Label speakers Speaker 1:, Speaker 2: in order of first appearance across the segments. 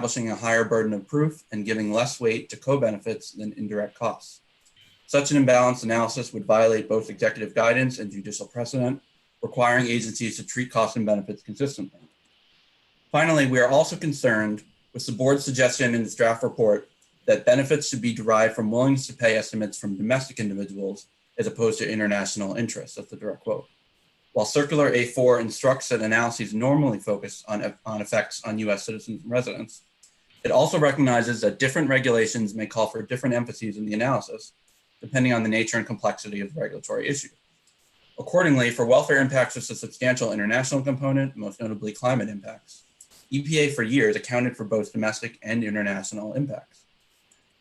Speaker 1: establishing a higher burden of proof and giving less weight to co-benefits than indirect costs. Such an imbalanced analysis would violate both executive guidance and judicial precedent, requiring agencies to treat costs and benefits consistently. Finally, we are also concerned with the board's suggestion in its draft report that benefits should be derived from willingness to pay estimates from domestic individuals as opposed to international interests. That's the direct quote. While Circular A4 instructs that analyses normally focus on effects on US citizens and residents, it also recognizes that different regulations may call for different emphases in the analysis, depending on the nature and complexity of the regulatory issue. Accordingly, for welfare impacts with a substantial international component, most notably climate impacts, EPA for years accounted for both domestic and international impacts.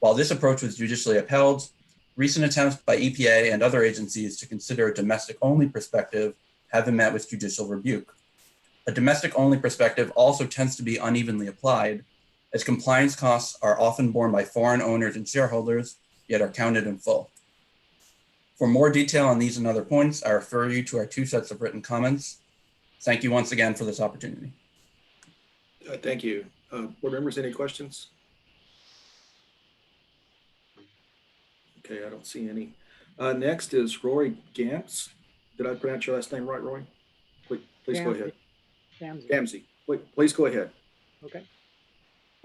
Speaker 1: While this approach was judicially upheld, recent attempts by EPA and other agencies to consider a domestic-only perspective have been met with judicial rebuke. A domestic-only perspective also tends to be unevenly applied, as compliance costs are often borne by foreign owners and shareholders, yet are counted in full. For more detail on these and other points, I refer you to our 2 sets of written comments. Thank you once again for this opportunity.
Speaker 2: Thank you. Board members, any questions? Okay, I don't see any. Next is roygamse. Did I pronounce your last name right, Roy? Please go ahead. Gamse. Please go ahead.
Speaker 3: Okay.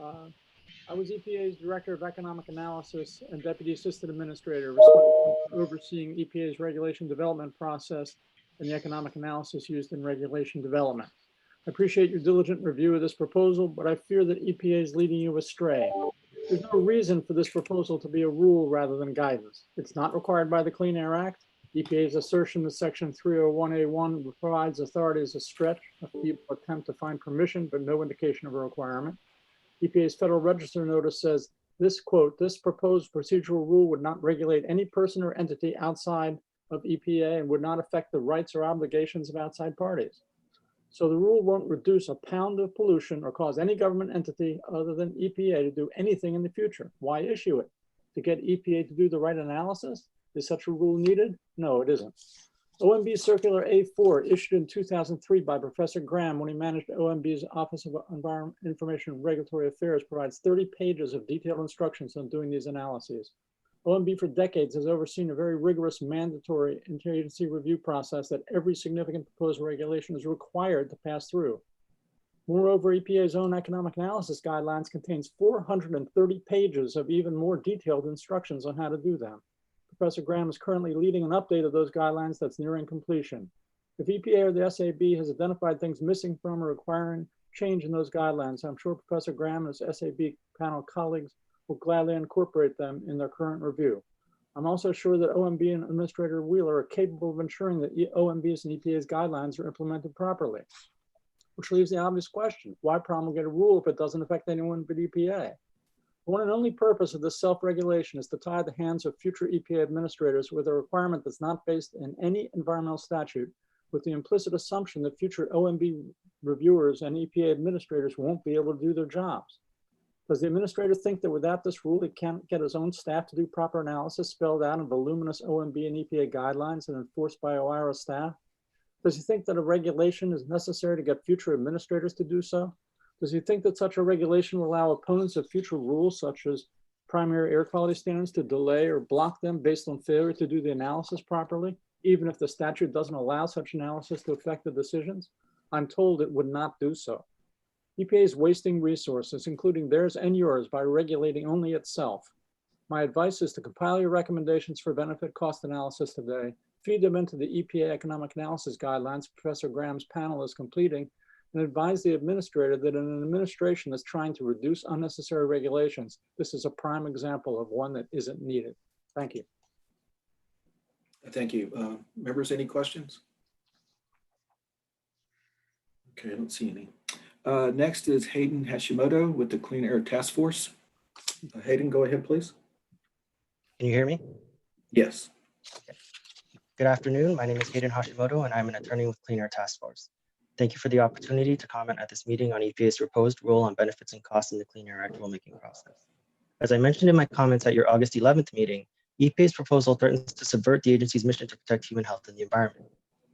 Speaker 3: I was EPA's Director of Economic Analysis and Deputy Assistant Administrator responsible for overseeing EPA's regulation development process and the economic analysis used in regulation development. I appreciate your diligent review of this proposal, but I fear that EPA is leading you astray. There's no reason for this proposal to be a rule rather than guidance. It's not required by the Clean Air Act. EPA's assertion that Section 301A1 provides authority is a stretch. A feeble attempt to find permission, but no indication of a requirement. EPA's Federal Register notice says, this quote, this proposed procedural rule would not regulate any person or entity outside of EPA and would not affect the rights or obligations of outside parties. So the rule won't reduce a pound of pollution or cause any government entity other than EPA to do anything in the future. Why issue it? To get EPA to do the right analysis? Is such a rule needed? No, it isn't. OMB Circular A4 issued in 2003 by Professor Graham when he managed OMB's Office of Environment Information and Regulatory Affairs provides 30 pages of detailed instructions on doing these analyses. OMB for decades has overseen a very rigorous mandatory interagency review process that every significant proposed regulation is required to pass through. Moreover, EPA's own economic analysis guidelines contains 430 pages of even more detailed instructions on how to do them. Professor Graham is currently leading an update of those guidelines that's nearing completion. If EPA or the SAB has identified things missing from or requiring change in those guidelines, I'm sure Professor Graham and his SAB panel colleagues will gladly incorporate them in their current review. I'm also sure that OMB and Administrator Wheeler are capable of ensuring that OMB's and EPA's guidelines are implemented properly, which leaves the obvious question, why promulgate a rule if it doesn't affect anyone but EPA? The one and only purpose of this self-regulation is to tie the hands of future EPA administrators with a requirement that's not based in any environmental statute, with the implicit assumption that future OMB reviewers and EPA administrators won't be able to do their jobs. Does the administrator think that without this rule, he can't get his own staff to do proper analysis spelled out in voluminous OMB and EPA guidelines and enforced by OIRA staff? Does he think that a regulation is necessary to get future administrators to do so? Does he think that such a regulation will allow opponents of future rules, such as primary air quality standards, to delay or block them based on failure to do the analysis properly, even if the statute doesn't allow such analysis to affect the decisions? I'm told it would not do so. EPA is wasting resources, including theirs and yours, by regulating only itself. My advice is to compile your recommendations for benefit cost analysis today, feed them into the EPA economic analysis guidelines Professor Graham's panel is completing, and advise the administrator that in an administration that's trying to reduce unnecessary regulations, this is a prime example of one that isn't needed. Thank you.
Speaker 2: Thank you. Members, any questions? Okay, I don't see any. Next is Hayden Hashimoto with the Clean Air Task Force. Hayden, go ahead, please.
Speaker 4: Can you hear me?
Speaker 2: Yes.
Speaker 4: Okay. Good afternoon. My name is Hayden Hashimoto, and I'm an attorney with Clean Air Task Force. Thank you for the opportunity to comment at this meeting on EPA's proposed rule on benefits and costs in the Clean Air Act rulemaking process. As I mentioned in my comments at your August 11th meeting, EPA's proposal threatens to subvert the agency's mission to protect human health and the environment.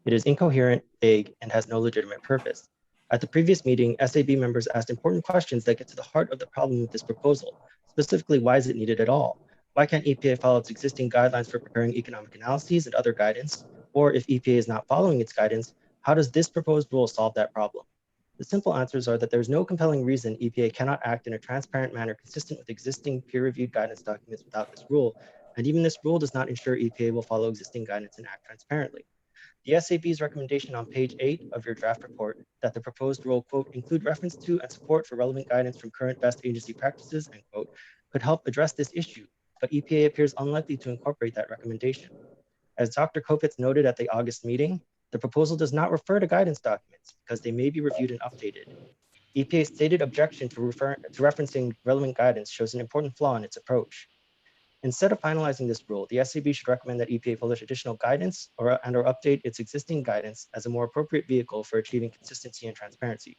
Speaker 4: It is incoherent, vague, and has no legitimate purpose. At the previous meeting, SAB members asked important questions that get to the heart of the problem with this proposal. Specifically, why is it needed at all? Why can't EPA follow its existing guidelines for preparing economic analyses and other guidance? Or if EPA is not following its guidance, how does this proposed rule solve that problem? The simple answers are that there's no compelling reason EPA cannot act in a transparent manner consistent with existing peer-reviewed guidance documents without this rule, and even this rule does not ensure EPA will follow existing guidance and act transparently. The SAB's recommendation on page 8 of your draft report that the proposed rule, quote, include reference to and support for relevant guidance from current best agency practices, end quote, could help address this issue, but EPA appears unlikely to incorporate that recommendation. As Dr. Kopits noted at the August meeting, the proposal does not refer to guidance documents because they may be reviewed and updated. EPA's stated objection to referencing relevant guidance shows an important flaw in its approach. Instead of finalizing this rule, the SAB should recommend that EPA publish additional guidance or update its existing guidance as a more appropriate vehicle for achieving consistency and transparency.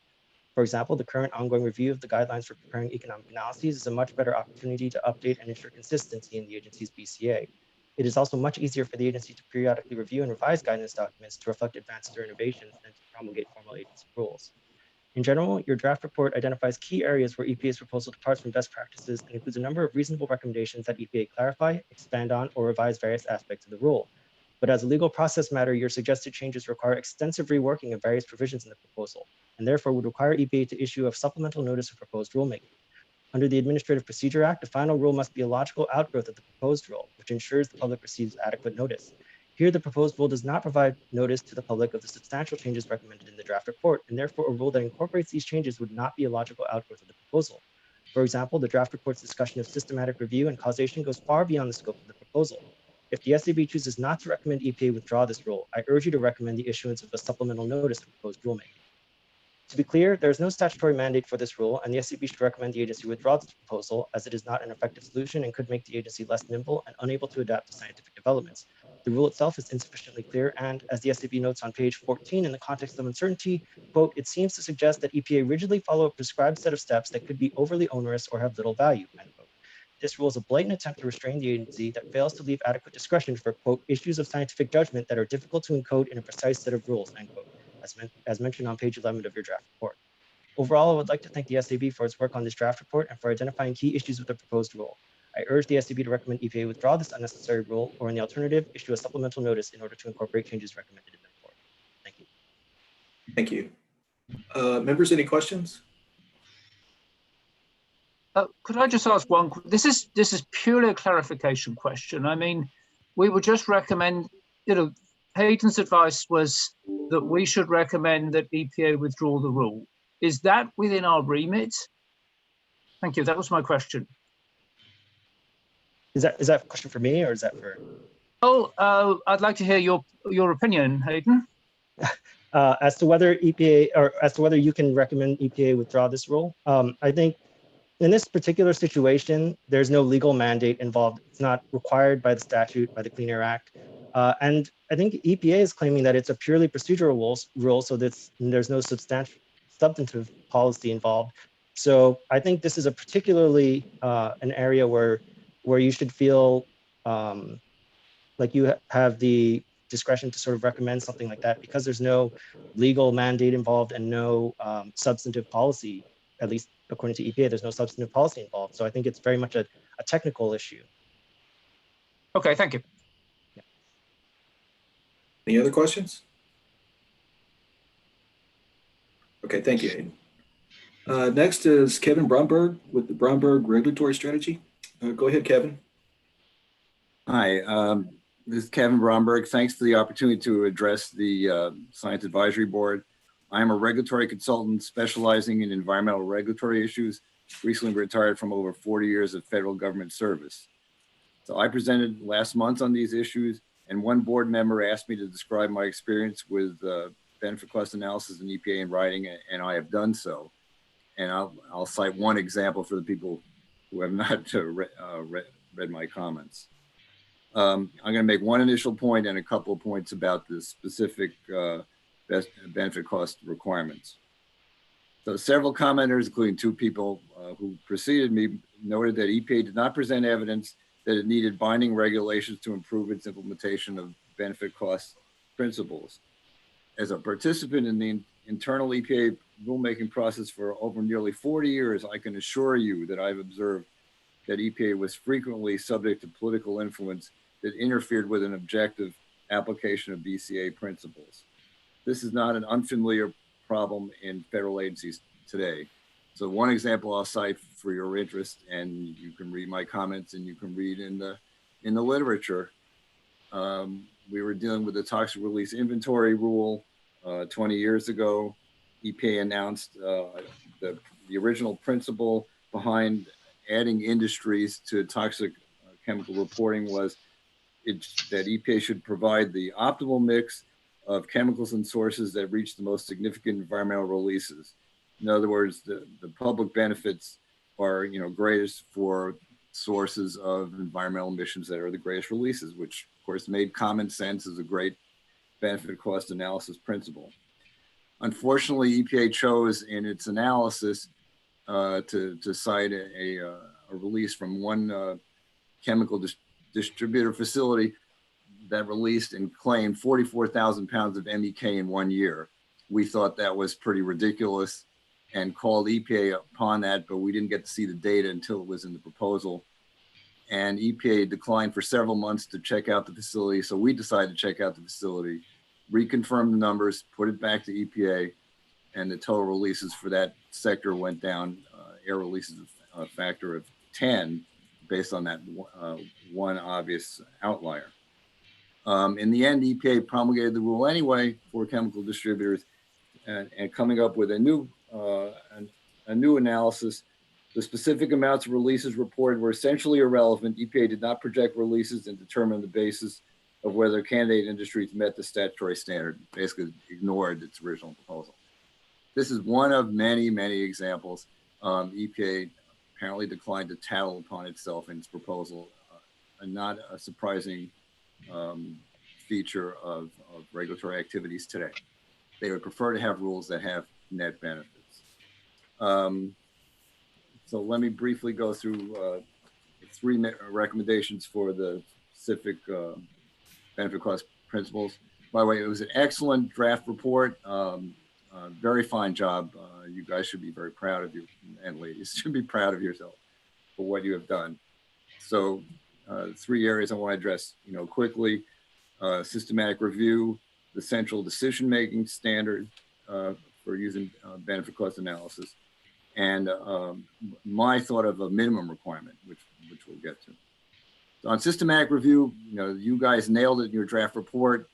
Speaker 4: For example, the current ongoing review of the guidelines for preparing economic analyses is a much better opportunity to update and ensure consistency in the agency's BCA. It is also much easier for the agency to periodically review and revise guidance documents to reflect advances or innovations than to promulgate formal agency rules. In general, your draft report identifies key areas where EPA's proposal departs from best practices and includes a number of reasonable recommendations that EPA clarify, expand on, or revise various aspects of the rule. But as a legal process matter, your suggested changes require extensive reworking of various provisions in the proposal, and therefore would require EPA to issue a supplemental notice of proposed rulemaking. Under the Administrative Procedure Act, the final rule must be a logical outgrowth of the proposed rule, which ensures the public receives adequate notice. Here, the proposed rule does not provide notice to the public of the substantial changes recommended in the draft report, and therefore a rule that incorporates these changes would not be a logical outgrowth of the proposal. For example, the draft report's discussion of systematic review and causation goes far beyond the scope of the proposal. If the SAB chooses not to recommend EPA withdraw this rule, I urge you to recommend the issuance of a supplemental notice of proposed rulemaking. To be clear, there is no statutory mandate for this rule, and the SAB should recommend the agency withdraw this proposal as it is not an effective solution and could make the agency less nimble and unable to adapt to scientific developments. The rule itself is insufficiently clear, and as the SAB notes on page 14, in the context of uncertainty, quote, it seems to suggest that EPA rigidly follow a prescribed set of steps that could be overly onerous or have little value, end quote. This rule is a blatant attempt to restrain the agency that fails to leave adequate discretion for, quote, issues of scientific judgment that are difficult to encode in a precise set of rules, end quote, as mentioned on page 11 of your draft report. Overall, I would like to thank the SAB for its work on this draft report and for identifying key issues with the proposed rule. I urge the SAB to recommend EPA withdraw this unnecessary rule, or in the alternative, issue a supplemental notice in order to incorporate changes recommended in the report. Thank you.
Speaker 2: Thank you. Members, any questions?
Speaker 5: Could I just ask one? This is purely a clarification question. I mean, we would just recommend, Hayden's advice was that we should recommend that EPA withdraw the rule. Is that within our remit? Thank you. That was my question.
Speaker 4: Is that a question for me, or is that for?
Speaker 5: Oh, I'd like to hear your opinion, Hayden.
Speaker 4: As to whether EPA, or as to whether you can recommend EPA withdraw this rule, I think in this particular situation, there's no legal mandate involved. It's not required by the statute, by the Clean Air Act. And I think EPA is claiming that it's a purely procedural rule, so that there's no substantive policy involved. So I think this is a particularly an area where you should feel like you have the discretion to sort of recommend something like that, because there's no legal mandate involved and no substantive policy, at least according to EPA, there's no substantive policy involved. So I think it's very much a technical issue.
Speaker 5: Okay, thank you.
Speaker 2: Yeah. Any other questions? Okay, thank you, Hayden. Next is Kevin Bromberg with the Bromberg Regulatory Strategy. Go ahead, Kevin.
Speaker 6: Hi, this is Kevin Bromberg. Thanks for the opportunity to address the Science Advisory Board. I am a regulatory consultant specializing in environmental regulatory issues, recently retired from over 40 years of federal government service. So I presented last month on these issues, and one board member asked me to describe my experience with benefit cost analysis and EPA in writing, and I have done so. And I'll cite one example for the people who have not read my comments. I'm going to make one initial point and a couple of points about the specific benefit cost requirements. So several commenters, including two people who preceded me, noted that EPA did not present evidence that it needed binding regulations to improve its implementation of benefit cost principles. As a participant in the internal EPA rulemaking process for over nearly 40 years, I can assure you that I've observed that EPA was frequently subject to political influence that interfered with an objective application of BCA principles. This is not an unfamiliar problem in federal agencies today. So one example I'll cite for your interest, and you can read my comments and you can read in the literature. We were dealing with the toxic release inventory rule 20 years ago. EPA announced the original principle behind adding industries to toxic chemical reporting was that EPA should provide the optimal mix of chemicals and sources that reach the most significant environmental releases. In other words, the public benefits are greatest for sources of environmental emissions that are the greatest releases, which of course made common sense as a great benefit cost analysis principle. Unfortunately, EPA chose in its analysis to cite a release from one chemical distributor facility that released and claimed 44,000 pounds of MEK in 1 year. We thought that was pretty ridiculous and called EPA upon that, but we didn't get to see the data until it was in the proposal. And EPA declined for several months to check out the facility. So we decided to check out the facility, reconfirm the numbers, put it back to EPA, and the total releases for that sector went down, air releases a factor of 10 based on that one obvious outlier. In the end, EPA promulgated the rule anyway for chemical distributors and coming up with a new analysis. The specific amounts of releases reported were essentially irrelevant. EPA did not project releases and determine the basis of whether candidate industries met the statutory standard, basically ignored its original proposal. This is one of many, many examples. EPA apparently declined to tattle upon itself in its proposal, and not a surprising feature of regulatory activities today. They would prefer to have rules that have net benefits. So let me briefly go through 3 recommendations for the specific benefit cost principles. By the way, it was an excellent draft report. Very fine job. You guys should be very proud of you, and ladies should be proud of yourself for what you have done. So 3 areas I want to address, quickly: systematic review, the central decision-making standard for using benefit cost analysis, and my thought of a minimum requirement, which we'll get to. So on systematic review, you guys nailed it in your draft report.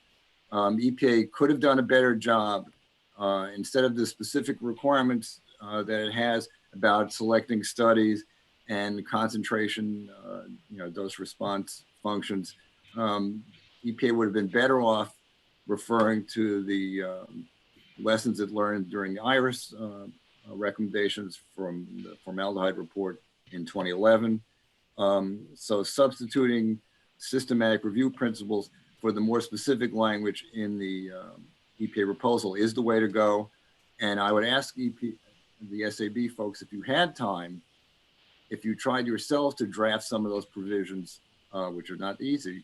Speaker 6: EPA could have done a better job. Instead of the specific requirements that it has about selecting studies and concentration, dose response functions, EPA would have been better off referring to the lessons it learned during the IRIS recommendations from the formaldehyde report in 2011. So substituting systematic review principles for the more specific language in the EPA proposal is the way to go. And I would ask the SAB folks, if you had time, if you tried yourself to draft some of those provisions, which are not easy,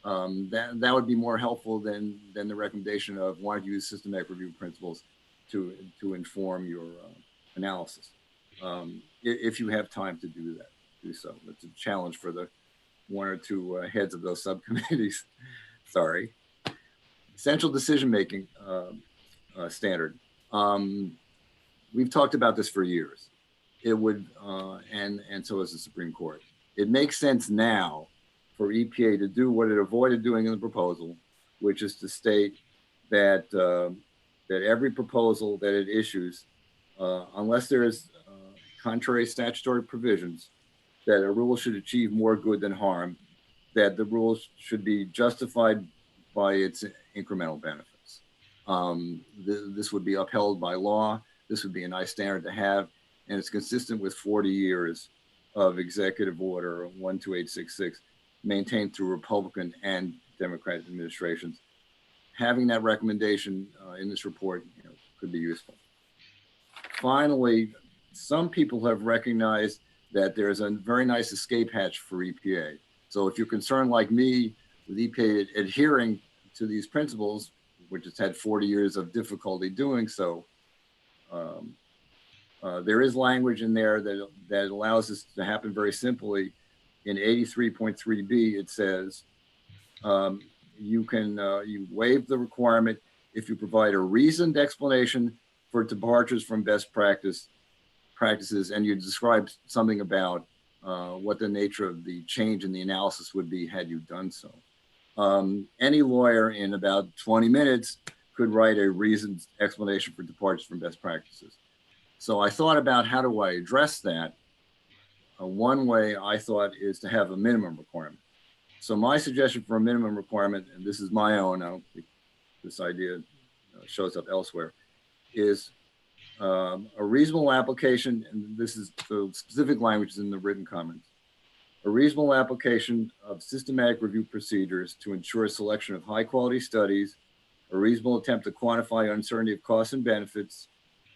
Speaker 6: that would be more helpful than the recommendation of why use systematic review principles to inform your analysis. If you have time to do so. It's a challenge for the 1 or 2 heads of those subcommittees. Sorry. Central decision-making standard. We've talked about this for years. It would, and so has the Supreme Court. It makes sense now for EPA to do what it avoided doing in the proposal, which is to state that that every proposal that it issues, unless there is contrary statutory provisions, that a rule should achieve more good than harm, that the rules should be justified by its incremental benefits. This would be upheld by law. This would be a nice standard to have, and it's consistent with 40 years of Executive Order 12866 maintained through Republican and Democratic administrations. Having that recommendation in this report could be useful. Finally, some people have recognized that there's a very nice escape hatch for EPA. So if you're concerned like me with EPA adhering to these principles, which has had 40 years of difficulty doing so. There is language in there that allows this to happen very simply. In 83.3b, it says you waive the requirement if you provide a reasoned explanation for departures from best practices, and you describe something about what the nature of the change in the analysis would be had you done so. Any lawyer in about 20 minutes could write a reasoned explanation for departures from best practices. So I thought about how do I address that. One way I thought is to have a minimum requirement. So my suggestion for a minimum requirement, and this is my own, I don't think this idea shows up elsewhere, is a reasonable application, and this is the specific language in the written comments, a reasonable application of systematic review procedures to ensure selection of high quality studies, a reasonable attempt to quantify uncertainty of costs and benefits,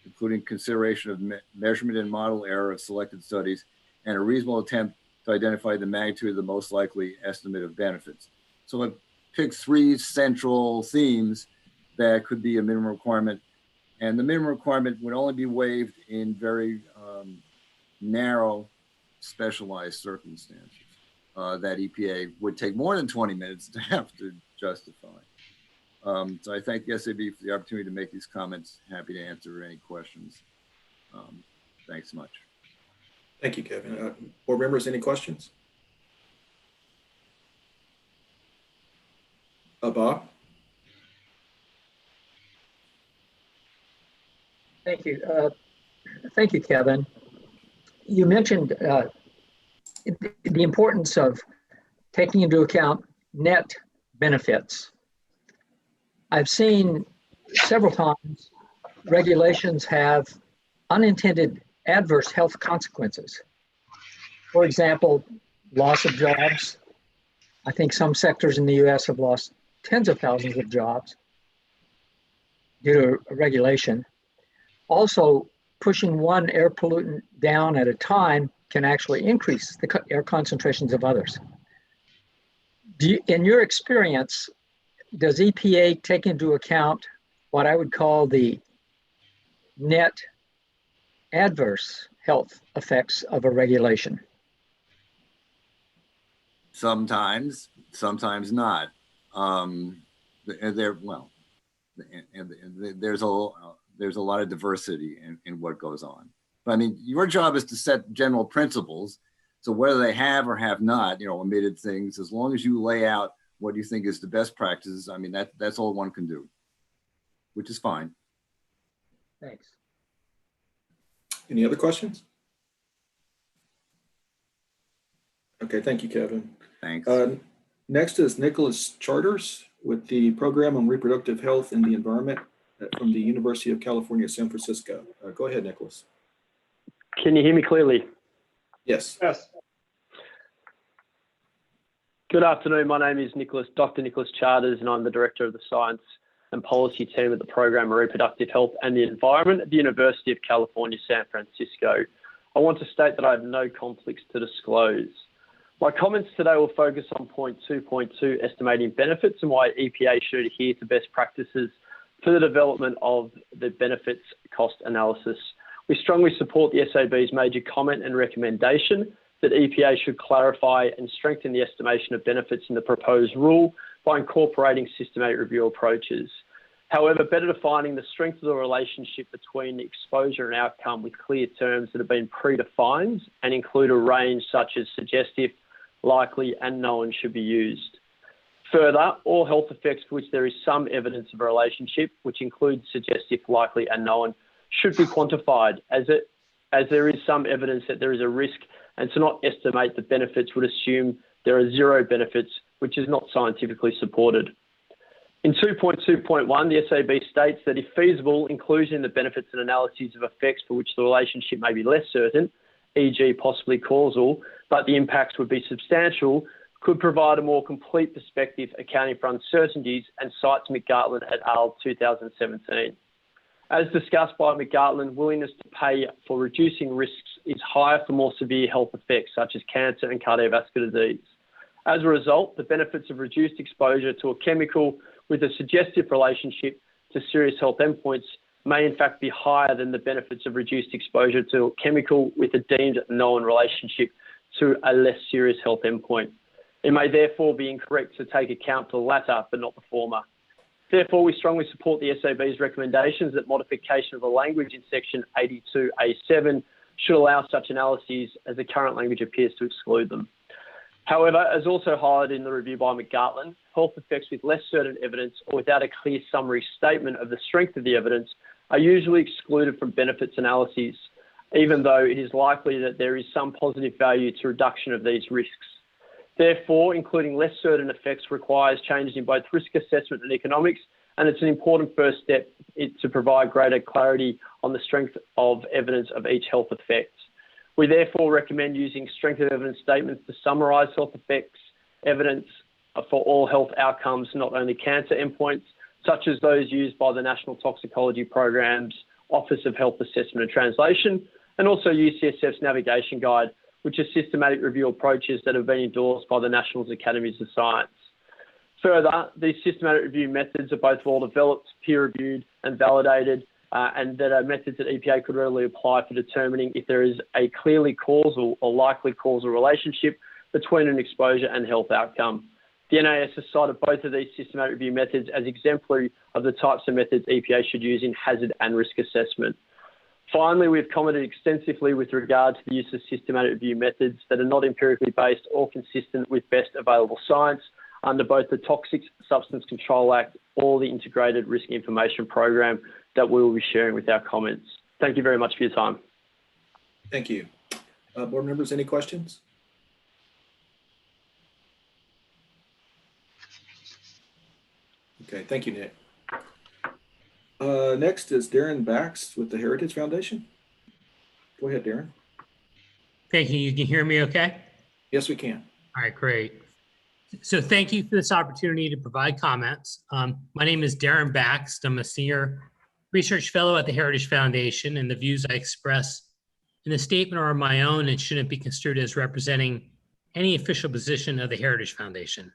Speaker 6: including consideration of measurement and model error of selected studies, and a reasonable attempt to identify the magnitude of the most likely estimate of benefits. So I picked 3 central themes that could be a minimum requirement, and the minimum requirement would only be waived in very narrow, specialized circumstances that EPA would take more than 20 minutes to have to justify. So I thank the SAB for the opportunity to make these comments. Happy to answer any questions. Thanks so much.
Speaker 2: Thank you, Kevin. Board members, any questions? Bob?
Speaker 7: Thank you. Thank you, Kevin. You mentioned the importance of taking into account net benefits. I've seen several times regulations have unintended adverse health consequences. For example, loss of jobs. I think some sectors in the US have lost tens of thousands of jobs due to a regulation. Also, pushing one air pollutant down at a time can actually increase the air concentrations of others. In your experience, does EPA take into account what I would call the net adverse health effects of a regulation?
Speaker 6: Sometimes not. There's a lot of diversity in what goes on. But I mean, your job is to set general principles. So whether they have or have not, omitted things, as long as you lay out what you think is the best practices, I mean, that's all one can do, which is fine.
Speaker 7: Thanks.
Speaker 2: Any other questions? Okay, thank you, Kevin.
Speaker 6: Thanks.
Speaker 2: Next is Nicholas Charters with the Program on Reproductive Health and the Environment from the University of California, San Francisco. Go ahead, Nicholas.
Speaker 8: Can you hear me clearly?
Speaker 2: Yes.
Speaker 3: Yes.
Speaker 8: Good afternoon. My name is Dr. Nicholas Charters, and I'm the Director of the Science and Policy Team at the Program on Reproductive Health and the Environment at the University of California, San Francisco. I want to state that I have no conflicts to disclose. My comments today will focus on point 2.2, estimating benefits, and why EPA should adhere to best practices for the development of the benefits cost analysis. We strongly support the SAB's major comment and recommendation that EPA should clarify and strengthen the estimation of benefits in the proposed rule by incorporating systematic review approaches. However, better defining the strength of the relationship between exposure and outcome with clear terms that have been predefined and include a range such as suggestive, likely, and known should be used. Further, all health effects for which there is some evidence of a relationship, which includes suggestive, likely, and known, should be quantified as there is some evidence that there is a risk, and to not estimate the benefits would assume there are zero benefits, which is not scientifically supported. In 2.2.1, the SAB states that if feasible, inclusion in the benefits and analyses of effects for which the relationship may be less certain, e.g. possibly causal, but the impacts would be substantial, could provide a more complete perspective accounting for uncertainties, and cites McGartland et al. 2017. As discussed by McGartland, willingness to pay for reducing risks is higher for more severe health effects such as cancer and cardiovascular disease. As a result, the benefits of reduced exposure to a chemical with a suggestive relationship to serious health endpoints may in fact be higher than the benefits of reduced exposure to a chemical with a deemed known relationship to a less serious health endpoint. It may therefore be incorrect to take account of the latter, but not the former. Therefore, we strongly support the SAB's recommendations that modification of the language in section 82A7 should allow such analyses as the current language appears to exclude them. However, as also highlighted in the review by McGartland, health effects with less certain evidence or without a clear summary statement of the strength of the evidence are usually excluded from benefits analyses, even though it is likely that there is some positive value to reduction of these risks. Therefore, including less certain effects requires changes in both risk assessment and economics, and it's an important first step to provide greater clarity on the strength of evidence of each health effect. We therefore recommend using strength of evidence statements to summarise health effects evidence for all health outcomes, not only cancer endpoints, such as those used by the National Toxicology Program's Office of Health Assessment and Translation, and also UCSF's Navigation Guide, which are systematic review approaches that have been endorsed by the National Academies of Science. Further, these systematic review methods are both well developed, peer-reviewed and validated, and that are methods that EPA could readily apply for determining if there is a clearly causal or likely causal relationship between an exposure and health outcome. The NAS has cited both of these systematic review methods as exemplary of the types of methods EPA should use in hazard and risk assessment. Finally, we've commented extensively with regard to the use of systematic review methods that are not empirically based or consistent with best available science under both the Toxic Substance Control Act or the Integrated Risk Information Program that we will be sharing with our comments. Thank you very much for your time.
Speaker 2: Thank you. Board members, any questions? Okay, thank you, Nick. Next is Daren Bakst with the Heritage Foundation. Go ahead, Daren.
Speaker 9: Thank you. You can hear me okay?
Speaker 2: Yes, we can.
Speaker 9: All right, great. So thank you for this opportunity to provide comments. My name is Daren Bakst. I'm a senior research fellow at the Heritage Foundation, and the views I express in the statement are my own and shouldn't be construed as representing any official position of the Heritage Foundation.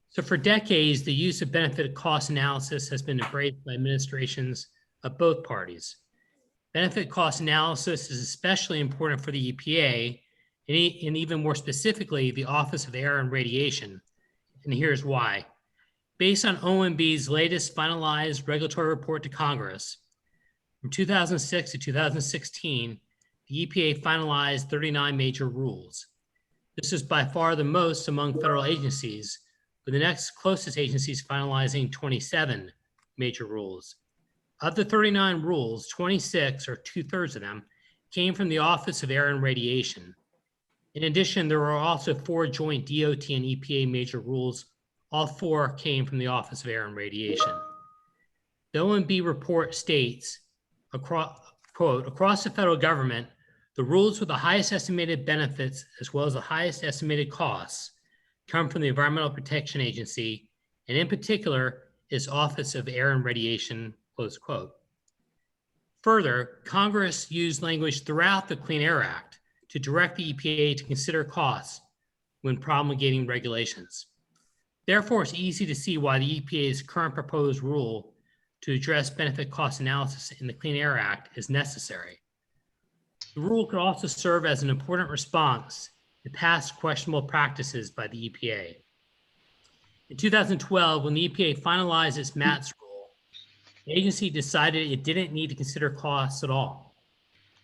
Speaker 9: So for decades, the use of benefit cost analysis has been embraced by administrations of both parties. Benefit cost analysis is especially important for the EPA, and even more specifically, the Office of Air and Radiation. And here's why. Based on OMB's latest finalized regulatory report to Congress, from 2006 to 2016, the EPA finalized 39 major rules. This is by far the most among federal agencies, with the next closest agencies finalizing 27 major rules. Of the 39 rules, 26, or 2/3 of them, came from the Office of Air and Radiation. In addition, there were also 4 joint DOT and EPA major rules. All 4 came from the Office of Air and Radiation. The OMB report states, quote, across the federal government, the rules with the highest estimated benefits as well as the highest estimated costs come from the Environmental Protection Agency, and in particular, its Office of Air and Radiation, close quote. Further, Congress used language throughout the Clean Air Act to direct the EPA to consider costs when promulgating regulations. Therefore, it's easy to see why the EPA's current proposed rule to address benefit cost analysis in the Clean Air Act is necessary. The rule could also serve as an important response to past questionable practices by the EPA. In 2012, when the EPA finalized its MATS rule, the agency decided it didn't need to consider costs at all.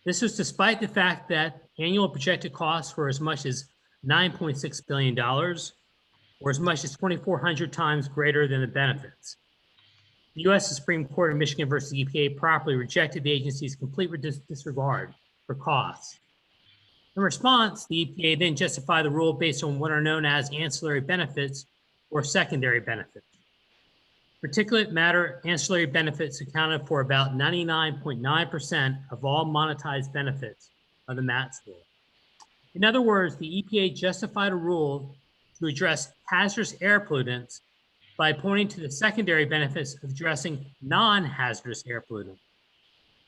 Speaker 9: This was despite the fact that annual projected costs were as much as $9.6 billion, or as much as 2,400 times greater than the benefits. The U.S. Supreme Court of Michigan versus EPA properly rejected the agency's complete disregard for costs. In response, the EPA then justified the rule based on what are known as ancillary benefits or secondary benefits. Particulate matter ancillary benefits accounted for about 99.9% of all monetized benefits of the MATS rule. In other words, the EPA justified a rule to address hazardous air pollutants by pointing to the secondary benefits of addressing non-hazardous air pollutants.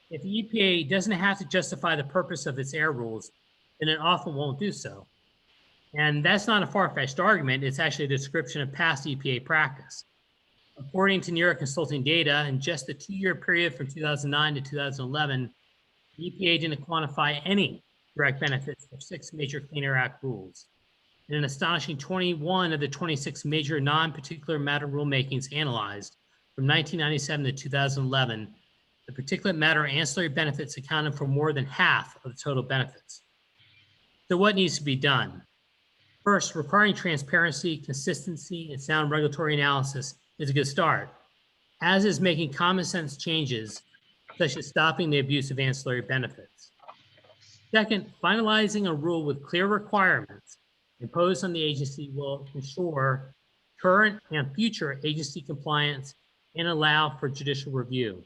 Speaker 9: If the EPA doesn't have to justify the purpose of its air rules, then it often won't do so. And that's not a far-fetched argument. It's actually a description of past EPA practice. According to New York Consulting data, in just the 2-year period from 2009 to 2011, the EPA didn't quantify any direct benefits for 6 major Clean Air Act rules. In an astonishing 21 of the 26 major non-particulate matter rulemakings analyzed from 1997 to 2011, the particulate matter ancillary benefits accounted for more than half of the total benefits. So what needs to be done? First, requiring transparency, consistency, and sound regulatory analysis is a good start, as is making common sense changes, such as stopping the abuse of ancillary benefits. Second, finalizing a rule with clear requirements imposed on the agency will ensure current and future agency compliance and allow for judicial review.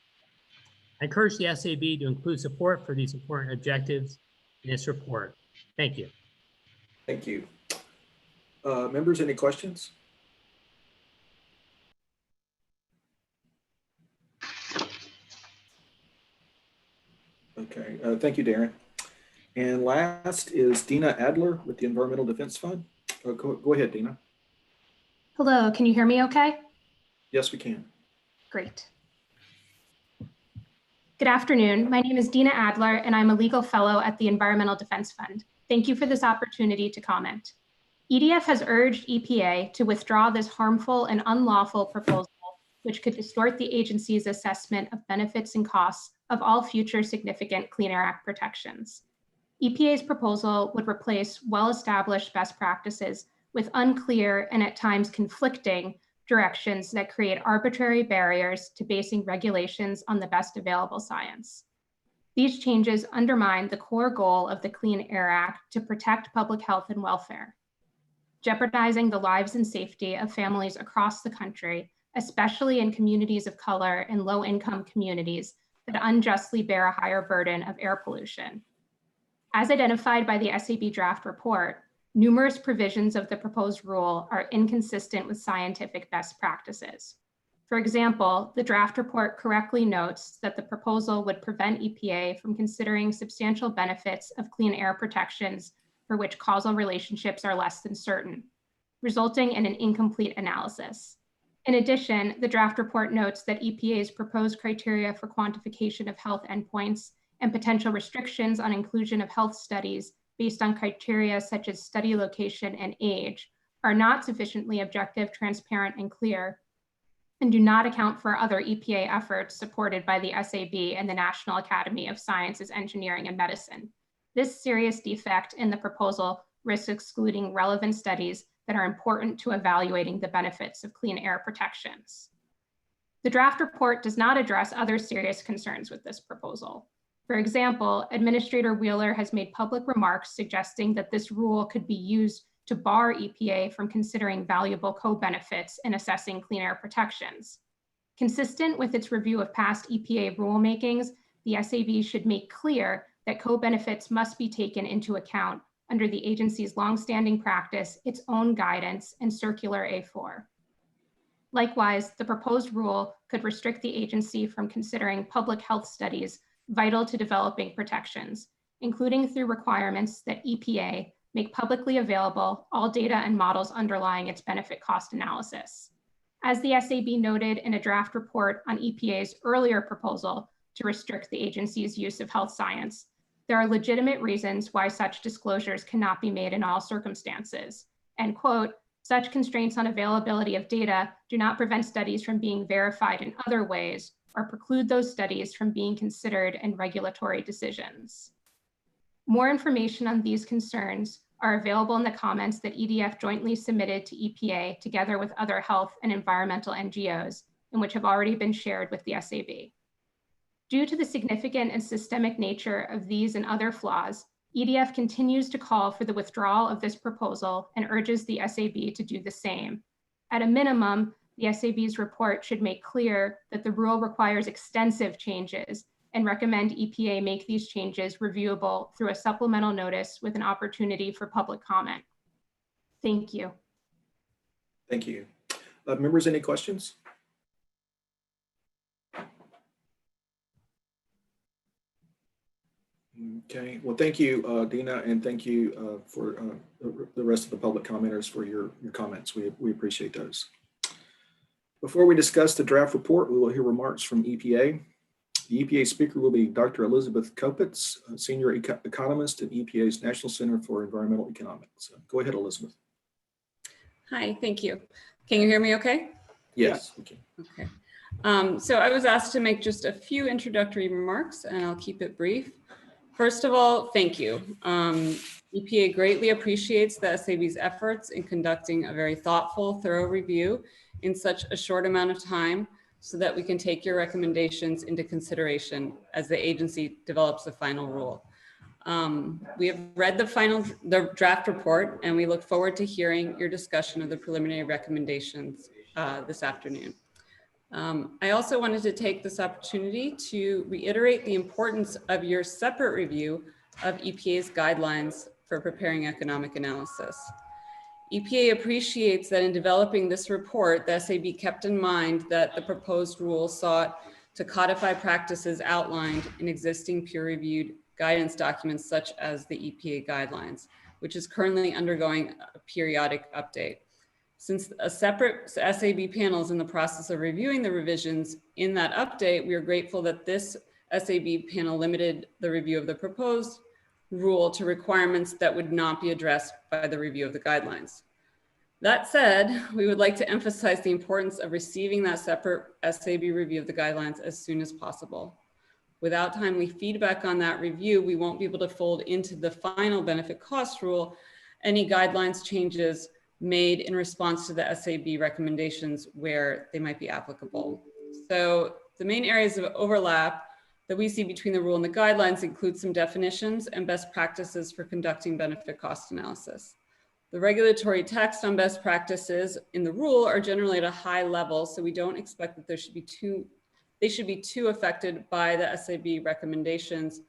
Speaker 9: I encourage the SAB to include support for these important objectives in its report. Thank you.
Speaker 2: Thank you. Members, any questions? Okay, thank you, Daren. And last is Dena Adler with the Environmental Defense Fund. Go ahead, Dena.
Speaker 10: Hello, can you hear me okay?
Speaker 2: Yes, we can.
Speaker 10: Great. Good afternoon. My name is Dena Adler, and I'm a legal fellow at the Environmental Defense Fund. Thank you for this opportunity to comment. EDF has urged EPA to withdraw this harmful and unlawful proposal, which could distort the agency's assessment of benefits and costs of all future significant Clean Air Act protections. EPA's proposal would replace well-established best practices with unclear and at times conflicting directions that create arbitrary barriers to basing regulations on the best available science. These changes undermine the core goal of the Clean Air Act to protect public health and welfare, jeopardizing the lives and safety of families across the country, especially in communities of color and low-income communities that unjustly bear a higher burden of air pollution. As identified by the SAB draft report, numerous provisions of the proposed rule are inconsistent with scientific best practices. For example, the draft report correctly notes that the proposal would prevent EPA from considering substantial benefits of clean air protections for which causal relationships are less than certain, resulting in an incomplete analysis. In addition, the draft report notes that EPA's proposed criteria for quantification of health endpoints and potential restrictions on inclusion of health studies based on criteria such as study location and age are not sufficiently objective, transparent, and clear, and do not account for other EPA efforts supported by the SAB and the National Academy of Sciences, Engineering, and Medicine. This serious defect in the proposal risks excluding relevant studies that are important to evaluating the benefits of clean air protections. The draft report does not address other serious concerns with this proposal. For example, Administrator Wheeler has made public remarks suggesting that this rule could be used to bar EPA from considering valuable co-benefits in assessing clean air protections. Consistent with its review of past EPA rulemakings, the SAB should make clear that co-benefits must be taken into account under the agency's longstanding practice, its own guidance, and Circular A4. Likewise, the proposed rule could restrict the agency from considering public health studies vital to developing protections, including through requirements that EPA make publicly available all data and models underlying its benefit cost analysis. As the SAB noted in a draft report on EPA's earlier proposal to restrict the agency's use of health science, there are legitimate reasons why such disclosures cannot be made in all circumstances. And quote, such constraints on availability of data do not prevent studies from being verified in other ways or preclude those studies from being considered in regulatory decisions. More information on these concerns are available in the comments that EDF jointly submitted to EPA together with other health and environmental NGOs, and which have already been shared with the SAB. Due to the significant and systemic nature of these and other flaws, EDF continues to call for the withdrawal of this proposal and urges the SAB to do the same. At a minimum, the SAB's report should make clear that the rule requires extensive changes and recommend EPA make these changes reviewable through a supplemental notice with an opportunity for public comment. Thank you.
Speaker 2: Thank you. Members, any questions? Okay, well, thank you, Dena, and thank you for the rest of the public commenters for your comments. We appreciate those. Before we discuss the draft report, we will hear remarks from EPA. The EPA speaker will be Dr. Elizabeth Kopits, Senior Economist at EPA's National Center for Environmental Economics. Go ahead, Elizabeth.
Speaker 11: Hi, thank you. Can you hear me okay?
Speaker 2: Yes. Okay.
Speaker 11: Okay. So I was asked to make just a few introductory remarks, and I'll keep it brief. First of all, thank you. EPA greatly appreciates the SAB's efforts in conducting a very thoughtful, thorough review in such a short amount of time so that we can take your recommendations into consideration as the agency develops the final rule. We have read the draft report, and we look forward to hearing your discussion of the preliminary recommendations this afternoon. I also wanted to take this opportunity to reiterate the importance of your separate review of EPA's guidelines for preparing economic analysis. EPA appreciates that in developing this report, the SAB kept in mind that the proposed rule sought to codify practices outlined in existing peer-reviewed guidance documents such as the EPA guidelines, which is currently undergoing a periodic update. Since a separate SAB panel is in the process of reviewing the revisions in that update, we are grateful that this SAB panel limited the review of the proposed rule to requirements that would not be addressed by the review of the guidelines. That said, we would like to emphasize the importance of receiving that separate SAB review of the guidelines as soon as possible. Without timely feedback on that review, we won't be able to fold into the final benefit cost rule any guidelines changes made in response to the SAB recommendations where they might be applicable. So the main areas of overlap that we see between the rule and the guidelines include some definitions and best practices for conducting benefit cost analysis. The regulatory text on best practices in the rule are generally at a high level, so we don't expect that they should be too affected by the SAB recommendations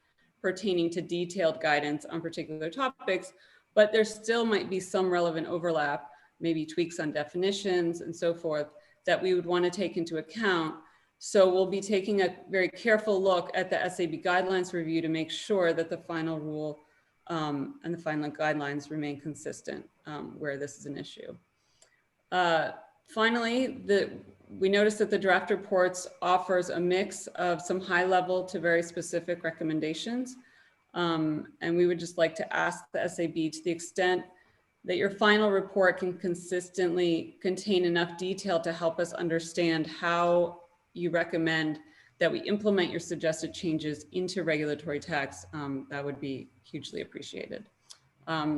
Speaker 11: pertaining to detailed guidance on particular topics, but there still might be some relevant overlap, maybe tweaks on definitions and so forth, that we would want to take into account. So we'll be taking a very careful look at the SAB guidelines review to make sure that the final rule and the final guidelines remain consistent where this is an issue. Finally, we noticed that the draft reports offers a mix of some high level to very specific recommendations. And we would just like to ask the SAB, to the extent that your final report can consistently contain enough detail to help us understand how you recommend that we implement your suggested changes into regulatory text, that would be hugely appreciated.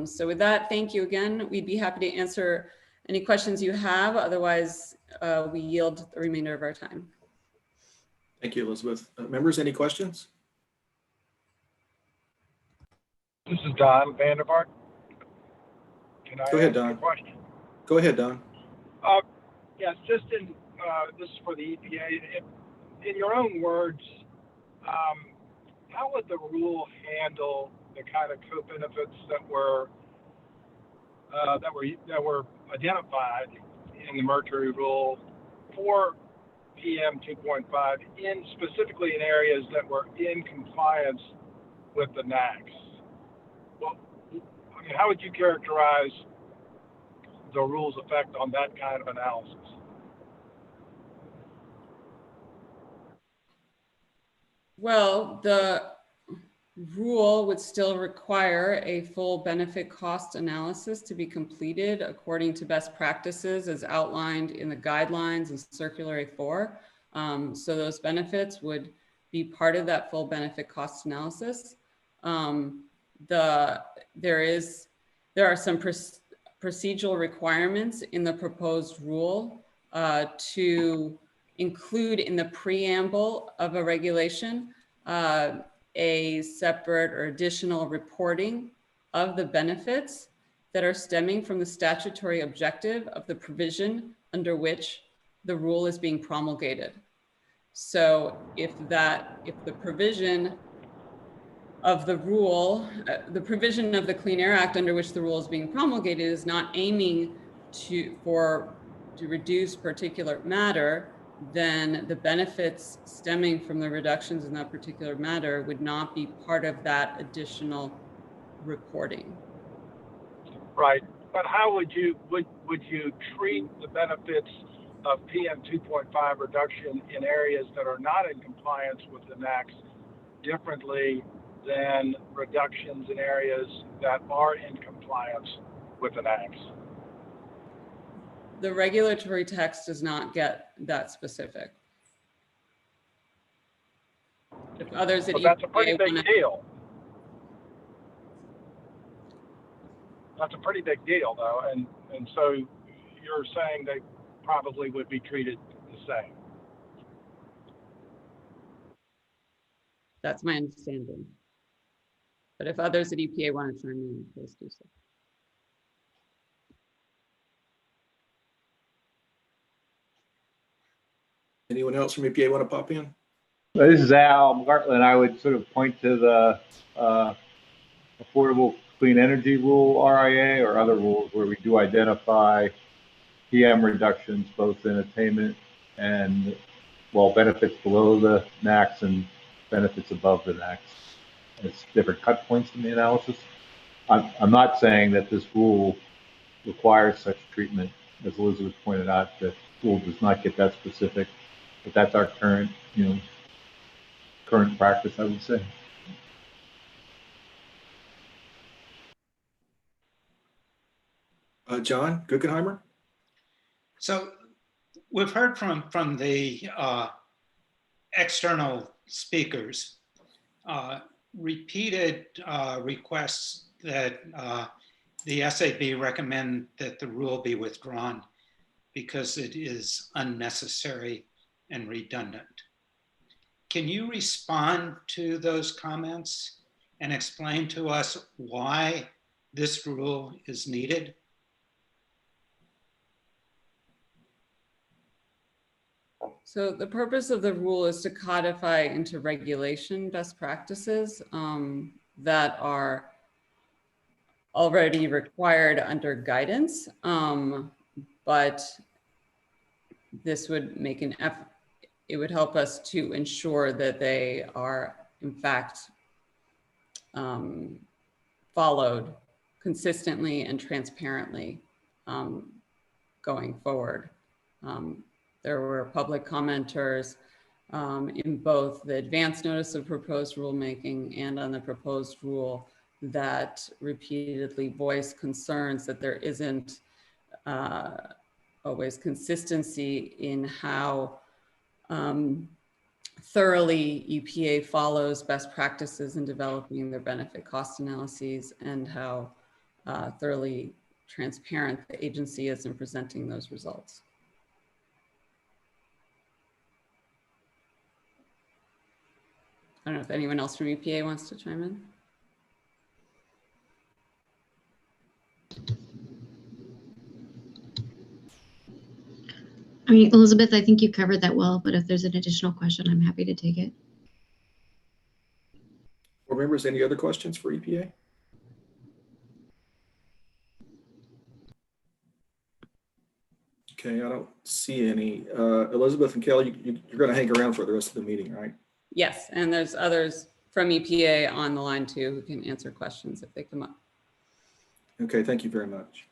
Speaker 11: So with that, thank you again. We'd be happy to answer any questions you have. Otherwise, we yield the remainder of our time.
Speaker 2: Thank you, Elizabeth. Members, any questions?
Speaker 12: This is Don Vandermark. Can I
Speaker 2: Go ahead,
Speaker 12: ask
Speaker 2: Don.
Speaker 12: a question?
Speaker 2: Go ahead, Don.
Speaker 12: Yes, just in, this is for the EPA. In your own words, how would the rule handle the kind of co-benefits that were identified in the Mercury rule for PM 2.5, specifically in areas that were in compliance with the NAAQS? Well, I mean, how would you characterize the rule's effect on that kind of analysis?
Speaker 11: Well, the rule would still require a full benefit cost analysis to be completed according to best practices as outlined in the guidelines in Circular A4. So those benefits would be part of that full benefit cost analysis. There are some procedural requirements in the proposed rule to include in the preamble of a regulation a separate or additional reporting of the benefits that are stemming from the statutory objective of the provision under which the rule is being promulgated. So if the provision of the rule, the provision of the Clean Air Act under which the rule is being promulgated is not aiming to reduce particulate matter, then the benefits stemming from the reductions in that particular matter would not be part of that additional reporting.
Speaker 12: Right, but how would you treat the benefits of PM 2.5 reduction in areas that are not in compliance with the NACs differently than reductions in areas that are in compliance with the NACs?
Speaker 11: The regulatory text does not get that specific. If others at
Speaker 12: But that's a pretty
Speaker 11: EPA
Speaker 12: big
Speaker 11: wanna-
Speaker 12: deal. That's a pretty big deal, though, and so you're saying they probably would be treated the same.
Speaker 11: That's my understanding. But if others at EPA want to chime in, please do so.
Speaker 2: Anyone else from EPA want to pop in?
Speaker 13: This is Al McGartland. I would sort of point to the Affordable Clean Energy Rule, RIA, or other rules where we do identify PM reductions, both in attainment and, well, benefits below the NACs and benefits above the NACs. It's different cut points in the analysis. I'm not saying that this rule requires such treatment. As Elizabeth pointed out, the rule does not get that specific, but that's our current, current practice, I would say.
Speaker 2: John Guggenheimer?
Speaker 14: So we've heard from the external speakers repeated requests that the SAB recommend that the rule be withdrawn because it is unnecessary and redundant. Can you respond to those comments and explain to us why this rule is needed?
Speaker 11: So the purpose of the rule is to codify into regulation best practices that are already required under guidance, but this would make an effort. It would help us to ensure that they are in fact followed consistently and transparently going forward. There were public commenters in both the advance notice of proposed rulemaking and on the proposed rule that repeatedly voiced concerns that there isn't always consistency in how thoroughly EPA follows best practices in developing their benefit cost analyses and how thoroughly transparent the agency is in presenting those results. I don't know if anyone else from EPA wants to chime in.
Speaker 15: I mean, Elizabeth, I think you covered that well, but if there's an additional question, I'm happy to take it.
Speaker 2: Board members, any other questions for EPA? Okay, I don't see any. Elizabeth and Kelly, you're going to hang around for the rest of the meeting, right?
Speaker 11: Yes, and there's others from EPA on the line too who can answer questions if they come up.
Speaker 2: Okay, thank you very much.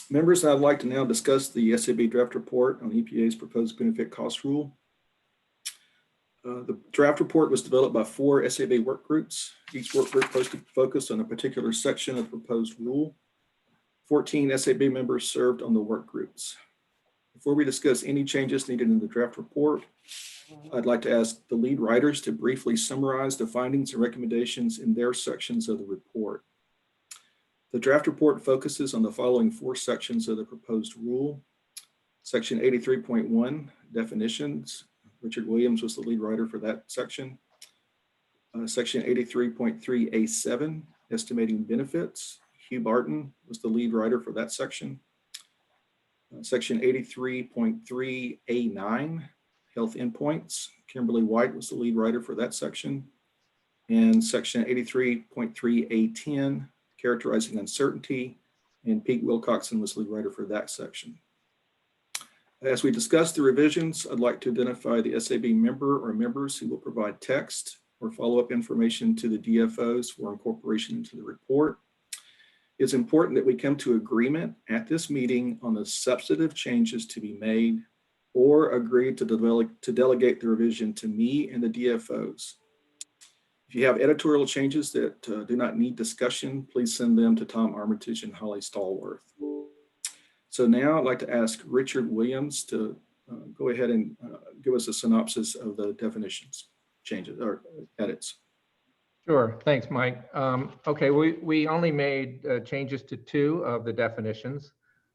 Speaker 2: Members, I'd like to now discuss the SAB draft report on EPA's proposed benefit cost rule. The draft report was developed by 4 SAB work groups. Each work group focused on a particular section of the proposed rule. 14 SAB members served on the work groups. Before we discuss any changes needed in the draft report, I'd like to ask the lead writers to briefly summarize the findings and recommendations in their sections of the report. The draft report focuses on the following 4 sections of the proposed rule. Section 83.1, definitions. Richard Williams was the lead writer for that section. Section 83.3A7, estimating benefits. Hugh Barton was the lead writer for that section. Section 83.3A9, health endpoints. Kimberly White was the lead writer for that section. And section 83.3A10, characterizing uncertainty. And Pete Wilcoxon was the lead writer for that section. As we discuss the revisions, I'd like to identify the SAB member or members who will provide text or follow-up information to the DFOs for incorporation into the report. It's important that we come to agreement at this meeting on the substantive changes to be made or agree to delegate the revision to me and the DFOs. If you have editorial changes that do not need discussion, please send them to Tom Armitage and Holly Stallworth. So now I'd like to ask Richard Williams to go ahead and give us a synopsis of the definitions changes or edits.
Speaker 16: Sure, thanks, Mike. Okay, we only made changes to 2 of the definitions.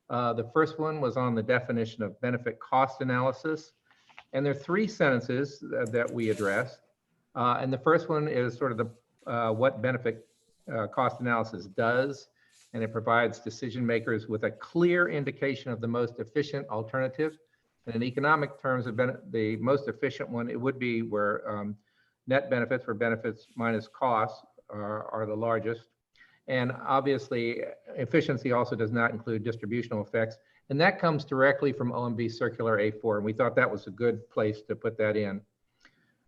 Speaker 16: The first one was on the definition of benefit cost analysis. And there are 3 sentences that we addressed. And the first one is sort of the what benefit cost analysis does. And it provides decision makers with a clear indication of the most efficient alternative. And in economic terms, the most efficient one, it would be where net benefits for benefits minus costs are the largest. And obviously, efficiency also does not include distributional effects. And that comes directly from OMB Circular A4. And we thought that was a good place to put that in.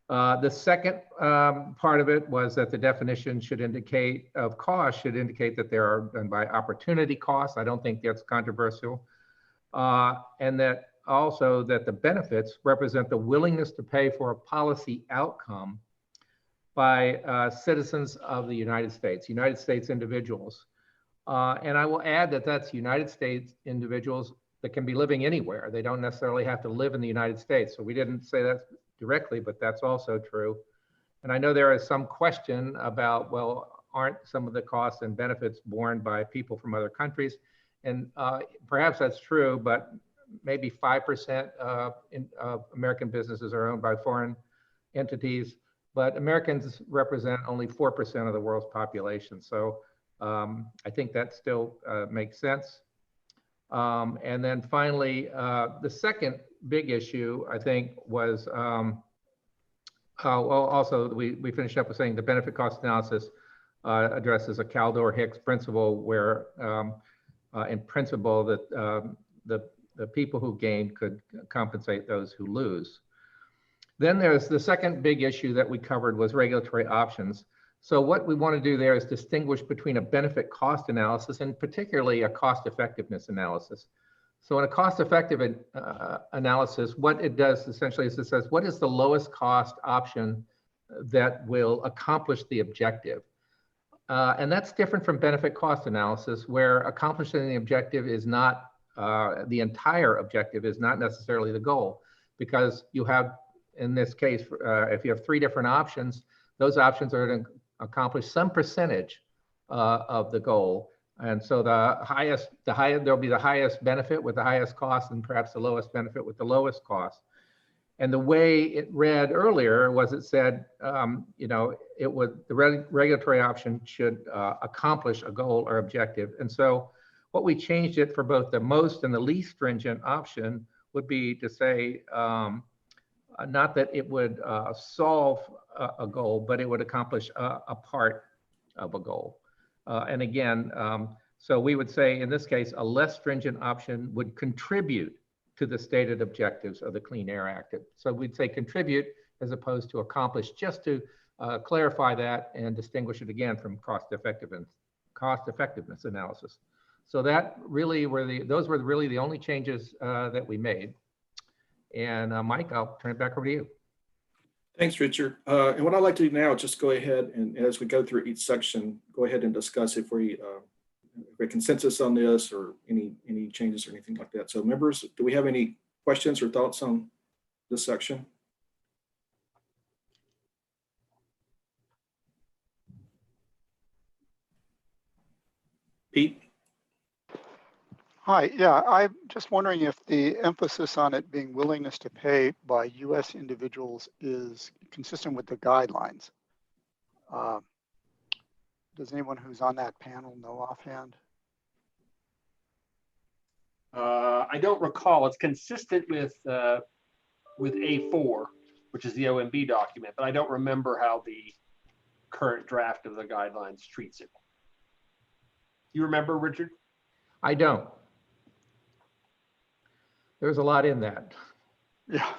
Speaker 16: The second part of it was that the definition should indicate of cost should indicate that they are done by opportunity costs. I don't think that's controversial. And that also that the benefits represent the willingness to pay for a policy outcome by citizens of the United States individuals. And I will add that that's United States individuals that can be living anywhere. They don't necessarily have to live in the United States. So we didn't say that directly, but that's also true. And I know there is some question about, well, aren't some of the costs and benefits borne by people from other countries? And perhaps that's true, but maybe 5% of American businesses are owned by foreign entities, but Americans represent only 4% of the world's population. So I think that still makes sense. And then finally, the second big issue, I think, was, well, also we finished up with saying the benefit cost analysis addresses a Kaldor-Hicks principle where in principle that the people who gain could compensate those who lose. Then there's the second big issue that we covered was regulatory options. So what we want to do there is distinguish between a benefit cost analysis and particularly a cost effectiveness analysis. So in a cost effective analysis, what it does essentially is it says, what is the lowest cost option that will accomplish the objective? And that's different from benefit cost analysis, where accomplishing the objective is not, the entire objective is not necessarily the goal, because you have, in this case, if you have 3 different options, those options are going to accomplish some percentage of the goal. And so there'll be the highest benefit with the highest cost and perhaps the lowest benefit with the lowest cost. And the way it read earlier was it said, you know, the regulatory option should accomplish a goal or objective. And so what we changed it for both the most and the least stringent option would be to say, not that it would solve a goal, but it would accomplish a part of a goal. And again, so we would say in this case, a less stringent option would contribute to the stated objectives of the Clean Air Act. So we'd say contribute as opposed to accomplish, just to clarify that and distinguish it again from cost effectiveness analysis. So that really those were really the only changes that we made. And Mike, I'll turn it back over to you.
Speaker 2: Thanks, Richard. And what I'd like to do now is just go ahead and as we go through each section, go ahead and discuss if we have consensus on this or any changes or anything like that. So members, do we have any questions or thoughts on this section? Pete?
Speaker 17: Hi, yeah, I'm just wondering if the emphasis on it being willingness to pay by US individuals is consistent with the guidelines. Does anyone who's on that panel know offhand?
Speaker 18: I don't recall. It's consistent with A4, which is the OMB document, but I don't remember how the current draft of the guidelines treats it. Do you remember, Richard?
Speaker 16: I don't. There's a lot in that.
Speaker 17: Yeah.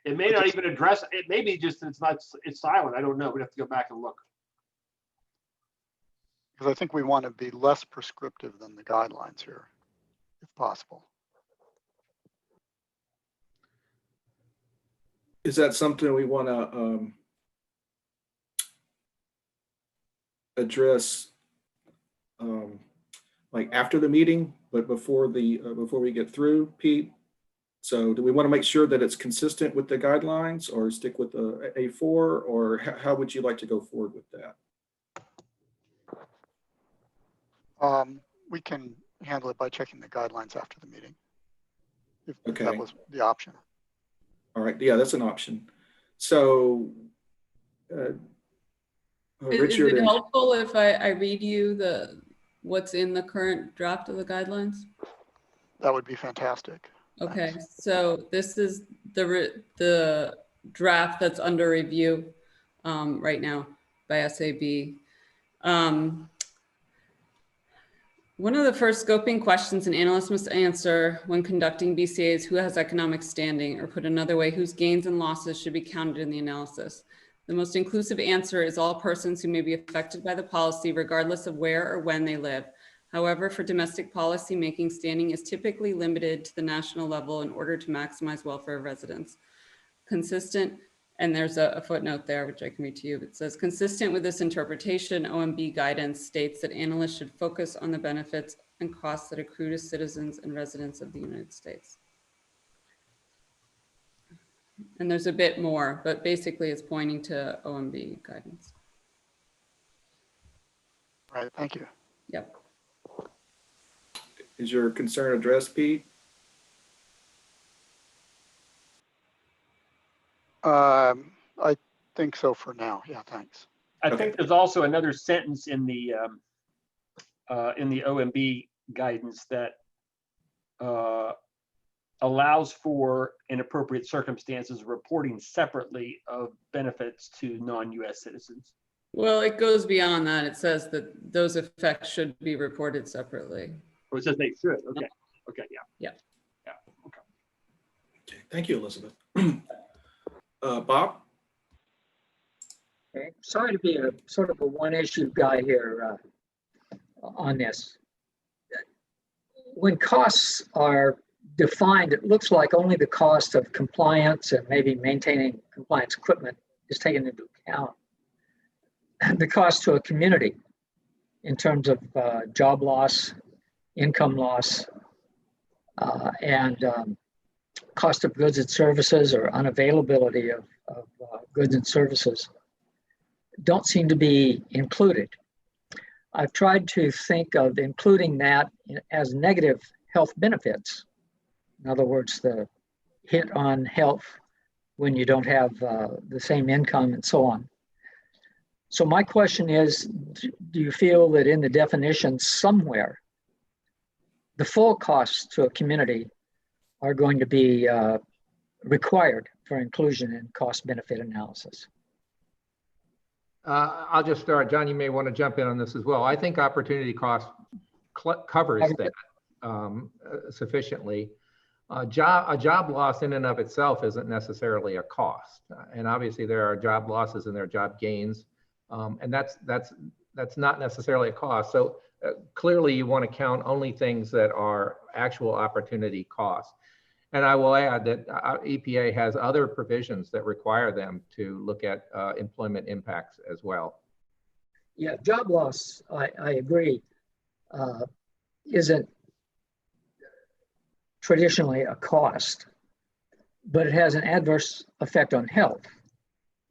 Speaker 18: It may not even address, it may be just it's silent. I don't know. We'd have to go back and look.
Speaker 17: Because I think we want to be less prescriptive than the guidelines here, if possible.
Speaker 2: Is that something we want to address like after the meeting, but before we get through, Pete? So do we want to make sure that it's consistent with the guidelines, or stick with the A4, or how would you like to go forward with that?
Speaker 17: We can handle it by checking the guidelines after the meeting, if
Speaker 2: Okay.
Speaker 17: that was the option.
Speaker 2: All right, yeah, that's an option. So, Richard,
Speaker 11: is it helpful if I read you what's in the current draft of the guidelines?
Speaker 17: That would be fantastic.
Speaker 11: Okay, so this is the draft that's under review right now by SAB. One of the first scoping questions an analyst must answer when conducting BCA is who has economic standing, or put another way, whose gains and losses should be counted in the analysis. The most inclusive answer is all persons who may be affected by the policy, regardless of where or when they live. However, for domestic policy making, standing is typically limited to the national level in order to maximize welfare of residents. Consistent, and there's a footnote there, which I can read to you. It says, consistent with this interpretation, OMB guidance states that analysts should focus on the benefits and costs that accrue to citizens and residents of the United States. And there's a bit more, but basically it's pointing to OMB guidance.
Speaker 17: All right, thank you.
Speaker 11: Yep.
Speaker 2: is your concern addressed, Pete?
Speaker 17: I think so for now. Yeah, thanks.
Speaker 18: I think there's also another sentence in the OMB guidance that allows for, in appropriate circumstances, reporting separately of benefits to non-U.S. citizens.
Speaker 11: Well, it goes beyond that. It says that those effects should be reported separately.
Speaker 18: Or it says they should. Okay. Okay. Yeah.
Speaker 11: Yeah.
Speaker 18: Yeah. Okay.
Speaker 2: Okay. Thank you, Elizabeth. Bob?
Speaker 7: Okay. Sorry to be a sort of a one-issue guy here on this. When costs are defined, it looks like only the cost of compliance and maybe maintaining compliance equipment is taken into account. And the cost to a community in terms of job loss, income loss, and cost of goods and services, or unavailability of goods and services, don't seem to be included. I've tried to think of including that as negative health benefits. In other words, the hit on health when you don't have the same income and so on. So my question is, do you feel that in the definition somewhere, the full costs to a community are going to be required for inclusion in cost-benefit analysis?
Speaker 16: I'll just start. John, you may want to jump in on this as well. I think opportunity cost covers that sufficiently. A job loss in and of itself isn't necessarily a cost. And obviously there are job losses and there are job gains. And that's not necessarily a cost. So clearly you want to count only things that are actual opportunity costs. And I will add that EPA has other provisions that require them to look at employment impacts as well.
Speaker 7: Yeah, job loss, I agree, isn't traditionally a cost, but it has an adverse effect on health.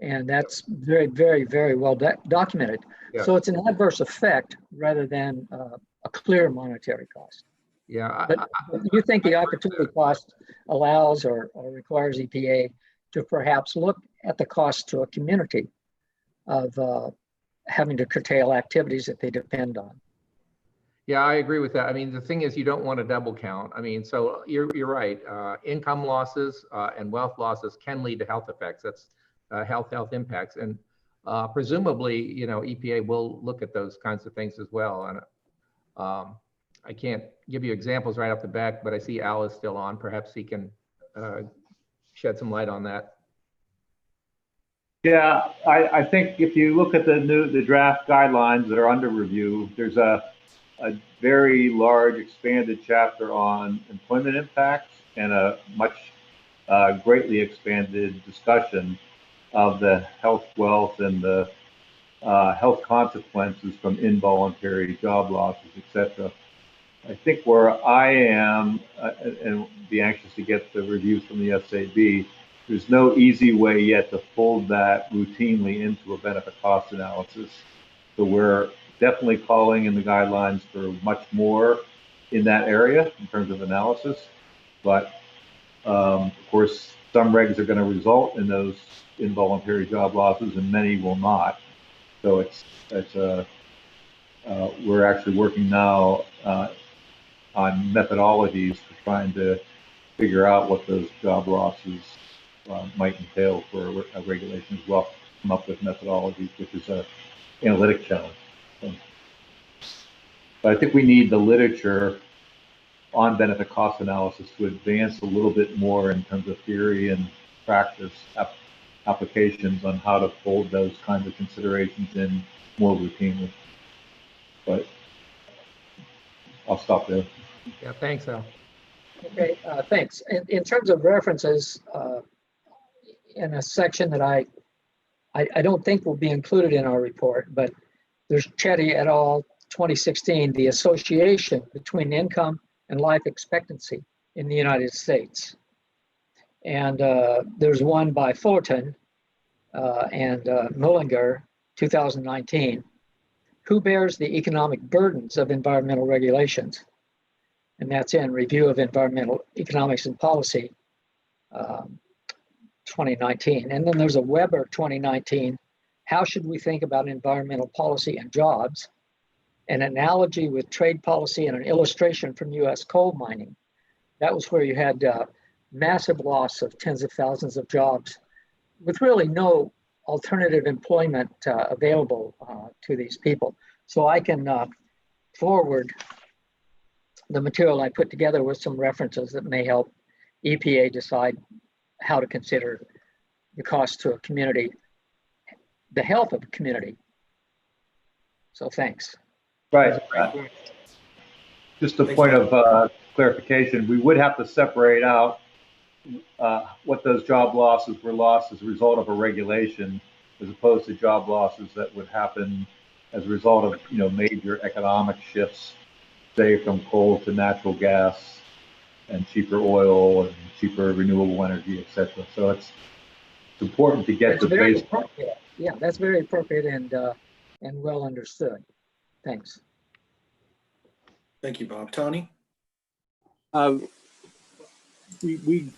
Speaker 7: And that's very, very, very well documented.
Speaker 16: Yeah.
Speaker 7: So it's an adverse effect rather than a clear monetary cost.
Speaker 16: Yeah.
Speaker 7: But you think the opportunity cost allows or requires EPA to perhaps look at the cost to a community of having to curtail activities that they depend on?
Speaker 16: Yeah, I agree with that. I mean, the thing is, you don't want to double count. I mean, so you're right. Income losses and wealth losses can lead to health effects. That's health impacts. And presumably, you know, EPA will look at those kinds of things as well. And I can't give you examples right off the bat, but I see Al is still on. Perhaps he can shed some light on that.
Speaker 13: Yeah, I think if you look at the draft guidelines that are under review, there's a very large expanded chapter on employment impacts and a much greatly expanded discussion of the health, wealth, and the health consequences from involuntary job losses, etc. I think where I am, and be anxious to get the reviews from the SAB, there's no easy way yet to fold that routinely into a benefit cost analysis. So we're definitely calling in the guidelines for much more in that area in terms of analysis. But of course, some regs are going to result in those involuntary job losses and many will not. So we're actually working now on methodologies for trying to figure out what those job losses might entail for a regulation as well. Come up with methodologies, which is an analytic challenge. So, but I think we need the literature on benefit cost analysis to advance a little bit more in terms of theory and practice applications on how to fold those kinds of considerations in more routinely. But I'll stop there.
Speaker 16: Yeah, thanks, Al.
Speaker 7: Okay, thanks. In terms of references, in a section that I don't think will be included in our report, but there's Chetty et al. 2016, the association between income and life expectancy in the United States. And there's one by Fullerton and Mullinger, 2019, who bears the economic burdens of environmental regulations? And that's in Review of Environmental Economics and Policy, 2019. And then there's a Weber 2019, How Should We Think About Environmental Policy and Jobs? An analogy with trade policy and an illustration from US coal mining. That was where you had massive loss of tens of thousands of jobs with really no alternative employment available to these people. So I can forward the material I put together with some references that may help EPA decide how to consider the cost to a community, the health of a community. So thanks.
Speaker 13: Right. Just a point of clarification, we would have to separate out what those job losses were lost as a result of a regulation, as opposed to job losses that would happen as a result of major economic shifts, say from coal to natural gas and cheaper oil and cheaper renewable energy, etc. So it's important to get the base.
Speaker 7: Yeah, that's very appropriate and well understood. Thanks.
Speaker 2: Thank you, Bob. Tony?
Speaker 18: We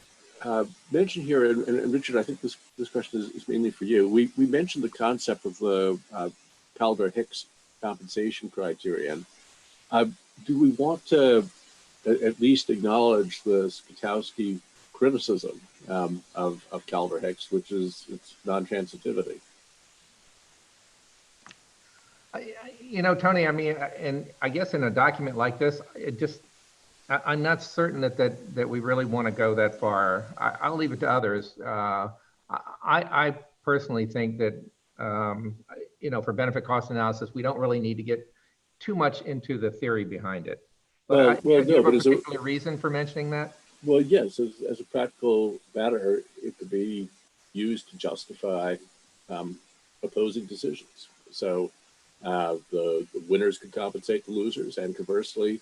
Speaker 18: mentioned here, and Richard, I think this question is mainly for you. We mentioned the concept of the Calder-Hicks compensation criterion. Do we want to at least acknowledge the Skotowski criticism of Calder-Hicks, which is its non-transitivity?
Speaker 16: Tony, I mean, and I guess in a document like this, I'm not certain that we really want to go that far. I'll leave it to others. I personally think that, for benefit cost analysis, we don't really need to get too much into the theory behind it. But do you have a particular reason for mentioning that?
Speaker 18: Well, yes, as a practical matter, it could be used to justify opposing decisions. So the winners could compensate the losers, and conversely,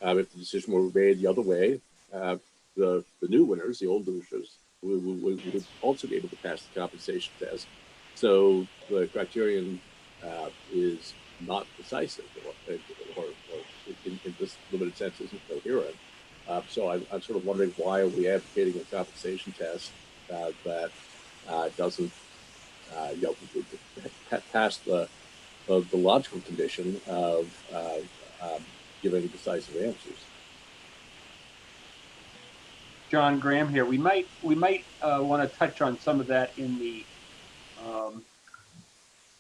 Speaker 18: if the decision were made the other way, the new winners, the old losers, would also be able to pass the compensation test. So the criterion is not decisive, or in this limited sense isn't coherent. So I'm sort of wondering, why are we advocating a compensation test that doesn't pass the logical condition of giving decisive answers? John Graham here. We might want to touch on some of that in the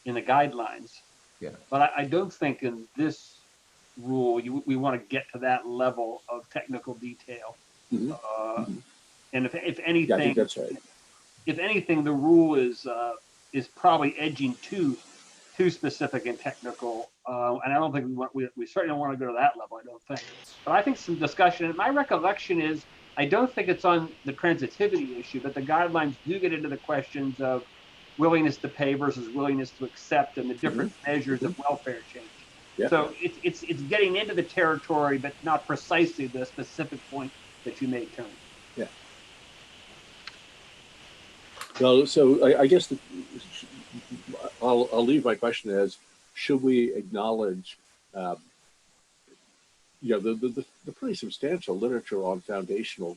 Speaker 18: guidelines.
Speaker 16: Yeah.
Speaker 18: But I don't think in this rule we want to get to that level of technical detail. Mm-hmm. And if anything, yeah, I think that's right. If anything, the rule is
Speaker 19: is probably edging too specific and technical, and I don't think we certainly don't want to go to that level. I don't think, but I think some discussion. My recollection is I don't think it's on the transitivity issue, but the guidelines do get into the questions of willingness to pay versus willingness to accept, and the different measures of welfare change.
Speaker 18: Yeah.
Speaker 19: So it's getting into the territory, but not precisely the specific point that you made, Tony.
Speaker 18: Yeah. Well, so I guess I'll leave my question as: should we acknowledge, the pretty substantial literature on foundational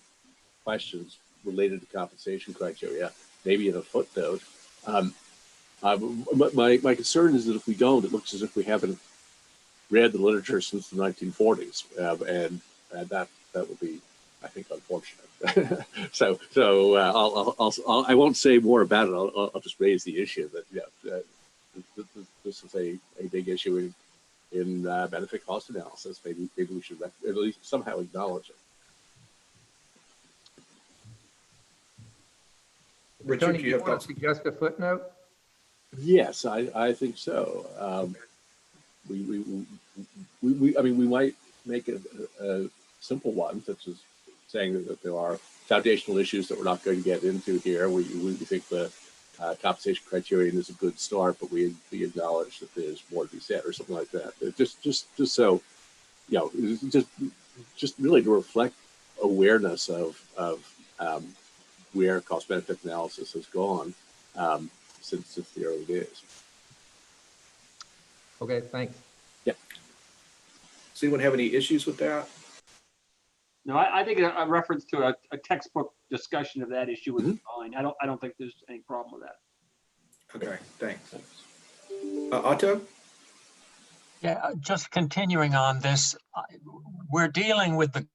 Speaker 18: questions related to compensation criteria, maybe in a footnote? My concern is that if we don't, it looks as if we haven't read the literature since the 1940s, and that would be, I think, unfortunate. so I won't say more about it. I'll just raise the issue that this is a big issue in benefit cost analysis. Maybe we should at least somehow acknowledge it.
Speaker 2: Richard,
Speaker 16: Tony,
Speaker 2: do you have
Speaker 16: want
Speaker 2: thoughts?
Speaker 16: to suggest a footnote?
Speaker 18: Yes, I think so. We might make a simple one, such as saying that there are foundational issues that we're not going to get into here. We think the compensation criterion is a good start, but we acknowledge that there's more to be said, or something like that. Just so, just really to reflect awareness of where cost benefit analysis has gone since the early days.
Speaker 16: Okay, thanks.
Speaker 18: Yeah.
Speaker 2: Does anyone have any issues with that?
Speaker 19: No, I think a reference to a textbook discussion of that issue would be fine. I don't think there's any problem with that.
Speaker 2: Okay, thanks. Otto?
Speaker 20: Yeah, just continuing on this, we're dealing with the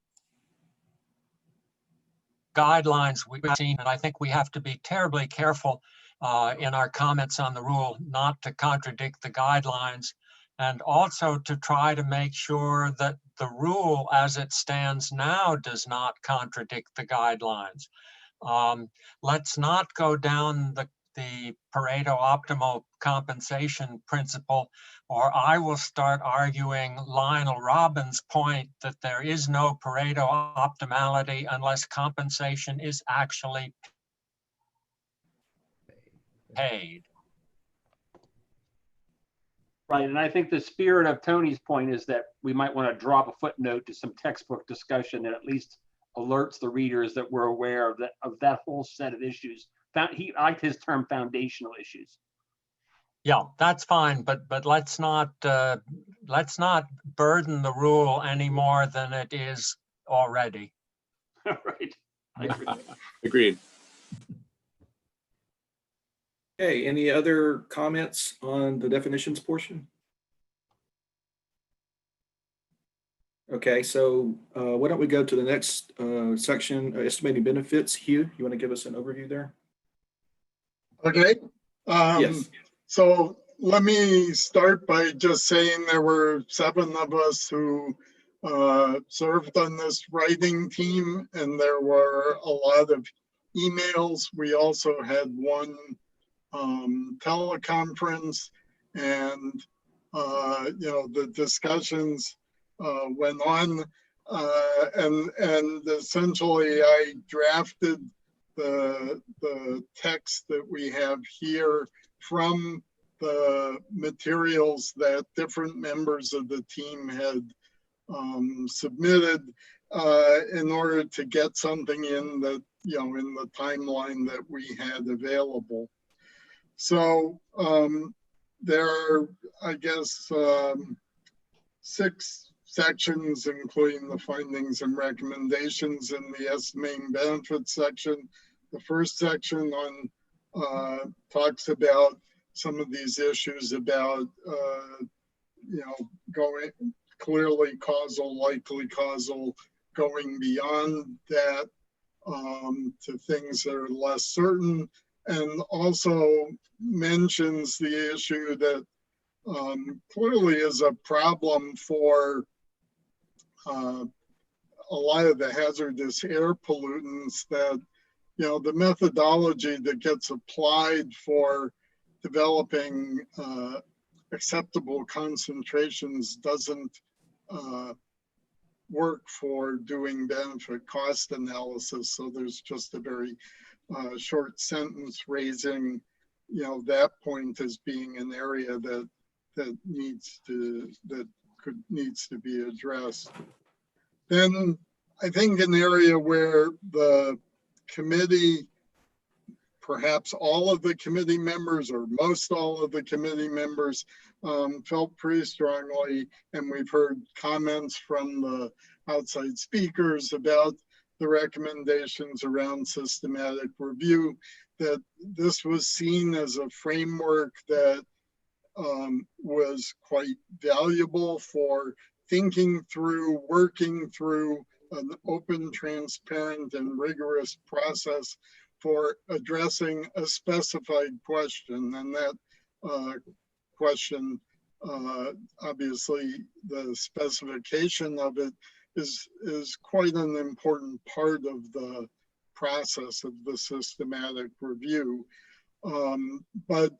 Speaker 20: guidelines we've seen, and I think we have to be terribly careful in our comments on the rule not to contradict the guidelines, and also to try to make sure that the rule as it stands now does not contradict the guidelines. Let's not go down the Pareto optimal compensation principle, or I will start arguing Lionel Robbins' point that there is no Pareto optimality unless compensation is actually paid.
Speaker 19: Right, and I think the spirit of Tony's point is that we might want to drop a footnote to some textbook discussion that at least alerts the readers that we're aware of that whole set of issues. He liked his term foundational issues.
Speaker 20: Yeah, that's fine, but let's not burden the rule any more than it is already.
Speaker 19: Right.
Speaker 18: Agreed.
Speaker 2: Okay, any other comments on the definitions portion? Okay, so why don't we go to the next section, estimating benefits. Hugh, you want to give us an overview there?
Speaker 21: Okay.
Speaker 2: Yes.
Speaker 21: So let me start by just saying there were 7 of us who served on this writing team, and there were a lot of emails. We also had one teleconference, and the discussions went on, and essentially I drafted the text that we have here from the materials that different members of the team had submitted in order to get something in that, in the timeline that we had available. So there are, I guess, 6 sections, including the findings and recommendations in the estimating benefits section. The first section talks about some of these issues about, going clearly causal, likely causal, going beyond that to things that are less certain, and also mentions the issue that clearly is a problem for a lot of the hazardous air pollutants, that the methodology that gets applied for developing acceptable concentrations doesn't work for doing benefit cost analysis. So there's just a very short sentence raising, that point as being an area that needs to be addressed. Then I think an area where the committee, perhaps all of the committee members or most all of the committee members felt pretty strongly, and we've heard comments from the outside speakers about the recommendations around systematic review, that this was seen as a framework that was quite valuable for thinking through, working through an open, transparent, and rigorous process for addressing a specified question. And that question, obviously, the specification of it is quite an important part of the process of the systematic review. But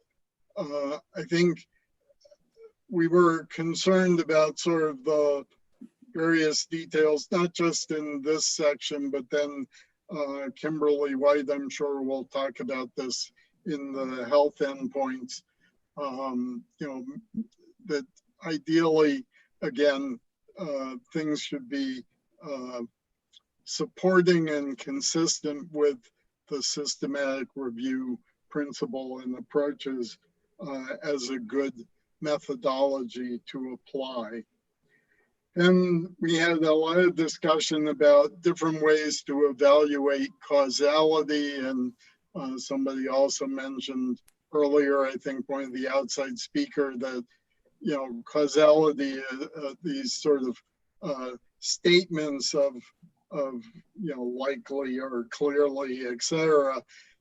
Speaker 21: I think we were concerned about sort of the various details, not just in this section, but then Kimberly White, I'm sure, will talk about this in the health endpoints. That ideally, again, things should be supporting and consistent with the systematic review principle and approaches as a good methodology to apply. And we had a lot of discussion about different ways to evaluate causality, and somebody also mentioned earlier, I think one of the outside speaker, that causality, these sort of statements of likely or clearly, etc.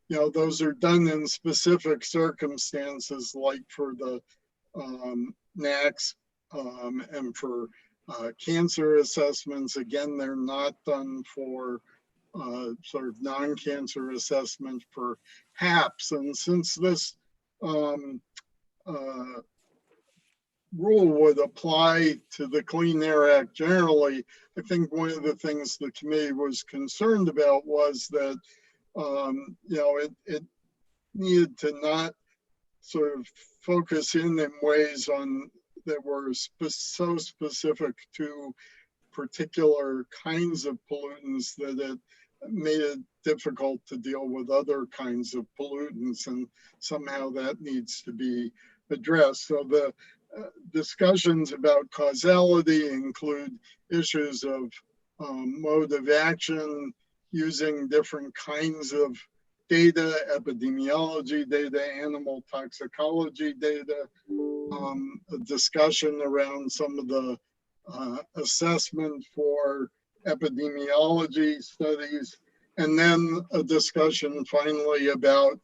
Speaker 21: Those are done in specific circumstances, like for the NACs and for cancer assessments. Again, they're not done for sort of non-cancer assessment for HAPs. And since this rule would apply to the Clean Air Act generally, I think one of the things the committee was concerned about was that it needed to not sort of focus in ways that were so specific to particular kinds of pollutants that it made it difficult to deal with other kinds of pollutants, and somehow that needs to be addressed. So the discussions about causality include issues of mode of action, using different kinds of data, epidemiology data, animal toxicology data, a discussion around some of the assessment for epidemiology studies, and then a discussion finally about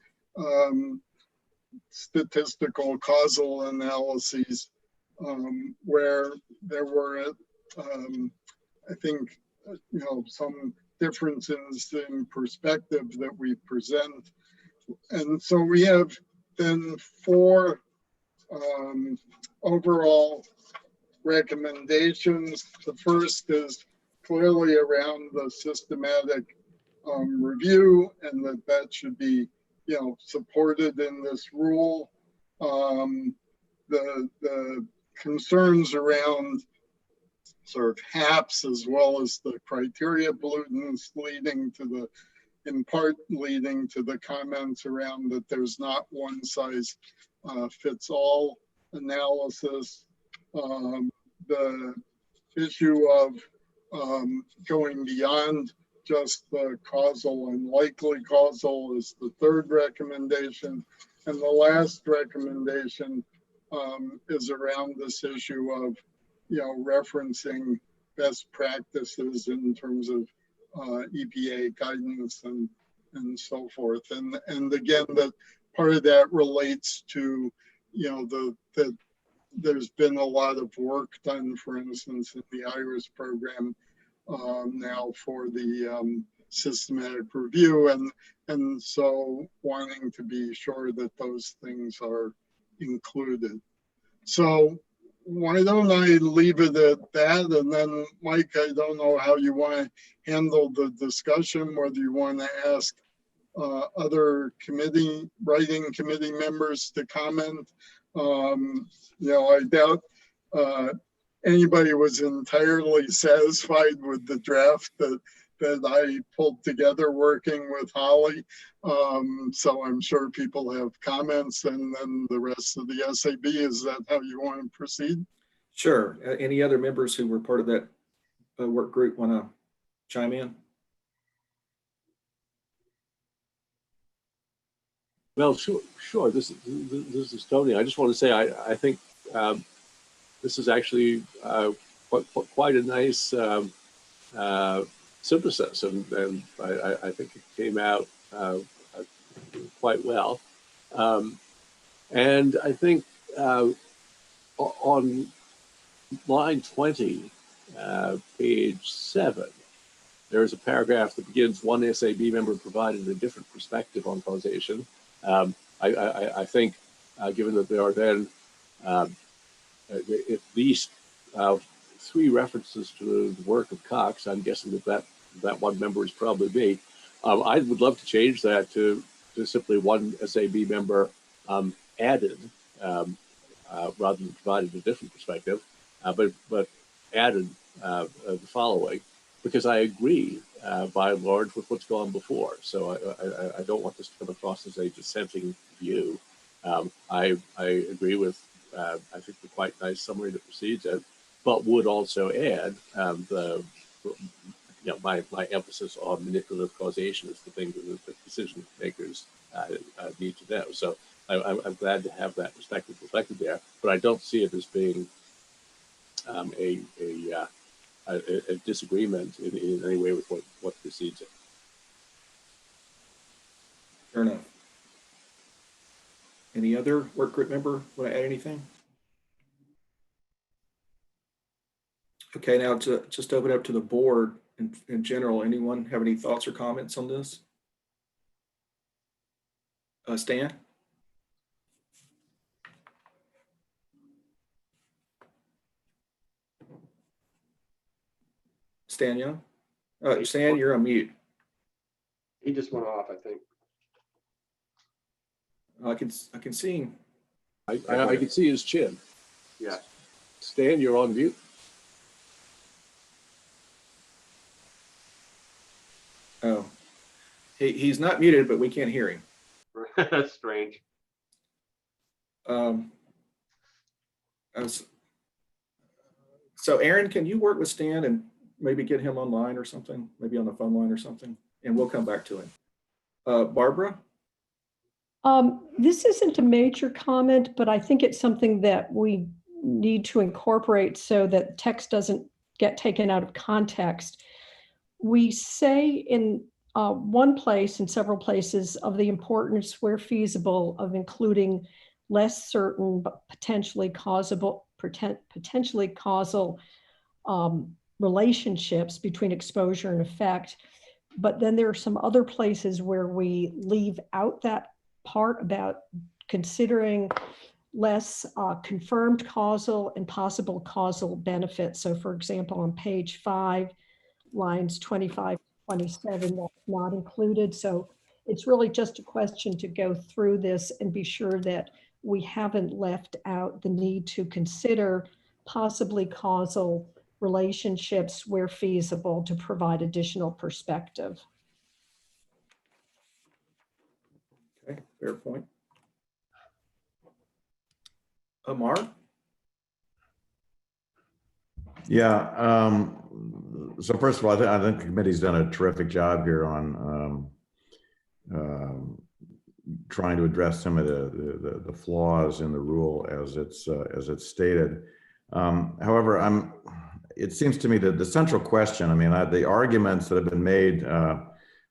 Speaker 21: statistical causal analyses, where there were, I think, some differences in perspective that we present. And so we have then 4 overall recommendations. The first is clearly around the systematic review, and that should be supported in this rule. The concerns around sort of HAPs, as well as the criteria pollutants, in part leading to the comments around that there's not one size fits all analysis. The issue of going beyond just the causal and likely causal is the 3rd recommendation. And the last recommendation is around this issue of referencing best practices in terms of EPA guidance and so forth. And again, that part of that relates to that there's been a lot of work done, for instance, in the IRIS program now for the systematic review, and so wanting to be sure that those things are included. So why don't I leave it at that? And then, Mike, I don't know how you want to handle the discussion, whether you want to ask other writing committee members to comment. I doubt anybody was entirely satisfied with the draft that I pulled together working with Holly. So I'm sure people have comments, and then the rest of the SAB. Is that how you want to proceed?
Speaker 2: Sure. Any other members who were part of that work group want to chime in?
Speaker 18: Well, sure. This is Tony. I just want to say I think this is actually quite a nice synthesis, and I think it came out quite well. And I think on line 20, page 7, there is a paragraph that begins, "One SAB member provided a different perspective on causation." I think, given that there are then at least 3 references to the work of Cox, I'm guessing that one member is probably me. I would love to change that to simply one SAB member added, rather than provided a different perspective, but added the following, because I agree by and large with what's gone before. So I don't want this to come across as a dissenting view. I agree with, I think, the quite nice summary that precedes it, but would also add my emphasis on manipulative causation is the thing that the decision makers need to know. So I'm glad to have that perspective reflected there, but I don't see it as being a disagreement in any way with what precedes it.
Speaker 2: Fair enough. Any other work group member want to add anything? Okay, now to just open up to the board in general. Anyone have any thoughts or comments on this? Stan? Stan Young? Stan, you're on mute.
Speaker 1: He just went off, I think.
Speaker 2: I can see him.
Speaker 18: I can see his chin.
Speaker 1: Yeah.
Speaker 18: Stan, you're on mute.
Speaker 2: Oh, he's not muted, but we can't hear him.
Speaker 1: That's strange.
Speaker 2: So Aaron, can you work with Stan and maybe get him online or something, maybe on the phone line or something, and we'll come back to him. Barbara?
Speaker 22: This isn't a major comment, but I think it's something that we need to incorporate so that text doesn't get taken out of context. We say in one place and several places of the importance, where feasible, of including less certain but potentially causal relationships between exposure and effect. But then there are some other places where we leave out that part about considering less confirmed causal and possible causal benefits. So for example, on page 5, lines 25, 27, that's not included. So it's really just a question to go through this and be sure that we haven't left out the need to consider possibly causal relationships where feasible to provide additional perspective.
Speaker 2: Okay, fair point. Amar?
Speaker 23: Yeah, so first of all, I think the committee's done a terrific job here on trying to address some of the flaws in the rule as it's stated. However, it seems to me that the central question, I mean, the arguments that have been made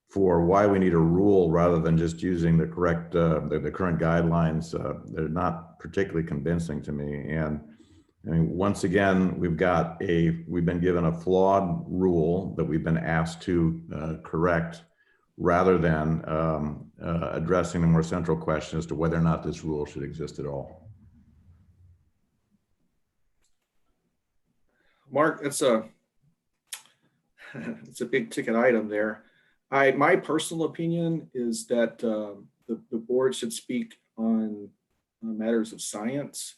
Speaker 23: for why we need a rule rather than just using the correct, the current guidelines, they're not particularly convincing to me. And I mean, once again, we've been given a flawed rule that we've been asked to correct, rather than addressing the more central question as to whether or not this rule should exist at all.
Speaker 2: Mark, it's a big ticket item there. My personal opinion is that the board should speak on matters of science,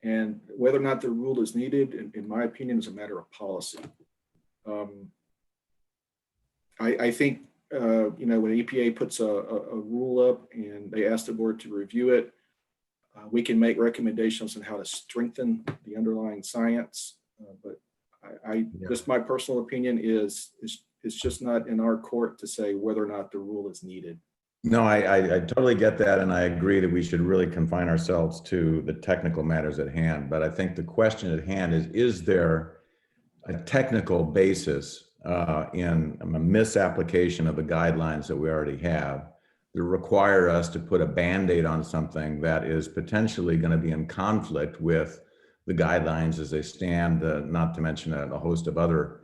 Speaker 2: and whether or not the rule is needed, in my opinion, is a matter of policy. I think when EPA puts a rule up and they ask the board to review it, we can make recommendations on how to strengthen the underlying science. But just my personal opinion is it's just not in our court to say whether or not the rule is needed.
Speaker 23: No, I totally get that, and I agree that we should really confine ourselves to the technical matters at hand. But I think the question at hand is there a technical basis in a misapplication of the guidelines that we already have that require us to put a Band-Aid on something that is potentially going to be in conflict with the guidelines as they stand, not to mention a host of other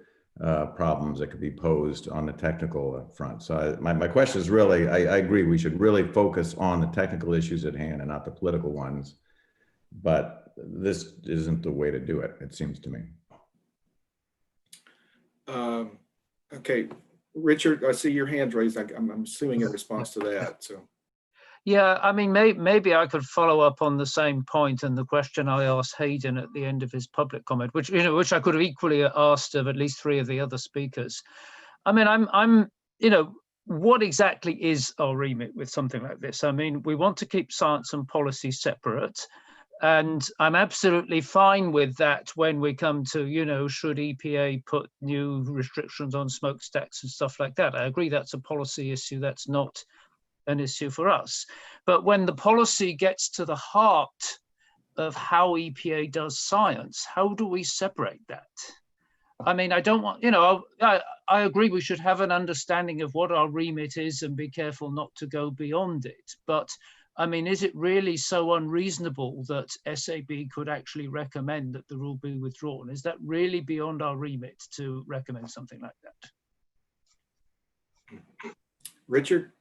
Speaker 23: problems that could be posed on the technical front. So my question is really, I agree, we should really focus on the technical issues at hand and not the political ones. But this isn't the way to do it, it seems to me.
Speaker 2: Okay, Richard, I see your hand raised. I'm assuming in response to that. So.
Speaker 4: Yeah, I mean, maybe I could follow up on the same point and the question I asked Hayden at the end of his public comment, which I could have equally asked of at least 3 of the other speakers. I mean, I'm what exactly is our remit with something like this? I mean, we want to keep science and policy separate, and I'm absolutely fine with that when we come to, should EPA put new restrictions on smokestacks and stuff like that. I agree that's a policy issue, that's not an issue for us. But when the policy gets to the heart of how EPA does science, how do we separate that? I mean, I don't want, I agree we should have an understanding of what our remit is and be careful not to go beyond it. But I mean, is it really so unreasonable that SAB could actually recommend that the rule be withdrawn? Is that really beyond our remit to recommend something like that?
Speaker 2: Richard?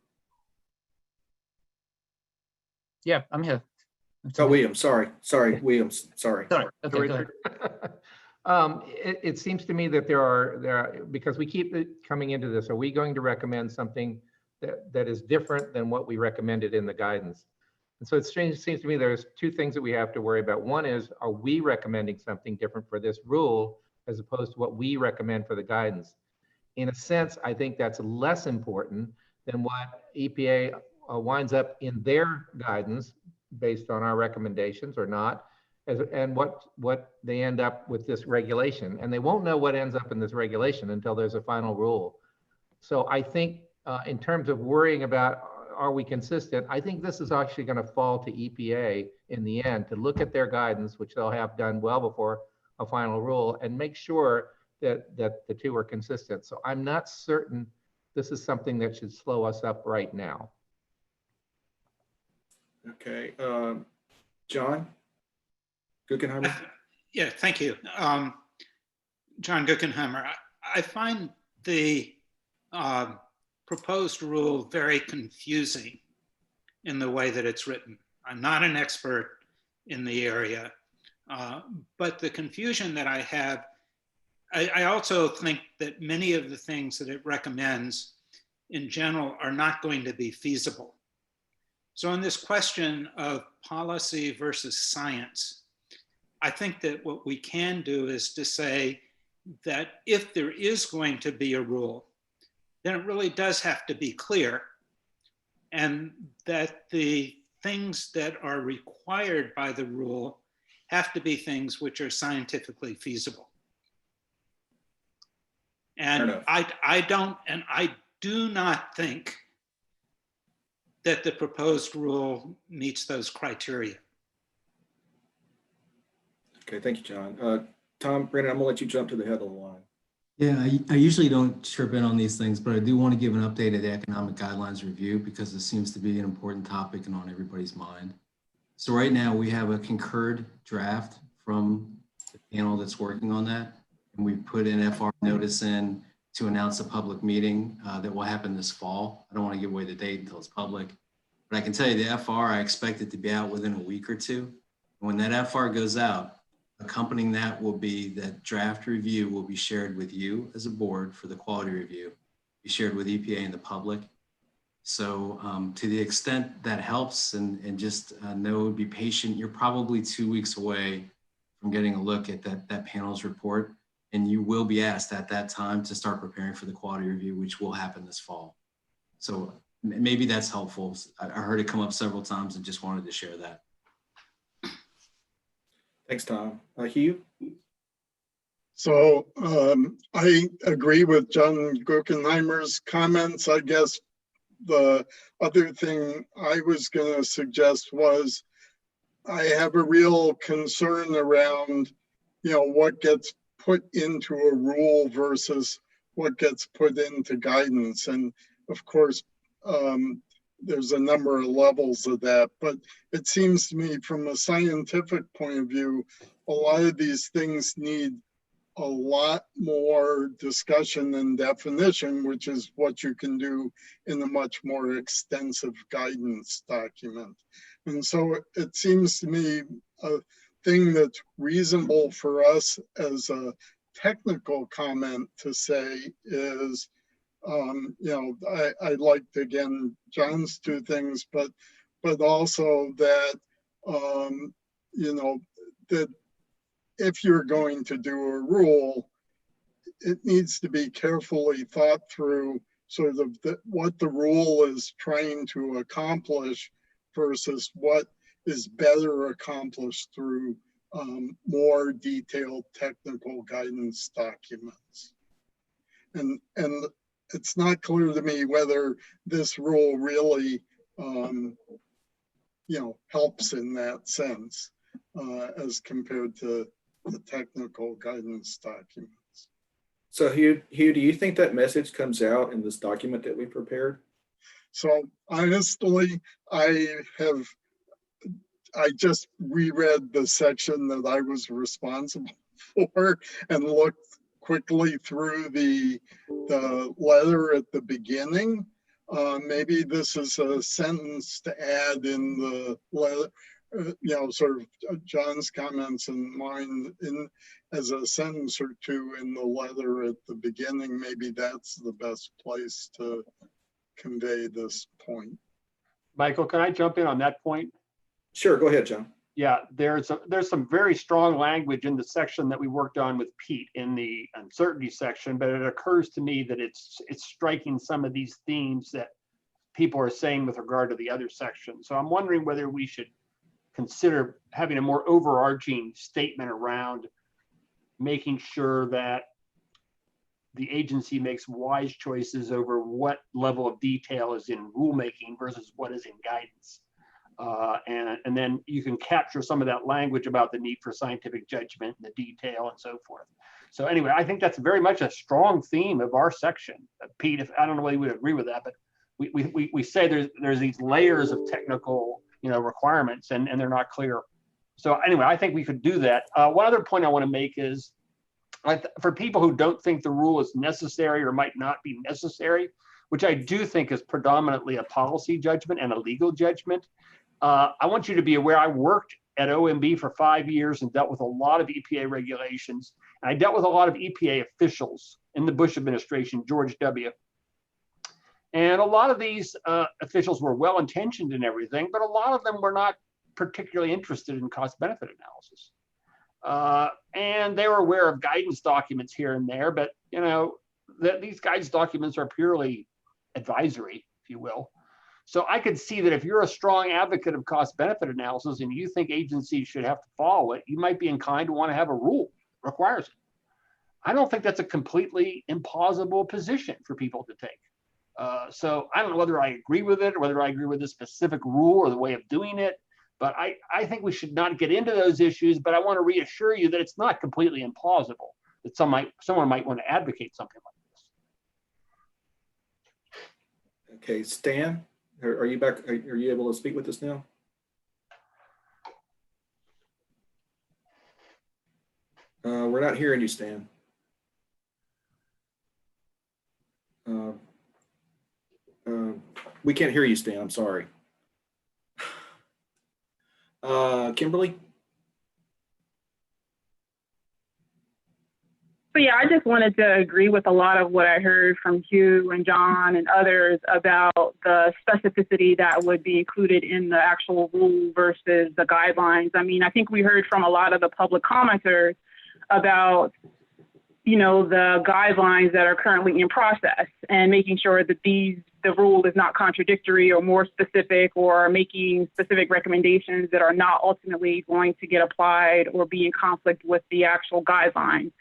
Speaker 4: Yeah, I'm here.
Speaker 2: Oh, William, sorry, William, sorry.
Speaker 4: Okay, Richard.
Speaker 16: It seems to me that there are, because we keep coming into this, are we going to recommend something that is different than what we recommended in the guidance? And so it seems to me there's 2 things that we have to worry about. One is, are we recommending something different for this rule as opposed to what we recommend for the guidance? In a sense, I think that's less important than what EPA winds up in their guidance based on our recommendations or not, and what they end up with this regulation. And they won't know what ends up in this regulation until there's a final rule. So I think in terms of worrying about, are we consistent, I think this is actually going to fall to EPA in the end to look at their guidance, which they'll have done well before a final rule, and make sure that the 2 are consistent. So I'm not certain this is something that should slow us up right now.
Speaker 2: Okay, John Guggenheimer.
Speaker 14: Yeah, thank you. John Guggenheimer. I find the proposed rule very confusing in the way that it's written. I'm not an expert in the area, but the confusion that I have, I also think that many of the things that it recommends in general are not going to be feasible. So on this question of policy versus science, I think that what we can do is to say that if there is going to be a rule, then it really does have to be clear, and that the things that are required by the rule have to be things which are scientifically feasible. And I do not think that the proposed rule meets those criteria.
Speaker 2: Okay, thank you, John. Tom, Brandon, I'm gonna let you jump to the head of the line.
Speaker 5: Yeah, I usually don't chirp in on these things, but I do want to give an update of the economic guidelines review because it seems to be an important topic and on everybody's mind. So right now we have a concurred draft from the panel that's working on that. And we put an FR notice in to announce a public meeting that will happen this fall. I don't want to give away the date until it's public, but I can tell you the FR, I expect it to be out within a week or two. When that FR goes out, accompanying that will be that draft review will be shared with you as a board for the quality review, be shared with EPA and the public. So to the extent that helps, and just know, be patient. You're probably 2 weeks away from getting a look at that panel's report, and you will be asked at that time to start preparing for the quality review, which will happen this fall. So maybe that's helpful. I heard it come up several times and just wanted to share that.
Speaker 2: Thanks, Tom. Hugh?
Speaker 21: So I agree with John Guggenheimer's comments. I guess the other thing I was going to suggest was I have a real concern around, what gets put into a rule versus what gets put into guidance. And of course, there's a number of levels of that, but it seems to me from a scientific point of view, a lot of these things need a lot more discussion and definition, which is what you can do in a much more extensive guidance document. And so it seems to me a thing that's reasonable for us as a technical comment to say is, I liked, again, John's two things, but also that, that if you're going to do a rule, it needs to be carefully thought through sort of what the rule is trying to accomplish versus what is better accomplished through more detailed technical guidance documents. And it's not clear to me whether this rule really, helps in that sense as compared to the technical guidance documents.
Speaker 2: So Hugh, do you think that message comes out in this document that we prepared?
Speaker 21: So honestly, I just reread the section that I was responsible for and looked quickly through the letter at the beginning. Maybe this is a sentence to add in the letter, sort of John's comments and mine as a sentence or two in the letter at the beginning. Maybe that's the best place to convey this point.
Speaker 19: Michael, can I jump in on that point?
Speaker 2: Sure, go ahead, John.
Speaker 19: Yeah, there's some very strong language in the section that we worked on with Pete in the uncertainty section, but it occurs to me that it's striking some of these themes that people are saying with regard to the other section. So I'm wondering whether we should consider having a more overarching statement around making sure that the agency makes wise choices over what level of detail is in rulemaking versus what is in guidance. And then you can capture some of that language about the need for scientific judgment and the detail and so forth. So anyway, I think that's very much a strong theme of our section. Pete, I don't know whether you would agree with that, but we say there's these layers of technical requirements and they're not clear. So anyway, I think we could do that. One other point I want to make is for people who don't think the rule is necessary or might not be necessary, which I do think is predominantly a policy judgment and a legal judgment, I want you to be aware I worked at OMB for 5 years and dealt with a lot of EPA regulations. And I dealt with a lot of EPA officials in the Bush administration, George W. And a lot of these officials were well-intentioned and everything, but a lot of them were not particularly interested in cost-benefit analysis. And they were aware of guidance documents here and there, but these guidance documents are purely advisory, if you will. So I could see that if you're a strong advocate of cost-benefit analysis and you think agencies should have to follow it, you might be inclined to want to have a rule that requires it. I don't think that's a completely implausible position for people to take. So I don't know whether I agree with it or whether I agree with this specific rule or the way of doing it, but I think we should not get into those issues, but I want to reassure you that it's not completely implausible that someone might want to advocate something like this.
Speaker 2: Okay, Stan, are you back? Are you able to speak with us now? We're not hearing you, Stan. We can't hear you, Stan. I'm sorry. Kimberly?
Speaker 3: So yeah, I just wanted to agree with a lot of what I heard from Hugh and John and others about the specificity that would be included in the actual rule versus the guidelines. I mean, I think we heard from a lot of the public commenters about, you know, the guidelines that are currently in process and making sure that the rule is not contradictory or more specific or making specific recommendations that are not ultimately going to get applied or be in conflict with the actual guidelines.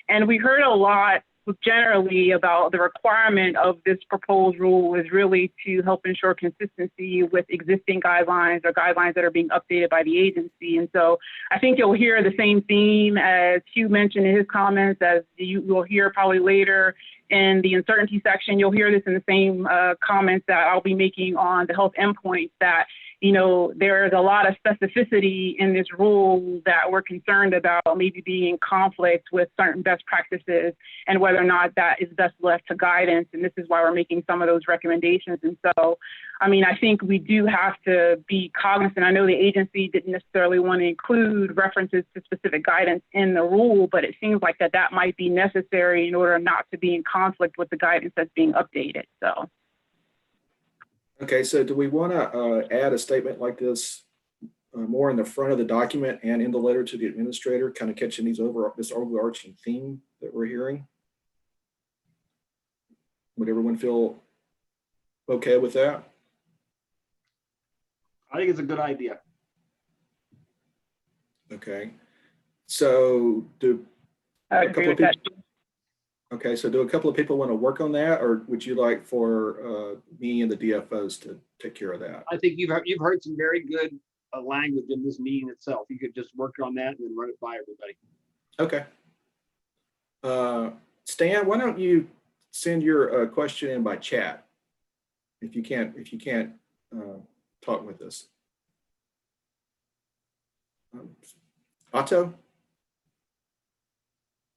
Speaker 3: And we heard a lot generally about the requirement of this proposed rule is really to help ensure consistency with existing guidelines or guidelines that are being updated by the agency. And so I think you'll hear the same theme as Hugh mentioned in his comments, as you will hear probably later in the uncertainty section. You'll hear this in the same comments that I'll be making on the health endpoints, that, you know, there's a lot of specificity in this rule that we're concerned about maybe being in conflict with certain best practices and whether or not that is best left to guidance. And this is why we're making some of those recommendations. And so, I mean, I think we do have to be cognizant. I know the agency didn't necessarily want to include references to specific guidance in the rule, but it seems like that might be necessary in order not to be in conflict with the guidance that's being updated. So.
Speaker 2: Okay, so do we want to add a statement like this more in the front of the document and in the letter to the administrator, kind of catching this overarching theme that we're hearing? Would everyone feel okay with that?
Speaker 19: I think it's a good idea.
Speaker 2: Okay, so do a couple of people? Okay, so do a couple of people want to work on that, or would you like for me and the DFOs to take care of that?
Speaker 19: I think you've heard some very good language in this meeting itself. You could just work on that and then run it by everybody.
Speaker 2: Okay. Stan, why don't you send your question in by chat if you can't talk with us. Otto?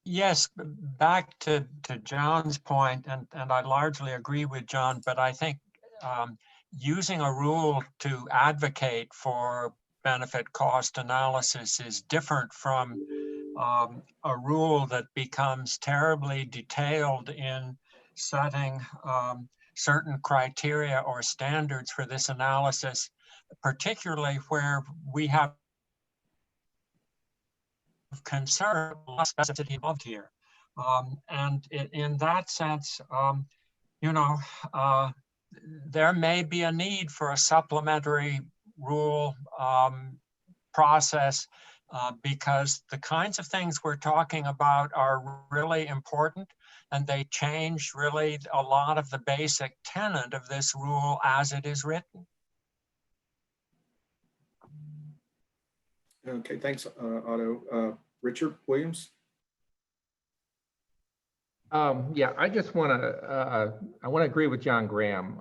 Speaker 20: Yes, back to John's point, and I largely agree with John, but I think using a rule to advocate for benefit cost analysis is different from a rule that becomes terribly detailed in setting certain criteria or standards for this analysis, particularly where we have concern specificity involved here. And in that sense, you know, there may be a need for a supplementary rule process because the kinds of things we're talking about are really important, and they change really a lot of the basic tenet of this rule as it is written.
Speaker 2: Okay, thanks, Otto. Richard Williams?
Speaker 16: Yeah, I just want to agree with John Graham.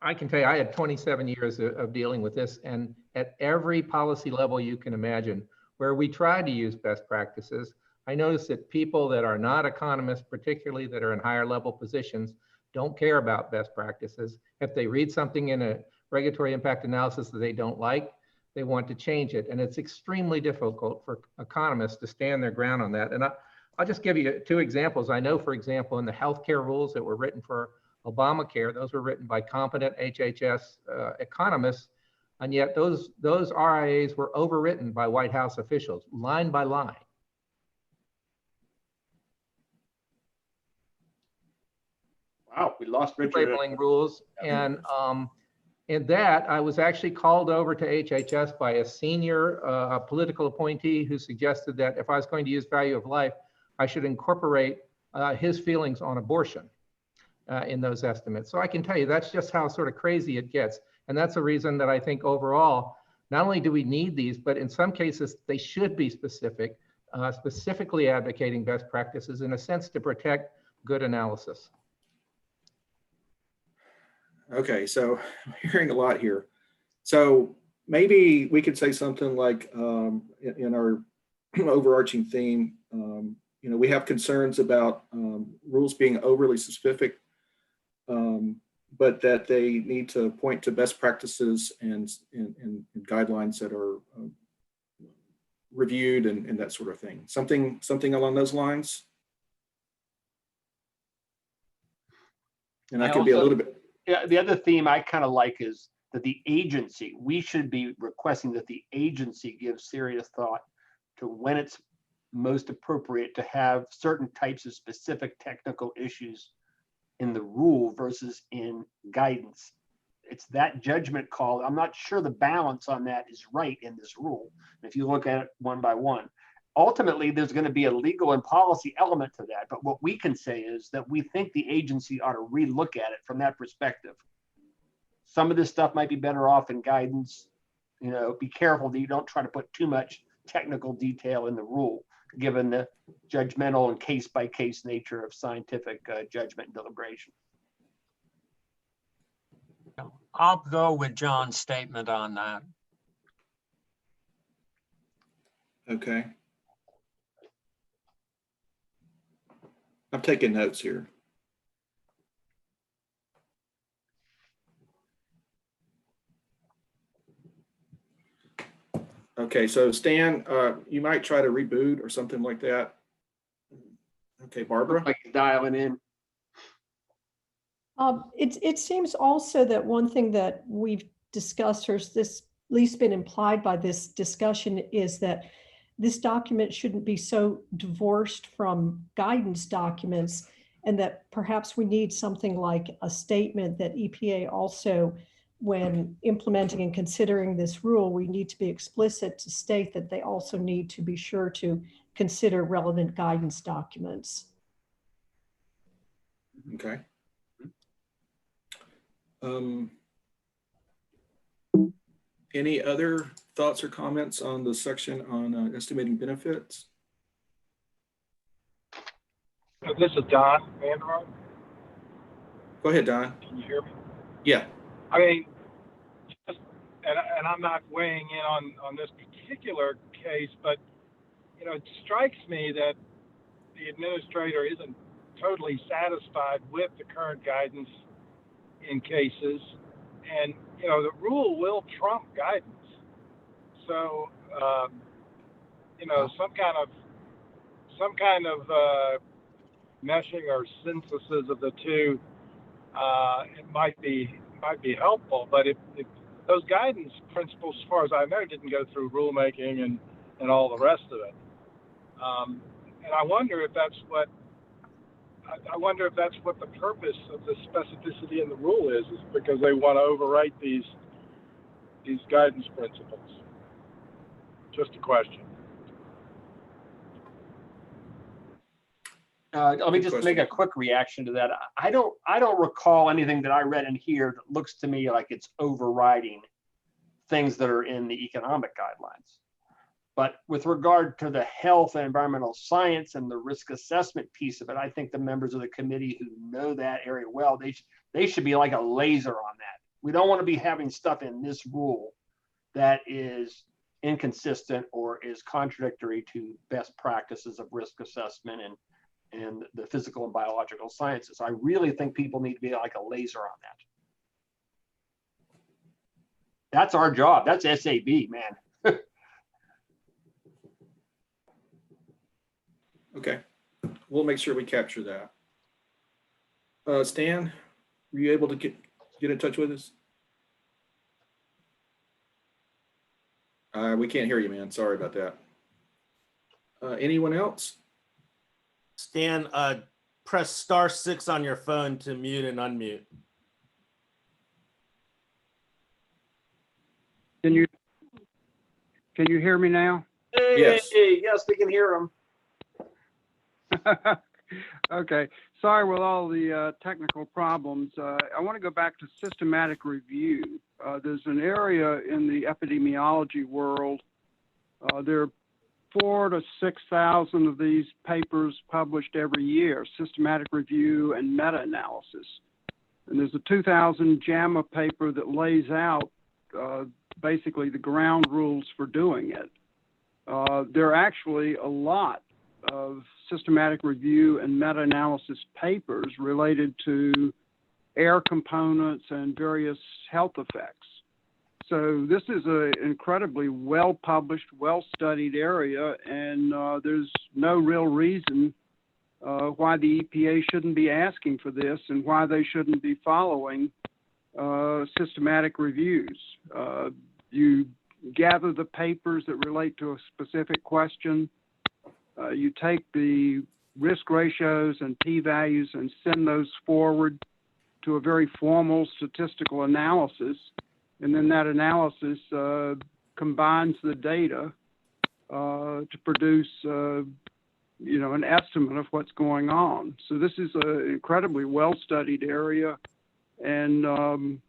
Speaker 16: I can tell you, I had 27 years of dealing with this, and at every policy level you can imagine, where we try to use best practices, I notice that people that are not economists, particularly that are in higher level positions, don't care about best practices. If they read something in a regulatory impact analysis that they don't like, they want to change it. And it's extremely difficult for economists to stand their ground on that. And I'll just give you two examples. I know, for example, in the healthcare rules that were written for Obamacare, those were written by competent HHS economists, and yet those RIAs were overwritten by White House officials, line by line.
Speaker 19: Wow, we lost Richard.
Speaker 16: Labeling rules, and in that, I was actually called over to HHS by a senior political appointee who suggested that if I was going to use value of life, I should incorporate his feelings on abortion in those estimates. So I can tell you that's just how sort of crazy it gets. And that's the reason that I think overall, not only do we need these, but in some cases, they should be specific, specifically advocating best practices in a sense to protect good analysis.
Speaker 2: Okay, so I'm hearing a lot here. So maybe we could say something like in our overarching theme, You know, we have concerns about rules being overly specific, but that they need to point to best practices and guidelines that are reviewed and that sort of thing. Something along those lines. And I could be a little bit.
Speaker 19: Yeah, the other theme I kind of like is that the agency, we should be requesting that the agency give serious thought to when it's most appropriate to have certain types of specific technical issues in the rule versus in guidance. It's that judgment call. I'm not sure the balance on that is right in this rule. If you look at it one by one, ultimately there's going to be a legal and policy element to that. But what we can say is that we think the agency ought to relook at it from that perspective. Some of this stuff might be better off in guidance. You know, be careful that you don't try to put too much technical detail in the rule, given the judgmental and case-by-case nature of scientific judgment and deliberation.
Speaker 20: I'll go with John's statement on that.
Speaker 2: Okay. I'm taking notes here. Okay, so Stan, you might try to reboot or something like that. Okay, Barbara.
Speaker 19: Like dialing in.
Speaker 22: It seems also that one thing that we've discussed, or this at least been implied by this discussion, is that this document shouldn't be so divorced from guidance documents, and that perhaps we need something like a statement that EPA also, when implementing and considering this rule, we need to be explicit to state that they also need to be sure to consider relevant guidance documents.
Speaker 2: Okay. Any other thoughts or comments on the section on estimating benefits?
Speaker 12: This is Don Vanderhoff.
Speaker 2: Go ahead, Don.
Speaker 12: Can you hear me?
Speaker 2: Yeah.
Speaker 12: I mean, and I'm not weighing in on this particular case, but you know, it strikes me that the administrator isn't totally satisfied with the current guidance in cases, and you know, the rule will trump guidance. So you know, some kind of meshing or synthesis of the two, it might be helpful. But if those guidance principles, as far as I know, didn't go through rulemaking and all the rest of it, and I wonder if that's what the purpose of the specificity in the rule is because they want to overwrite these guidance principles. Just a question.
Speaker 19: Let me just make a quick reaction to that. I don't recall anything that I read in here that looks to me like it's overriding things that are in the economic guidelines. But with regard to the health and environmental science and the risk assessment piece of it, I think the members of the committee who know that area well, they should be like a laser on that. We don't want to be having stuff in this rule that is inconsistent or is contradictory to best practices of risk assessment and the physical and biological sciences. I really think people need to be like a laser on that. That's our job. That's SAB, man.
Speaker 2: Okay, we'll make sure we capture that. Stan, were you able to get in touch with us? We can't hear you, man. Sorry about that. Anyone else?
Speaker 6: Stan, press *6 on your phone to mute and unmute.
Speaker 8: Can you hear me now?
Speaker 19: Hey,
Speaker 2: yes.
Speaker 19: Yes, we can hear them.
Speaker 8: Okay, sorry with all the technical problems. I want to go back to systematic review. There's an area in the epidemiology world. There are 4,000 to 6,000 of these papers published every year, systematic review and meta-analysis. And there's a 2000 JAMA paper that lays out basically the ground rules for doing it. There are actually a lot of systematic review and meta-analysis papers related to air components and various health effects. So this is an incredibly well-published, well-studied area, and there's no real reason why the EPA shouldn't be asking for this and why they shouldn't be following systematic reviews. You gather the papers that relate to a specific question. You take the risk ratios and p-values and send those forward to a very formal statistical analysis. And then that analysis combines the data to produce, an estimate of what's going on. So this is an incredibly well-studied area, and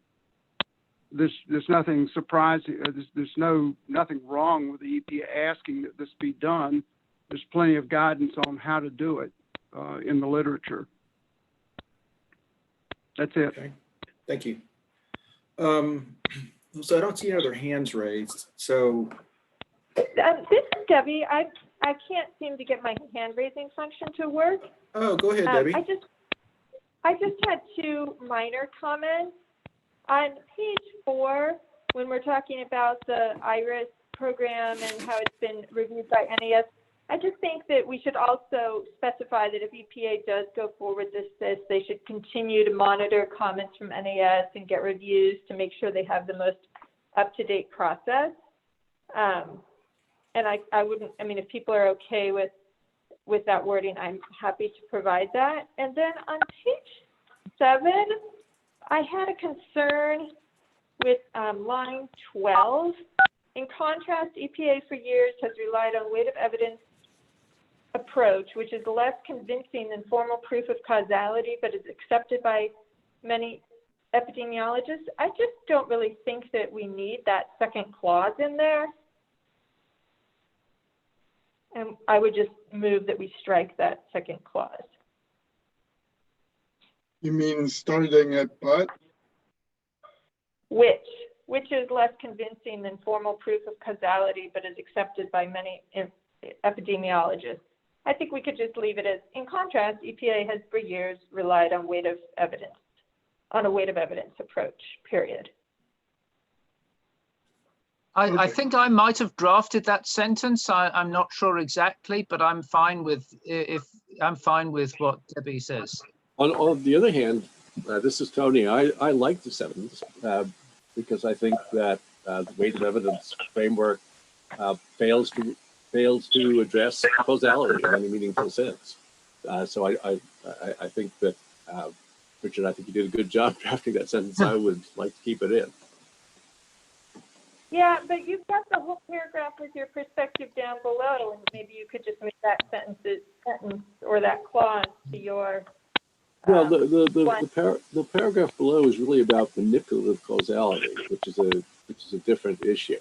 Speaker 8: there's nothing surprising. There's nothing wrong with the EPA asking that this be done. There's plenty of guidance on how to do it in the literature. That's it.
Speaker 2: Okay. Thank you. So I don't see any other hands raised. So
Speaker 9: this is Debbie. I can't seem to get my hand raising function to work.
Speaker 2: Oh, go ahead, Debbie.
Speaker 9: I just had two minor comments. On page 4, when we're talking about the IRIS program and how it's been reviewed by NAS, I just think that we should also specify that if EPA does go forward with this, they should continue to monitor comments from NAS and get reviews to make sure they have the most up-to-date process. And I wouldn't, if people are okay with that wording, I'm happy to provide that. And then on page 7, I had a concern with line 12. In contrast, EPA for years has relied on weight of evidence approach, which is less convincing than formal proof of causality, but is accepted by many epidemiologists. I just don't really think that we need that second clause in there. And I would just move that we strike that second clause.
Speaker 21: You mean starting at but?
Speaker 9: Which is less convincing than formal proof of causality, but is accepted by many epidemiologists. I think we could just leave it as, in contrast, EPA has for years relied on a weight of evidence approach, period.
Speaker 4: I think I might have drafted that sentence. I'm not sure exactly, but I'm fine with what Debbie says.
Speaker 18: On the other hand, this is Tony. I like the sentence because I think that the weight of evidence framework fails to address causality in any meaningful sense. So I think that Richard, I think you did a good job drafting that sentence. I would like to keep it in.
Speaker 9: Yeah, but you've got the whole paragraph with your perspective down below, and maybe you could just make that sentence or that clause to your.
Speaker 18: Well, the paragraph below is really about manipulative causality, which is a different issue.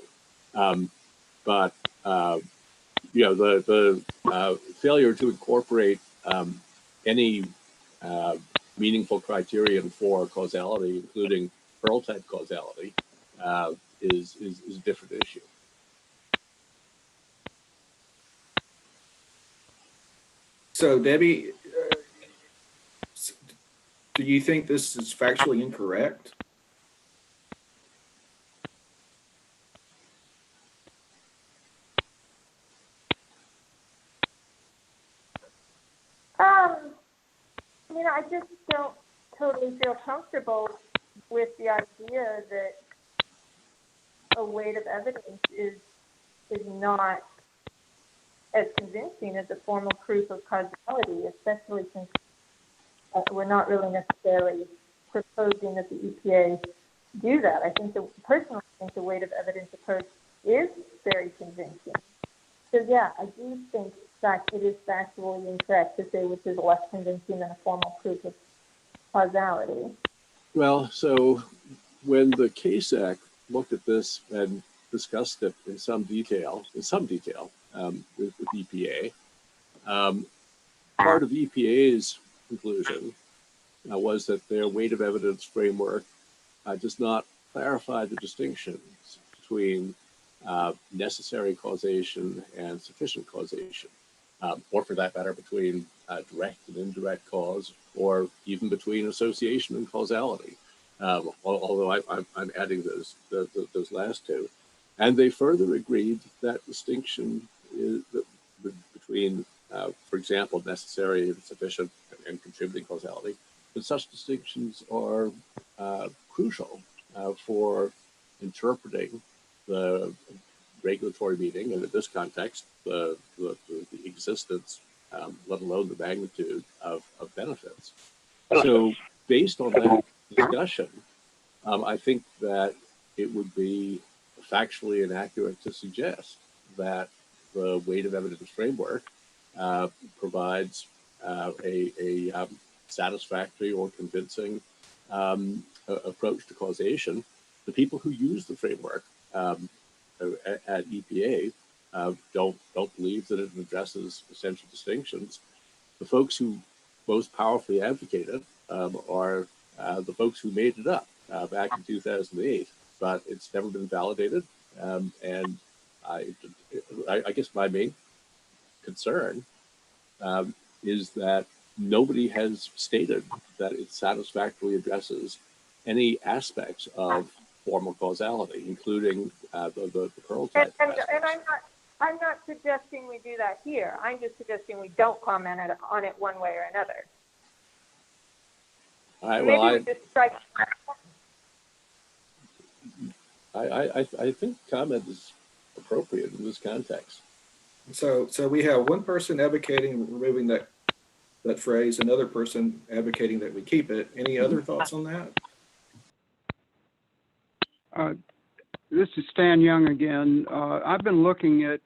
Speaker 18: But the failure to incorporate any meaningful criterion for causality, including Pearl type causality, is a different issue.
Speaker 2: So Debbie, do you think this is factually incorrect?
Speaker 9: I just don't totally feel comfortable with the idea that a weight of evidence is not as convincing as a formal proof of causality, especially since we're not really necessarily proposing that the EPA do that. Personally, I think the weight of evidence approach is very convincing. So yeah, I do think that it is factually incorrect to say which is less convincing than a formal proof of causality.
Speaker 18: Well, so when the Case Act looked at this and discussed it in some detail with EPA, part of EPA's conclusion was that their weight of evidence framework does not clarify the distinctions between necessary causation and sufficient causation. or for that matter, between direct and indirect cause, or even between association and causality. Although I'm adding those last two. And they further agreed that distinction is between, for example, necessary and sufficient and contributing causality, that such distinctions are crucial for interpreting the regulatory meaning, and in this context, the existence, let alone the magnitude of benefits. So based on that discussion, I think that it would be factually inaccurate to suggest that the weight of evidence framework provides a satisfactory or convincing approach to causation. The people who use the framework at EPA don't believe that it addresses essential distinctions. The folks who most powerfully advocate it are the folks who made it up back in 2008, but it's never been validated. And I guess my main concern is that nobody has stated that it satisfactorily addresses any aspects of formal causality, including the Pearl type.
Speaker 9: And I'm not suggesting we do that here. I'm just suggesting we don't comment on it one way or another.
Speaker 18: Well,
Speaker 9: Maybe we just strike.
Speaker 18: I think comment is appropriate in this context.
Speaker 2: So we have one person advocating removing that phrase, another person advocating that we keep it. Any other thoughts on that?
Speaker 8: This is Stan Young again. I've been looking at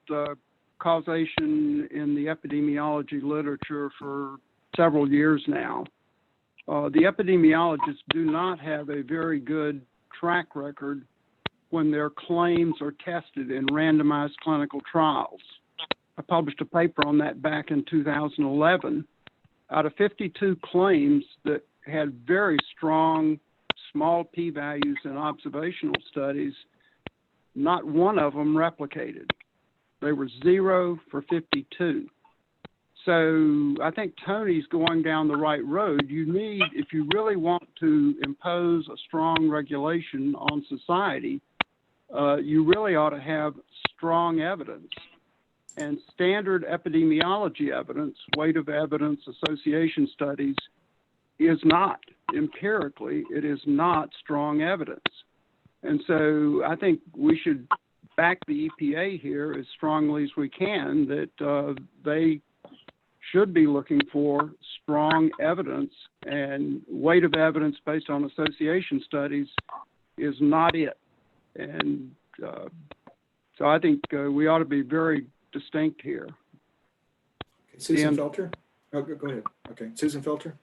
Speaker 8: causation in the epidemiology literature for several years now. The epidemiologists do not have a very good track record when their claims are tested in randomized clinical trials. I published a paper on that back in 2011. Out of 52 claims that had very strong small p-values in observational studies, not one of them replicated. They were 0 for 52. So I think Tony's going down the right road. You need, if you really want to impose a strong regulation on society, you really ought to have strong evidence. And standard epidemiology evidence, weight of evidence, association studies, is not, empirically, it is not strong evidence. And so I think we should back the EPA here as strongly as we can that they should be looking for strong evidence, and weight of evidence based on association studies is not it. And so I think we ought to be very distinct here.
Speaker 2: Okay, Susan Felter? Oh, go ahead. Okay, Susan Felter?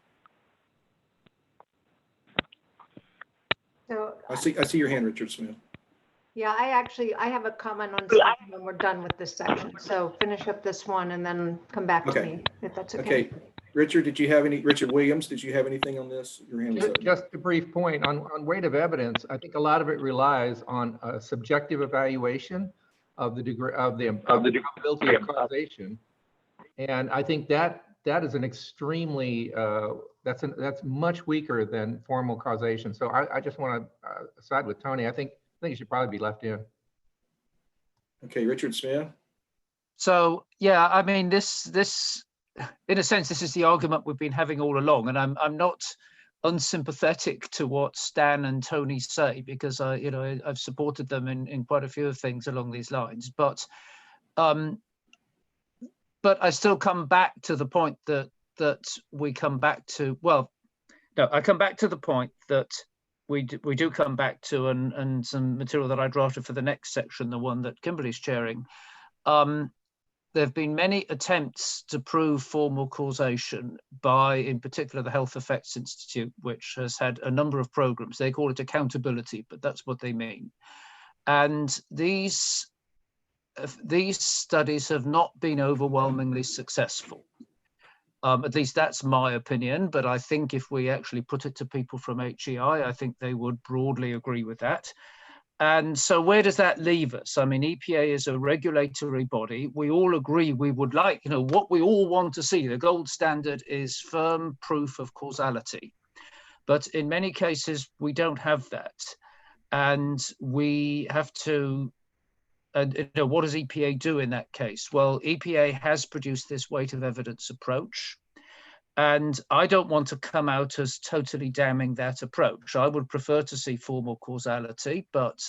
Speaker 10: So
Speaker 2: I see your hand, Richard Smith.
Speaker 10: yeah, I have a comment on something when we're done with this section. So finish up this one and then come back to me if that's okay.
Speaker 2: Okay, Richard, Richard Williams, did you have anything on this? Your hand is up.
Speaker 16: Just a brief point on weight of evidence. I think a lot of it relies on a subjective evaluation of the degree of the probability of causation, and I think that is an extremely that's much weaker than formal causation. So I just want to side with Tony. I think it should probably be left in.
Speaker 2: Okay, Richard Smith.
Speaker 4: So yeah, I mean this in a sense this is the argument we've been having all along, and I'm not unsympathetic to what Stan and Tony say, because I've supported them in quite a few of things along these lines, but I still come back to the point that we come back to. Well, no, I come back to the point that we do come back to, and some material that I drafted for the next section, the one that Kimberly's chairing. There have been many attempts to prove formal causation by, in particular, the Health Effects Institute, which has had a number of programs. They call it accountability, but that's what they mean. And these studies have not been overwhelmingly successful. At least that's my opinion, but I think if we actually put it to people from HEI, I think they would broadly agree with that. And so where does that leave us? I mean, EPA is a regulatory body. We all agree we would like, what we all want to see. The gold standard is firm proof of causality. But in many cases, we don't have that. And we have to, what does EPA do in that case? Well, EPA has produced this weight of evidence approach. And I don't want to come out as totally damning that approach. I would prefer to see formal causality, but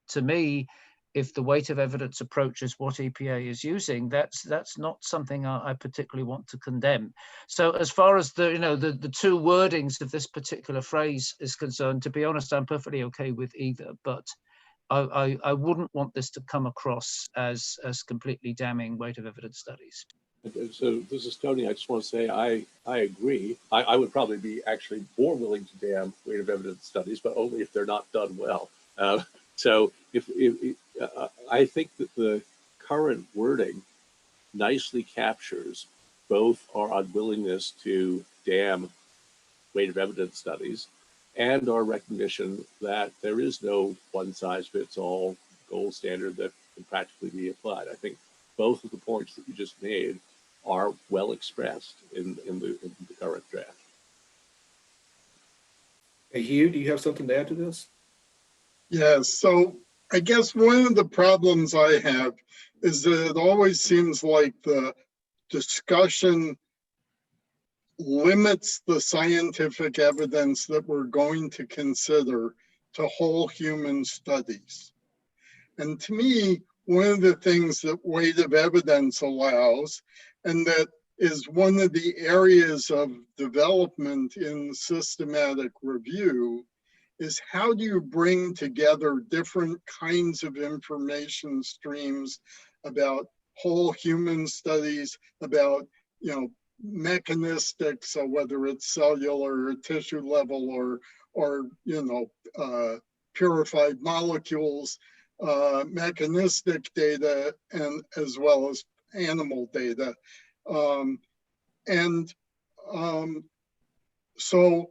Speaker 4: to me, if the weight of evidence approach is what EPA is using, that's not something I particularly want to condemn. So as far as the two wordings of this particular phrase is concerned, to be honest, I'm perfectly okay with either, but I wouldn't want this to come across as completely damning weight of evidence studies.
Speaker 18: So this is Tony. I just want to say I agree. I would probably be actually more willing to damn weight of evidence studies, but only if they're not done well. So if I think that the current wording nicely captures both our unwillingness to damn weight of evidence studies and our recognition that there is no one-size-fits-all gold standard that can practically be applied. I think both of the points that you just made are well expressed in the current draft.
Speaker 2: Hey, Hugh, do you have something to add to this?
Speaker 21: Yes, so I guess one of the problems I have is that it always seems like the discussion limits the scientific evidence that we're going to consider to whole human studies. And to me, one of the things that weight of evidence allows, and that is one of the areas of development in systematic review, is how do you bring together different kinds of information streams about whole human studies, about mechanistic, so whether it's cellular or tissue level or purified molecules, mechanistic data, and as well as animal data. So,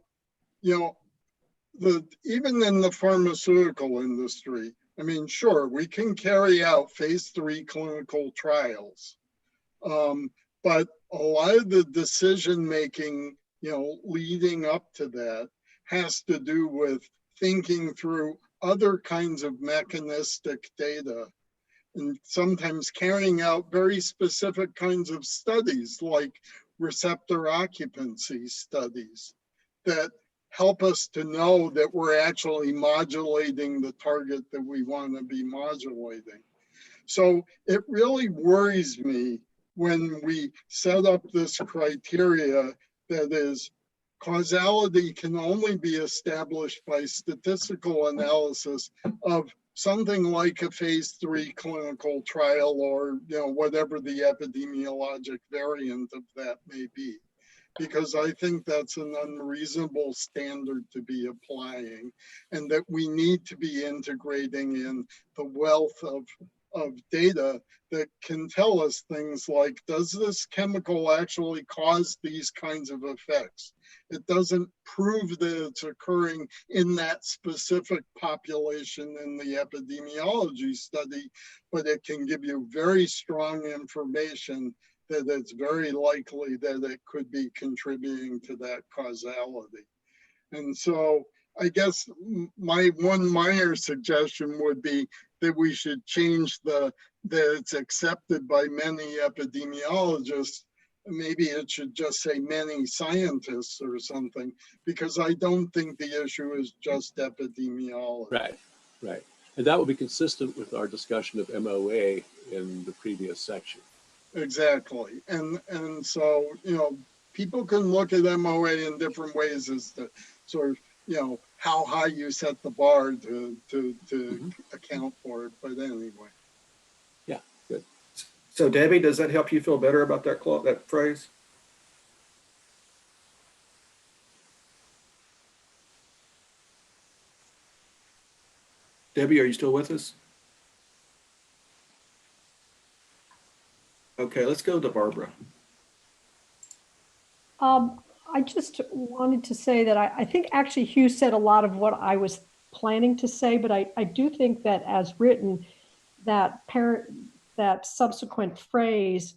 Speaker 21: even in the pharmaceutical industry, I mean, sure, we can carry out phase 3 clinical trials, but a lot of the decision making, leading up to that has to do with thinking through other kinds of mechanistic data, and sometimes carrying out very specific kinds of studies like receptor occupancy studies that help us to know that we're actually modulating the target that we want to be modulating. So it really worries me when we set up this criteria that is causality can only be established by statistical analysis of something like a phase 3 clinical trial or whatever the epidemiologic variant of that may be. Because I think that's an unreasonable standard to be applying, and that we need to be integrating in the wealth of data that can tell us things like, does this chemical actually cause these kinds of effects? It doesn't prove that it's occurring in that specific population in the epidemiology study, but it can give you very strong information that it's very likely that it could be contributing to that causality. And so I guess my one minor suggestion would be that we should change that it's accepted by many epidemiologists. Maybe it should just say many scientists or something, because I don't think the issue is just epidemiology.
Speaker 18: Right. And that would be consistent with our discussion of MOA in the previous section.
Speaker 21: Exactly. And so, people can look at MOA in different ways as to sort of, how high you set the bar to account for it. But anyway.
Speaker 18: Yeah, good.
Speaker 2: So Debbie, does that help you feel better about that phrase? Debbie, are you still with us? Okay, let's go to Barbara.
Speaker 22: I just wanted to say that I think actually Hugh said a lot of what I was planning to say, but I do think that as written, that subsequent phrase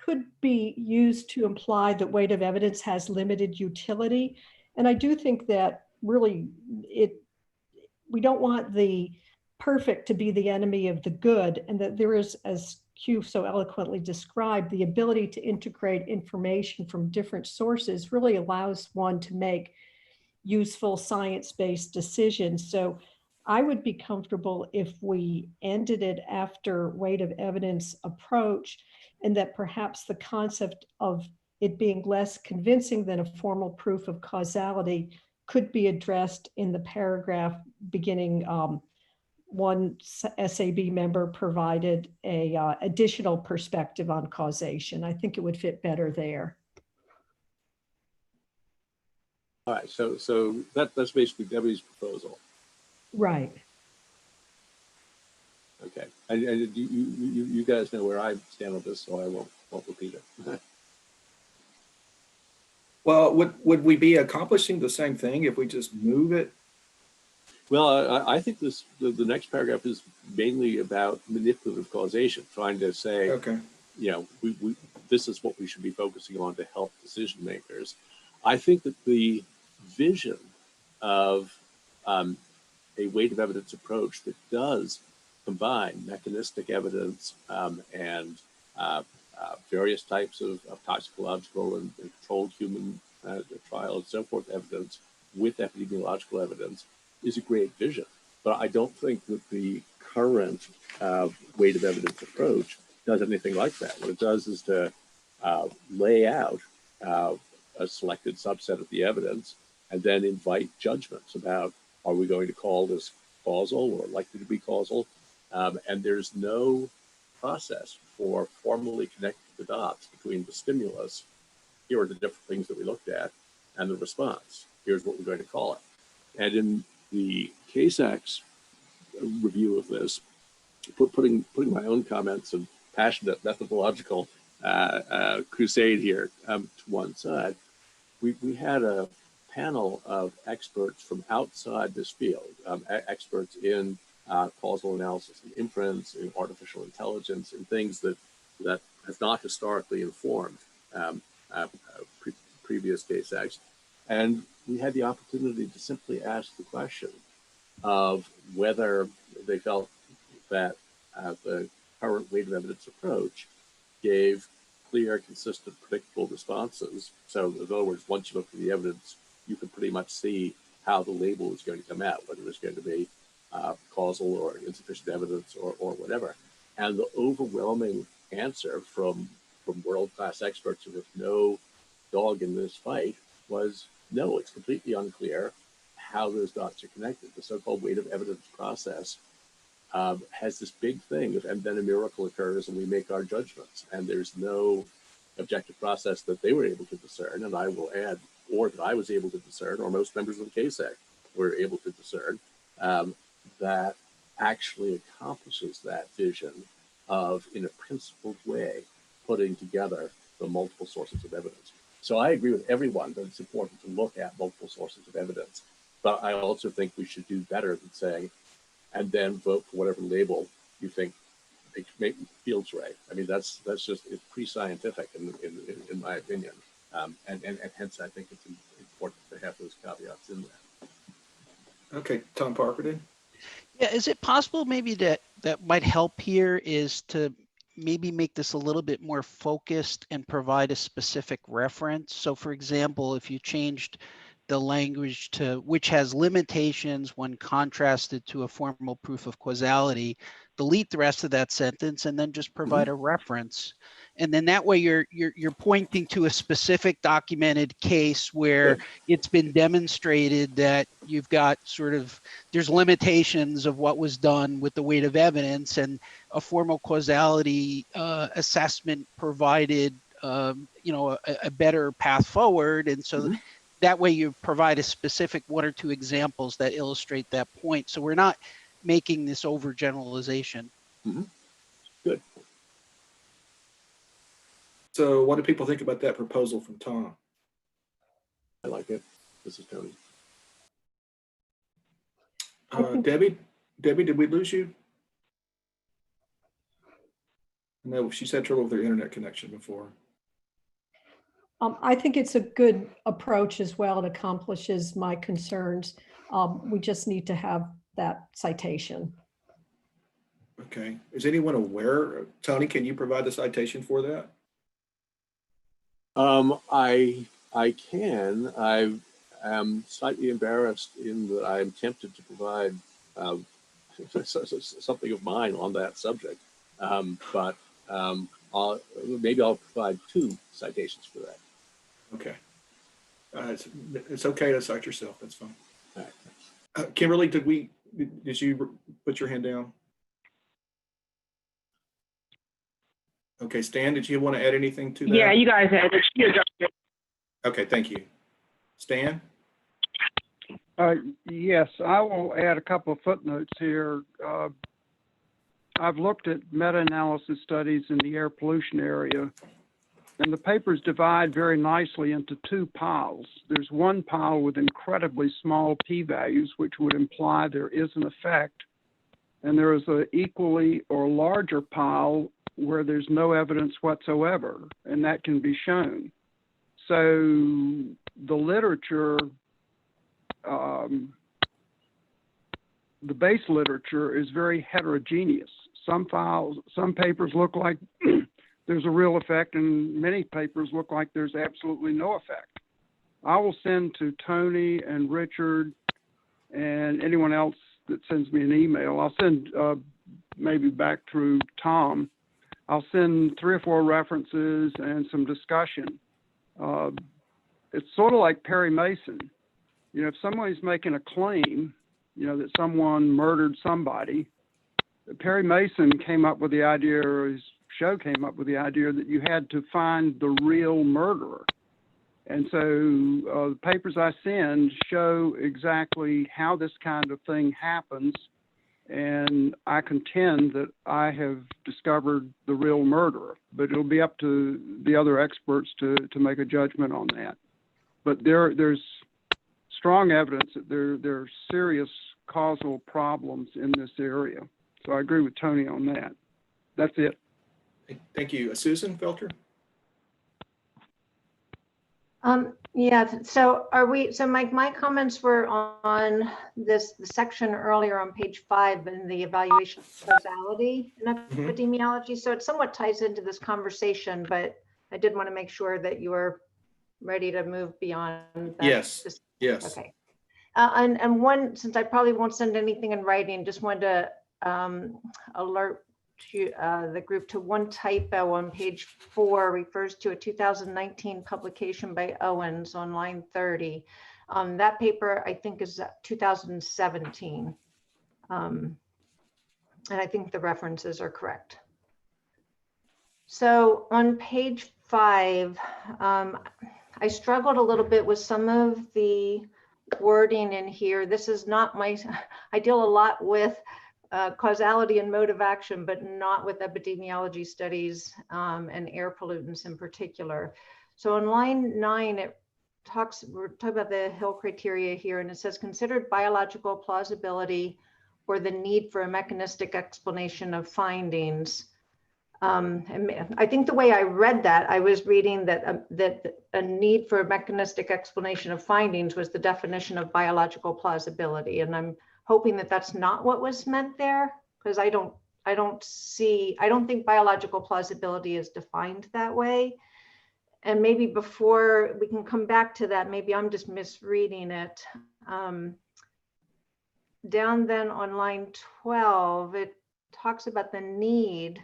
Speaker 22: could be used to imply that weight of evidence has limited utility. And I do think that really we don't want the perfect to be the enemy of the good, and that there is, as Q so eloquently described, the ability to integrate information from different sources really allows one to make useful science-based decisions. So I would be comfortable if we ended it after weight of evidence approach, and that perhaps the concept of it being less convincing than a formal proof of causality could be addressed in the paragraph beginning one SAB member provided a additional perspective on causation. I think it would fit better there.
Speaker 18: All right, so that's basically Debbie's proposal.
Speaker 22: Right.
Speaker 18: Okay, and you guys know where I stand on this, so I won't repeat it.
Speaker 2: Well, would we be accomplishing the same thing if we just move it?
Speaker 18: Well, I think the next paragraph is mainly about manipulative causation, trying to say,
Speaker 2: okay,
Speaker 18: you know, this is what we should be focusing on to help decision makers. I think that the vision of a weight of evidence approach that does combine mechanistic evidence and various types of toxicological and controlled human trial and so forth evidence with epidemiological evidence is a great vision. But I don't think that the current weight of evidence approach does anything like that. What it does is to lay out a selected subset of the evidence and then invite judgments about, are we going to call this causal or likely to be causal? And there's no process for formally connecting the dots between the stimulus, here are the different things that we looked at, and the response, here's what we're going to call it. And in the CASAC's review of this, putting my own comments and passionate methodological crusade here to one side, we had a panel of experts from outside this field, experts in causal analysis and inference, in artificial intelligence, and things that have not historically informed previous CASACs. And we had the opportunity to simply ask the question of whether they felt that the current weight of evidence approach gave clear, consistent, predictable responses. So in other words, once you look at the evidence, you can pretty much see how the label is going to come out, whether it's going to be causal or insufficient evidence or whatever. And the overwhelming answer from world-class experts who have no dog in this fight was no, it's completely unclear how those dots are connected. The so-called weight of evidence process has this big thing, and then a miracle occurs and we make our judgments. And there's no objective process that they were able to discern, and I will add, or that I was able to discern, or most members of the CASAC were able to discern, that actually accomplishes that vision of, in a principled way, putting together the multiple sources of evidence. So I agree with everyone that it's important to look at multiple sources of evidence, but I also think we should do better than saying, and then vote for whatever label you think feels right. I mean, that's just, it's pre-scientific in my opinion. And hence I think it's important to have those caveats in there.
Speaker 2: Okay, Tom Parker.
Speaker 11: Yeah, is it possible maybe that might help here is to maybe make this a little bit more focused and provide a specific reference? So for example, if you changed the language to which has limitations when contrasted to a formal proof of causality, delete the rest of that sentence and then just provide a reference. And then that way you're pointing to a specific documented case where it's been demonstrated that you've got sort of, there's limitations of what was done with the weight of evidence, and a formal causality assessment provided a better path forward. And so that way you provide a specific one or two examples that illustrate that point. So we're not making this overgeneralization.
Speaker 18: Good.
Speaker 2: So what do people think about that proposal from Tom?
Speaker 18: I like it. This is Tony.
Speaker 2: Debbie, did we lose you? No, she's had trouble with her internet connection before.
Speaker 22: I think it's a good approach as well. It accomplishes my concerns. We just need to have that citation.
Speaker 2: Okay. Is anyone aware? Tony, can you provide the citation for that?
Speaker 18: I can. I am slightly embarrassed in that I am tempted to provide something of mine on that subject, but maybe I'll provide 2 citations for that.
Speaker 2: Okay. It's okay to cite yourself. That's fine. All right. Kimberly, did you put your hand down? Okay, Stan, did you want to add anything to that?
Speaker 3: Yeah, you guys had it.
Speaker 2: Okay, thank you. Stan?
Speaker 8: Yes, I will add a couple of footnotes here. I've looked at meta-analysis studies in the air pollution area, and the papers divide very nicely into 2 piles. There's one pile with incredibly small p-values, which would imply there is an effect, and there is an equally or larger pile where there's no evidence whatsoever, and that can be shown. So the literature, the base literature is very heterogeneous. Some papers look like there's a real effect, and many papers look like there's absolutely no effect. I will send to Tony and Richard and anyone else that sends me an email. I'll send maybe back through Tom. I'll send 3 or 4 references and some discussion. It's sort of like Perry Mason. You know, if somebody's making a claim, you know, that someone murdered somebody, Perry Mason came up with the idea, or his show came up with the idea, that you had to find the real murderer. And so the papers I send show exactly how this kind of thing happens. And I contend that I have discovered the real murderer, but it'll be up to the other experts to make a judgment on that. But there's strong evidence that there are serious causal problems in this area. So I agree with Tony on that. That's it.
Speaker 2: Thank you. Susan Felter?
Speaker 10: Yeah, so my comments were on the section earlier on page 5 in the evaluation of causality in epidemiology. So it somewhat ties into this conversation, but I did want to make sure that you were ready to move beyond that.
Speaker 2: Yes, yes.
Speaker 10: Okay. And one, since I probably won't send anything in writing, just wanted to alert to, the group to one typo on page 4, refers to a 2019 publication by Owens on line 30. That paper, I think, is 2017. And I think the references are correct. So on page 5, I struggled a little bit with some of the wording in here. This is not I deal a lot with causality and mode of action, but not with epidemiology studies and air pollutants in particular. So on line 9, we're talking about the Hill criteria here, and it says considered biological plausibility or the need for a mechanistic explanation of findings. And I think the way I read that, I was reading that that a need for a mechanistic explanation of findings was the definition of biological plausibility, and I'm hoping that that's not what was meant there, because I don't think biological plausibility is defined that way. And maybe before we can come back to that, maybe I'm just misreading it. Down then on line 12, it talks about the need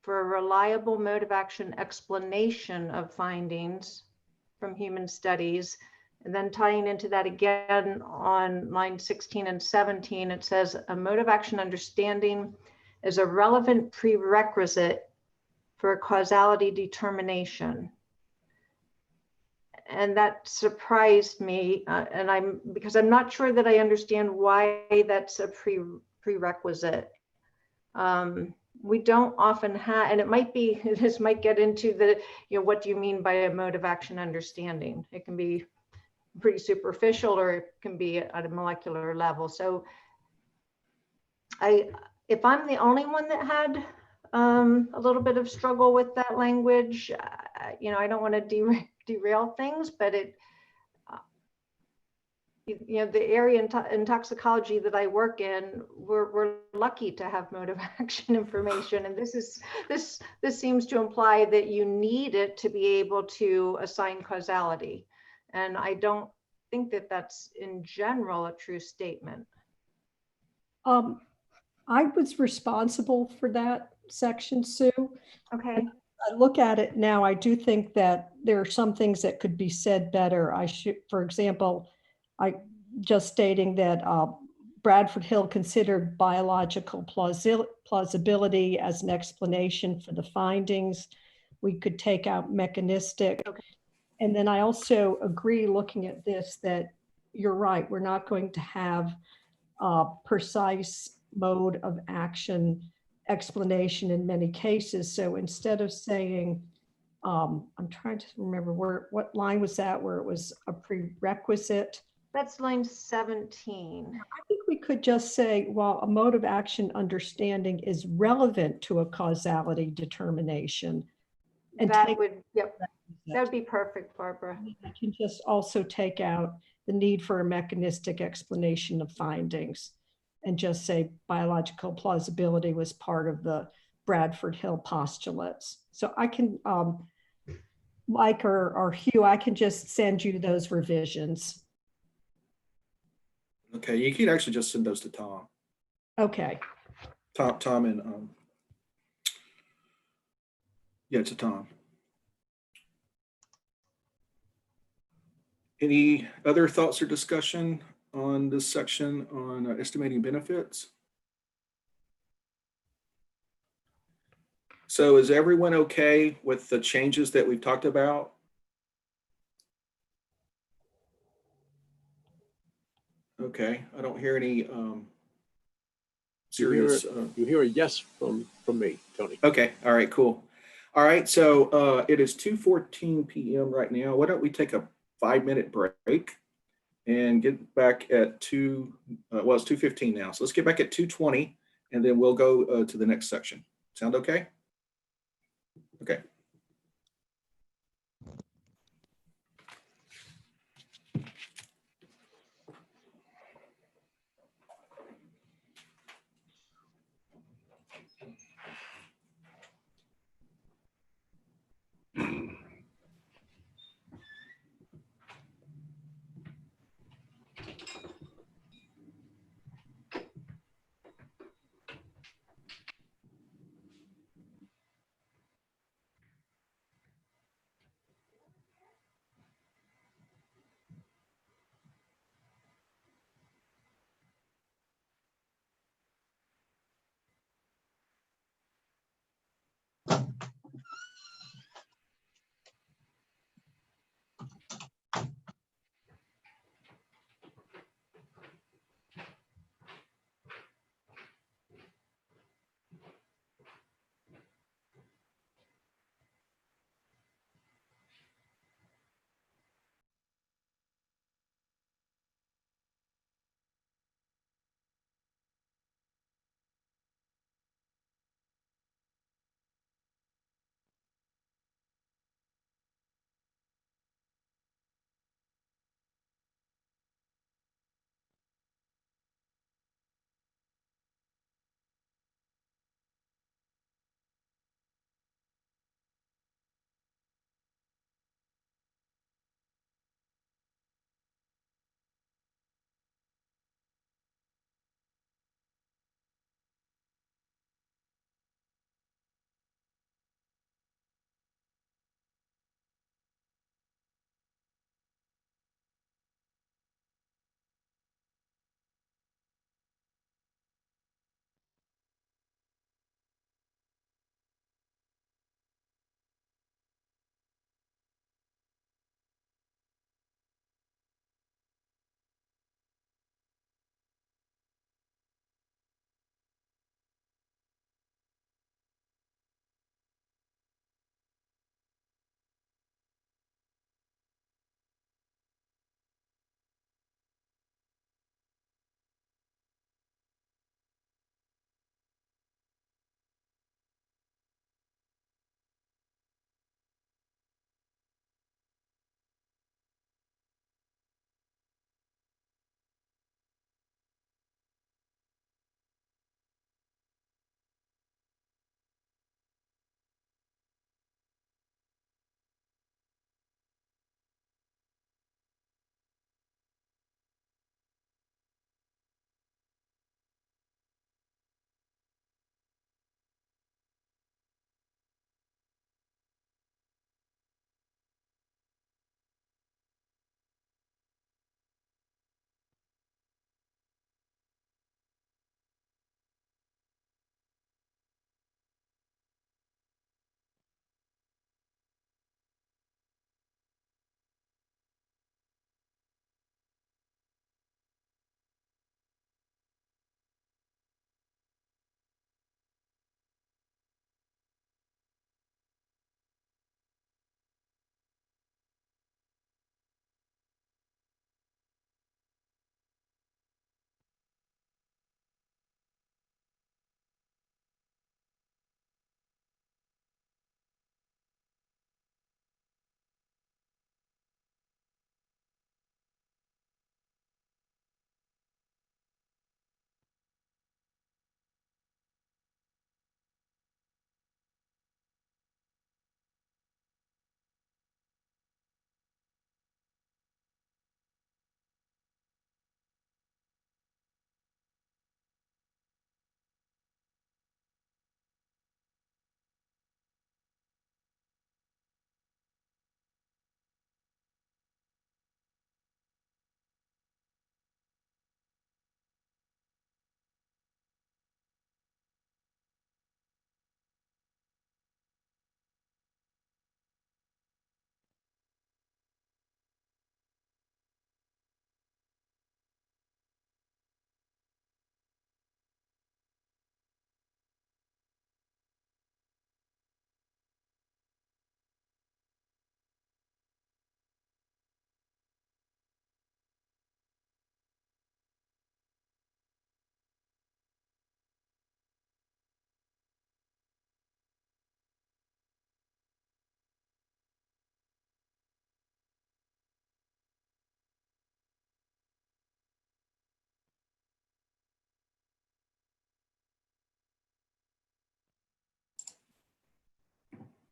Speaker 10: for a reliable mode of action explanation of findings from human studies. And then tying into that again on line 16 and 17, it says a mode of action understanding is a relevant prerequisite for a causality determination. And that surprised me, because I'm not sure that I understand why that's a prerequisite. We don't often have, and it might be, this might get into the, what do you mean by a mode of action understanding? It can be pretty superficial, or it can be at a molecular level. So if I'm the only one that had a little bit of struggle with that language, I don't want to derail things, but the area in toxicology that I work in, we're lucky to have mode of action information, and this seems to imply that you need it to be able to assign causality, and I don't think that that's in general a true statement.
Speaker 22: I was responsible for that section, Sue.
Speaker 10: Okay.
Speaker 22: And I look at it now, I do think that there are some things that could be said better. For example, I just stating that Bradford Hill considered biological plausibility as an explanation for the findings. We could take out mechanistic.
Speaker 10: Okay.
Speaker 22: And then I also agree, looking at this, that you're right, we're not going to have precise mode of action explanation in many cases. So instead of saying, I'm trying to remember what line was that where it was a prerequisite.
Speaker 10: That's line 17.
Speaker 22: I think we could just say, well, a mode of action understanding is relevant to a causality determination. And
Speaker 10: That would be perfect, Barbara.
Speaker 22: I can just also take out the need for a mechanistic explanation of findings and just say biological plausibility was part of the Bradford Hill postulates. So I can, Mike or Hugh, I can just send you those revisions.
Speaker 2: Okay, you can actually just send those to Tom.
Speaker 22: Okay.
Speaker 2: Tom and yeah, to Tom. Any other thoughts or discussion on this section on estimating benefits? So is everyone okay with the changes that we've talked about? Okay, I don't hear any serious.
Speaker 18: You hear a yes from me, Tony.
Speaker 2: Okay, all right, cool. All right, so it is 2:14 p.m. right now. Why don't we take a 5-minute break and get back at it's 2:15 now. So let's get back at 2:20 and then we'll go to the next section. Sound okay? Okay.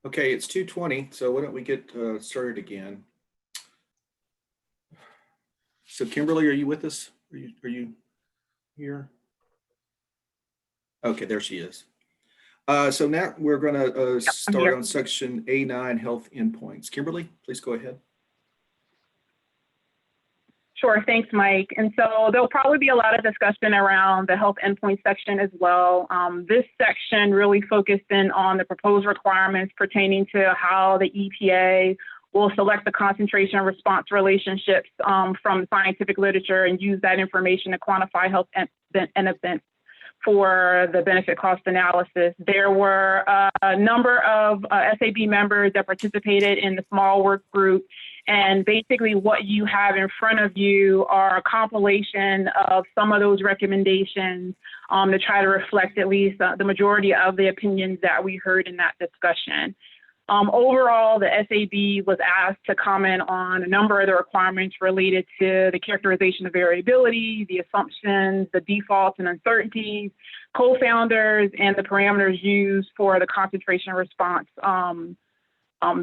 Speaker 2: Okay, it's 2:20, so why don't we get started again? So Kimberly, are you with us? Are you here? Okay, there she is. So now we're going to start on section A9, health endpoints. Kimberly, please go ahead.
Speaker 3: Sure, thanks, Mike. And so there'll probably be a lot of discussion around the health endpoint section as well. This section really focused in on the proposed requirements pertaining to how the EPA will select the concentration response relationships from scientific literature and use that information to quantify health events for the benefit cost analysis. There were a number of SAB members that participated in the small work group. And basically what you have in front of you are a compilation of some of those recommendations to try to reflect at least the majority of the opinions that we heard in that discussion. Overall, the SAB was asked to comment on a number of the requirements related to the characterization of variability, the assumptions, the defaults and uncertainties, co-founders, and the parameters used for the concentration response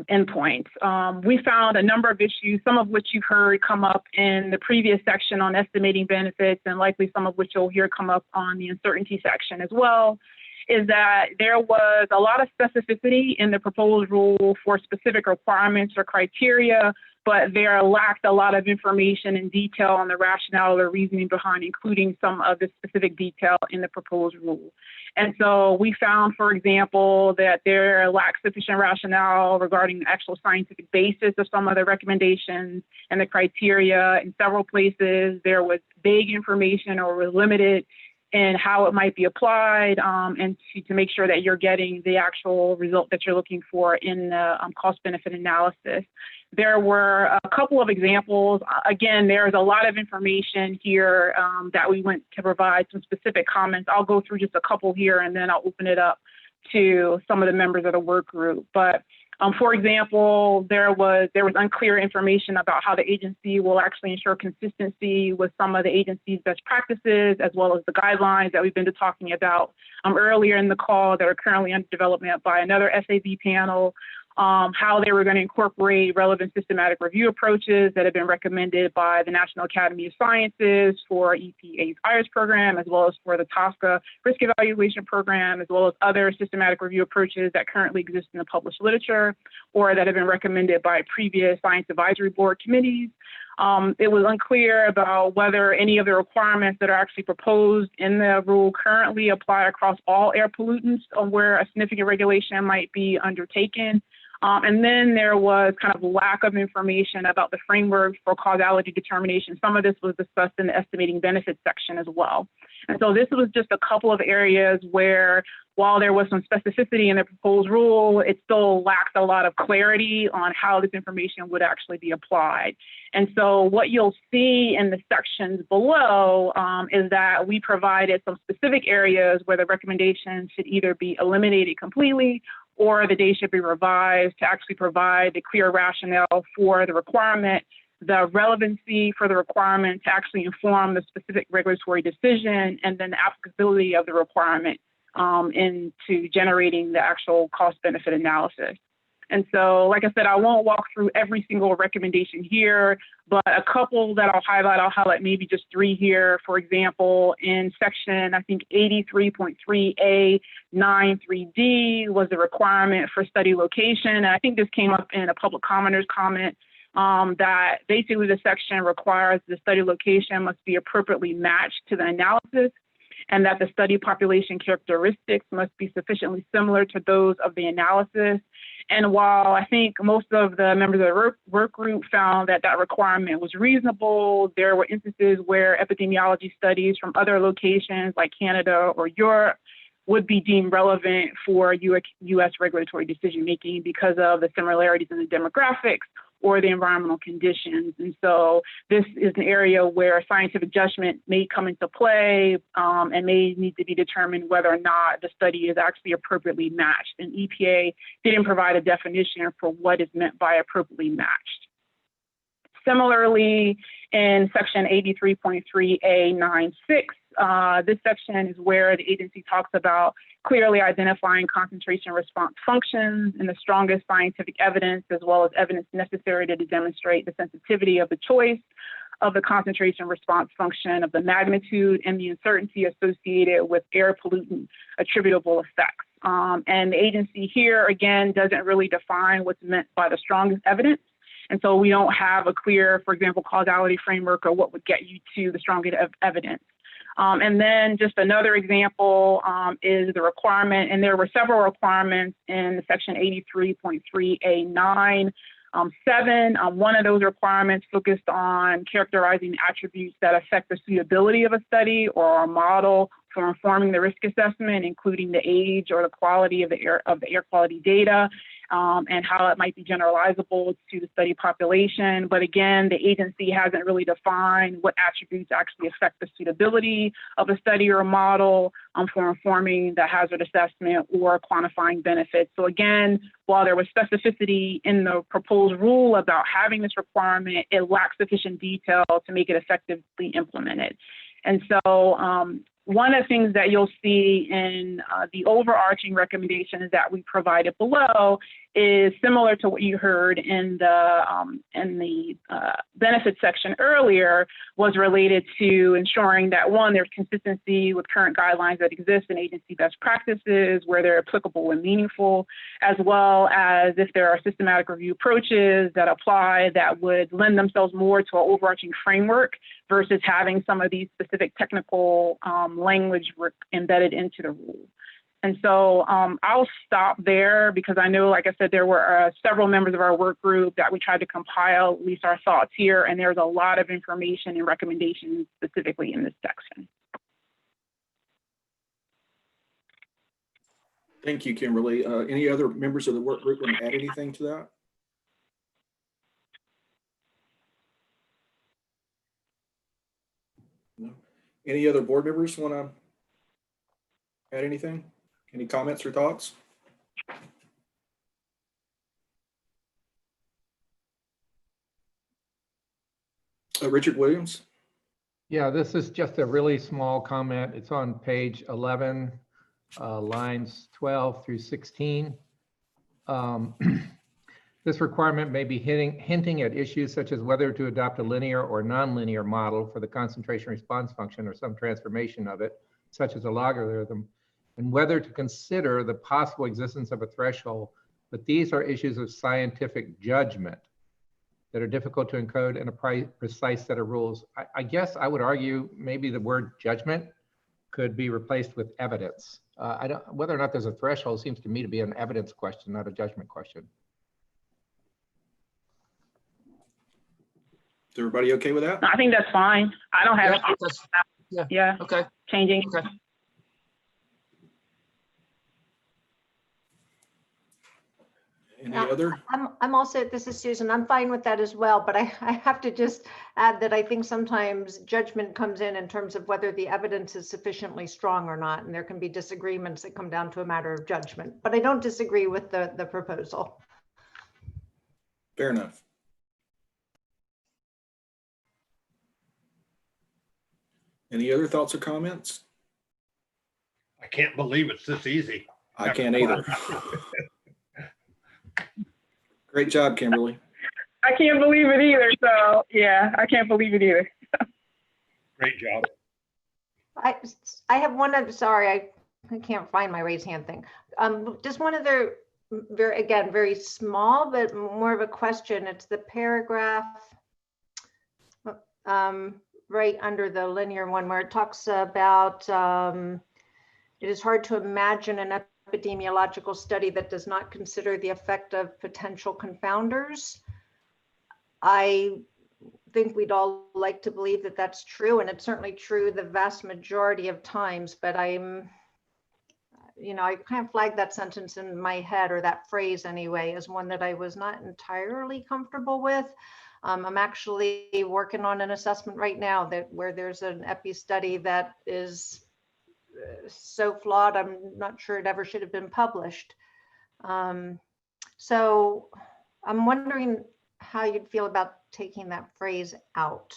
Speaker 3: endpoints. We found a number of issues, some of which you've heard come up in the previous section on estimating benefits, and likely some of which you'll hear come up on the uncertainty section as well, is that there was a lot of specificity in the proposed rule for specific requirements or criteria, but there lacked a lot of information and detail on the rationale or reasoning behind including some of the specific detail in the proposed rule. And so we found, for example, that there lacks sufficient rationale regarding the actual scientific basis of some of the recommendations and the criteria. In several places, there was vague information or was limited in how it might be applied, and to make sure that you're getting the actual result that you're looking for in the cost-benefit analysis. There were a couple of examples. Again, there's a lot of information here that we went to provide some specific comments. I'll go through just a couple here, and then I'll open it up to some of the members of the work group. But for example, there was unclear information about how the agency will actually ensure consistency with some of the agency's best practices, as well as the guidelines that we've been talking about earlier in the call that are currently under development by another SAB panel. How they were going to incorporate relevant systematic review approaches that have been recommended by the National Academy of Sciences for EPA's IRIS program, as well as for the TSCA risk evaluation program, as well as other systematic review approaches that currently exist in the published literature or that have been recommended by previous science advisory board committees. It was unclear about whether any of the requirements that are actually proposed in the rule currently apply across all air pollutants or where a significant regulation might be undertaken. And then there was kind of lack of information about the framework for causality determination. Some of this was discussed in the estimating benefits section as well. And so this was just a couple of areas where, while there was some specificity in the proposed rule, it still lacked a lot of clarity on how this information would actually be applied. And so what you'll see in the sections below is that we provided some specific areas where the recommendations should either be eliminated completely or the data should be revised to actually provide the clear rationale for the requirement, the relevancy for the requirement to actually inform the specific regulatory decision, and then the applicability of the requirement into generating the actual cost-benefit analysis. And so, like I said, I won't walk through every single recommendation here, but a couple that I'll highlight maybe just three here. For example, in section, I think 83.3A93D was the requirement for study location. And I think this came up in a public commenter's comment that basically the section requires the study location must be appropriately matched to the analysis, and that the study population characteristics must be sufficiently similar to those of the analysis. And while I think most of the members of the work group found that that requirement was reasonable, there were instances where epidemiology studies from other locations like Canada or Europe would be deemed relevant for U.S. regulatory decision-making because of the similarities in the demographics or the environmental conditions. And so this is an area where scientific judgment may come into play and may need to be determined whether or not the study is actually appropriately matched. And EPA didn't provide a definition for what is meant by appropriately matched. Similarly, in section 83.3A96, this section is where the agency talks about clearly identifying concentration response functions and the strongest scientific evidence, as well as evidence necessary to demonstrate the sensitivity of the choice of the concentration response function, of the magnitude and the uncertainty associated with air pollutant attributable effects. And the agency here, again, doesn't really define what's meant by the strongest evidence. And so we don't have a clear, for example, causality framework or what would get you to the strongest evidence. And then just another example is the requirement, and there were several requirements in section 83.3A9. 7, one of those requirements focused on characterizing attributes that affect the suitability of a study or a model for informing the risk assessment, including the age or the quality of the air quality data, and how it might be generalizable to the study population. But again, the agency hasn't really defined what attributes actually affect the suitability of a study or a model for informing the hazard assessment or quantifying benefits. So again, while there was specificity in the proposed rule about having this requirement, it lacks sufficient detail to make it effectively implemented. And so one of the things that you'll see in the overarching recommendations that we provided below is similar to what you heard in the benefits section earlier, was related to ensuring that, one, there's consistency with current guidelines that exist in agency best practices where they're applicable and meaningful, as well as if there are systematic review approaches that apply that would lend themselves more to an overarching framework versus having some of these specific technical language embedded into the rule. And so I'll stop there because I know, like I said, there were several members of our work group that we tried to compile at least our thoughts here, and there's a lot of information and recommendations specifically in this section.
Speaker 2: Thank you, Kimberly. Any other members of the work group want to add anything to that? No. Any other board members want to add anything? Any comments or thoughts? Richard Williams.
Speaker 16: Yeah, this is just a really small comment. It's on page 11, lines 12 through 16. This requirement may be hinting at issues such as whether to adopt a linear or nonlinear model for the concentration response function or some transformation of it, such as a logarithm, and whether to consider the possible existence of a threshold. But these are issues of scientific judgment that are difficult to encode in a precise set of rules. I guess I would argue maybe the word judgment could be replaced with evidence. Whether or not there's a threshold seems to me to be an evidence question, not a judgment question.
Speaker 2: Is everybody okay with that?
Speaker 3: I think that's fine. I don't have
Speaker 4: yeah. Okay.
Speaker 3: Changing.
Speaker 4: Okay.
Speaker 2: Any other?
Speaker 10: I'm also, this is Susan, I'm fine with that as well, but I have to just add that I think sometimes judgment comes in terms of whether the evidence is sufficiently strong or not, and there can be disagreements that come down to a matter of judgment, but I don't disagree with the proposal.
Speaker 2: Fair enough. Any other thoughts or comments?
Speaker 12: I can't believe it's this easy.
Speaker 2: I can't either. Great job, Kimberly.
Speaker 3: I can't believe it either. So yeah, I can't believe it either.
Speaker 12: Great job.
Speaker 10: I have one other, sorry, I can't find my raise hand thing. Just one other, very small, but more of a question. It's the paragraph right under the linear one where it talks about it is hard to imagine an epidemiological study that does not consider the effect of potential confounders. I think we'd all like to believe that that's true, and it's certainly true the vast majority of times, but I kind of flagged that sentence in my head, or that phrase anyway, as one that I was not entirely comfortable with. I'm actually working on an assessment right now where there's an epi study that is so flawed, I'm not sure it ever should have been published. So I'm wondering how you'd feel about taking that phrase out.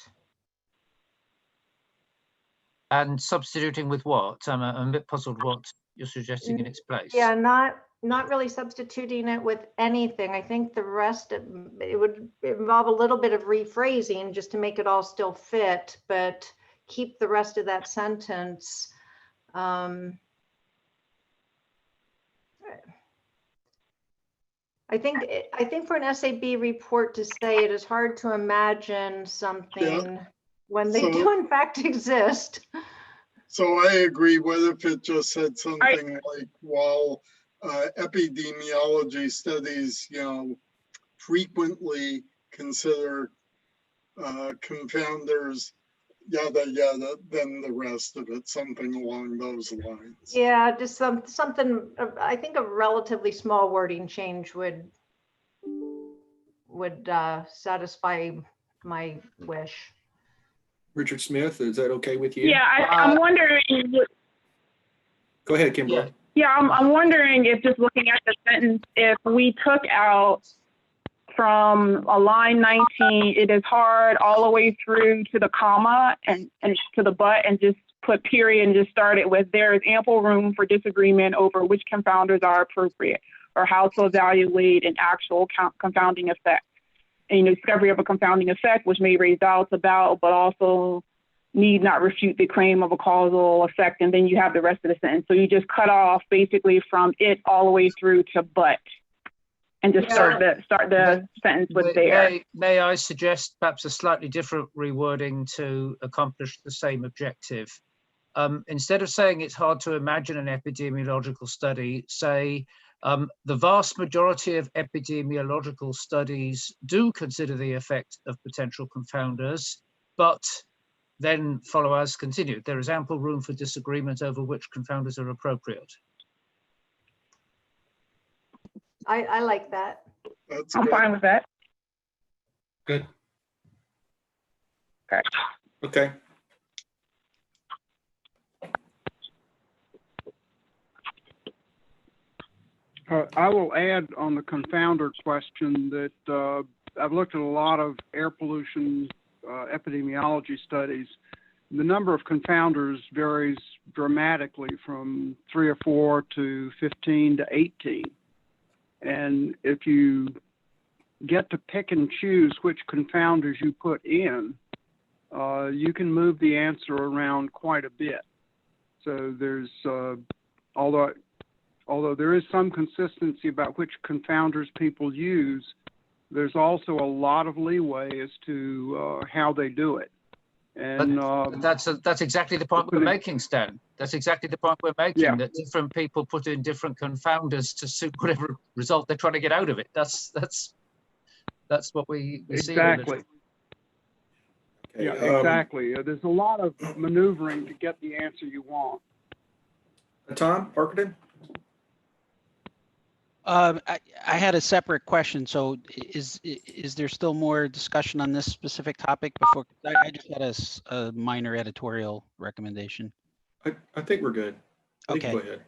Speaker 4: And substituting with what? I'm a bit puzzled what you're suggesting in its place.
Speaker 10: Yeah, not really substituting it with anything. I think the rest of it would involve a little bit of rephrasing just to make it all still fit, but keep the rest of that sentence. I think for an SAB report to say it is hard to imagine something when they do in fact exist.
Speaker 21: So I agree. What if it just said something like, while epidemiology studies, frequently consider confounders, yada, yada, then the rest of it, something along those lines.
Speaker 10: Yeah, just something, I think a relatively small wording change would satisfy my wish.
Speaker 2: Richard Smith, is that okay with you?
Speaker 3: Yeah, I'm wondering.
Speaker 2: Go ahead, Kimberly.
Speaker 3: Yeah, I'm wondering if, just looking at the sentence, if we took out from a line 19, it is hard all the way through to the comma and to the but, and just put period and just start it with, there is ample room for disagreement over which confounders are appropriate or how to evaluate an actual confounding effect. And discovery of a confounding effect, which may raise doubts about, but also need not refute the claim of a causal effect. And then you have the rest of the sentence. So you just cut off basically from it all the way through to but, and just start the sentence with there.
Speaker 4: May I suggest perhaps a slightly different rewording to accomplish the same objective? Instead of saying it's hard to imagine an epidemiological study, say, the vast majority of epidemiological studies do consider the effect of potential confounders, but then follow as continued. There is ample room for disagreement over which confounders are appropriate.
Speaker 10: I like that.
Speaker 3: I'm fine with that.
Speaker 19: Good.
Speaker 2: Okay.
Speaker 8: I will add on the confounder question that I've looked at a lot of air pollution epidemiology studies. The number of confounders varies dramatically from 3 or 4 to 15 to 18. And if you get to pick and choose which confounders you put in, you can move the answer around quite a bit. So there's, although there is some consistency about which confounders people use, there's also a lot of leeway as to how they do it. And
Speaker 4: that's exactly the point we're making, Stan. That's exactly the point we're making,
Speaker 8: yeah.
Speaker 4: That different people put in different confounders to suit whatever result they're trying to get out of it. That's what we see.
Speaker 8: Exactly. Yeah, exactly. There's a lot of maneuvering to get the answer you want.
Speaker 2: Tom Parkerton?
Speaker 11: I had a separate question. So is there still more discussion on this specific topic before? I just had a minor editorial recommendation.
Speaker 2: I think we're good.
Speaker 11: Okay.
Speaker 2: Go ahead.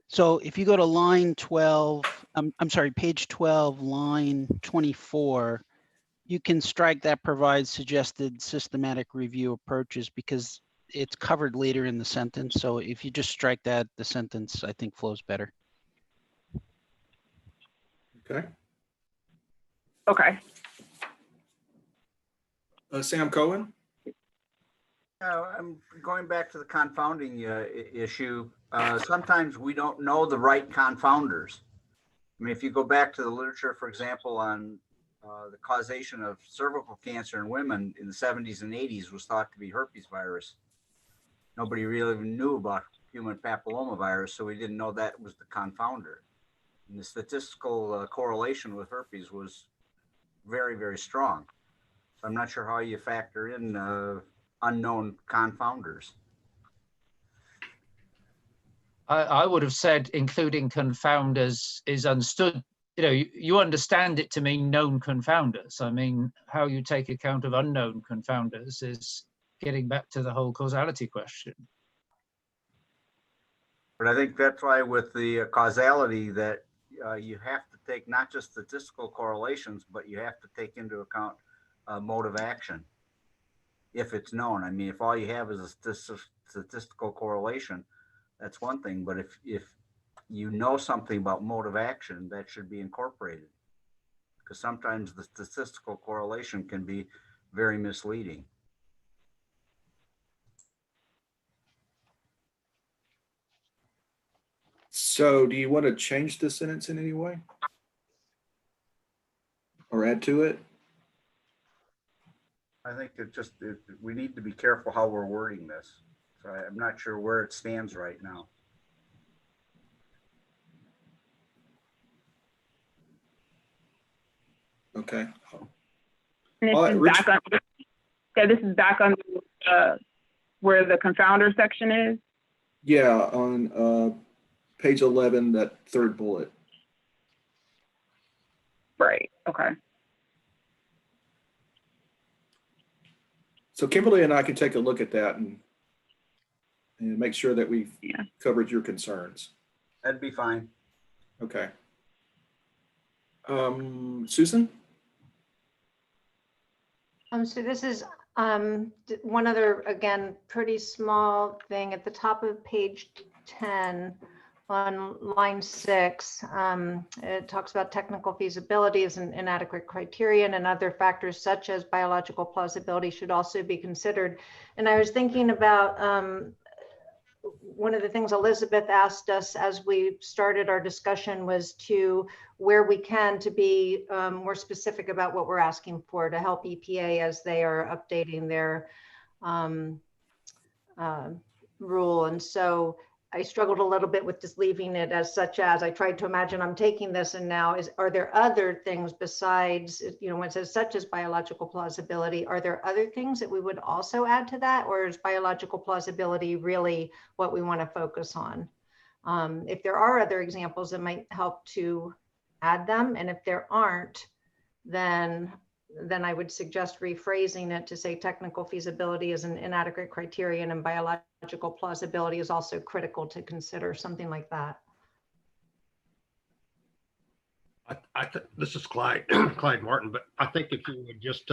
Speaker 11: So if you go to line 12, I'm sorry, page 12, line 24, you can strike that provides suggested systematic review approaches because it's covered later in the sentence. So if you just strike that, the sentence, I think, flows better.
Speaker 2: Okay.
Speaker 3: Okay.
Speaker 2: Sam Cohen?
Speaker 13: I'm going back to the confounding issue. Sometimes we don't know the right confounders. I mean, if you go back to the literature, for example, on the causation of cervical cancer in women in the 70s and 80s was thought to be herpes virus. Nobody really knew about human papillomavirus, so we didn't know that was the confounder. And the statistical correlation with herpes was very, very strong. So I'm not sure how you factor in unknown confounders.
Speaker 4: I would have said including confounders is understood. You understand it to mean known confounders. I mean, how you take account of unknown confounders is getting back to the whole causality question.
Speaker 13: But I think that's why with the causality that you have to take not just statistical correlations, but you have to take into account mode of action, if it's known. I mean, if all you have is a statistical correlation, that's one thing. But if you know something about mode of action, that should be incorporated, because sometimes the statistical correlation can be very misleading.
Speaker 2: So do you want to change the sentence in any way? Or add to it?
Speaker 13: I think we need to be careful how we're wording this. So I'm not sure where it stands right now.
Speaker 2: Okay.
Speaker 3: And this is back on where the confounder section is.
Speaker 2: Yeah, on page 11, that third bullet.
Speaker 3: Right. Okay.
Speaker 2: So Kimberly and I can take a look at that and make sure that we've covered your concerns.
Speaker 13: That'd be fine.
Speaker 2: Okay. Susan?
Speaker 10: So this is one other, again, pretty small thing at the top of page 10 on line 6. It talks about technical feasibility as an inadequate criterion, and other factors such as biological plausibility should also be considered. And I was thinking about one of the things Elizabeth asked us as we started our discussion was to, where we can, to be more specific about what we're asking for to help EPA as they are updating their rule. And so I struggled a little bit with just leaving it as such as. I tried to imagine I'm taking this and now are there other things besides, when it says such as biological plausibility, are there other things that we would also add to that, or is biological plausibility really what we want to focus on? If there are other examples, it might help to add them, and if there aren't, then I would suggest rephrasing it to say technical feasibility is an inadequate criterion and biological plausibility is also critical to consider, something like that.
Speaker 7: This is Clyde Martin, but I think if you would just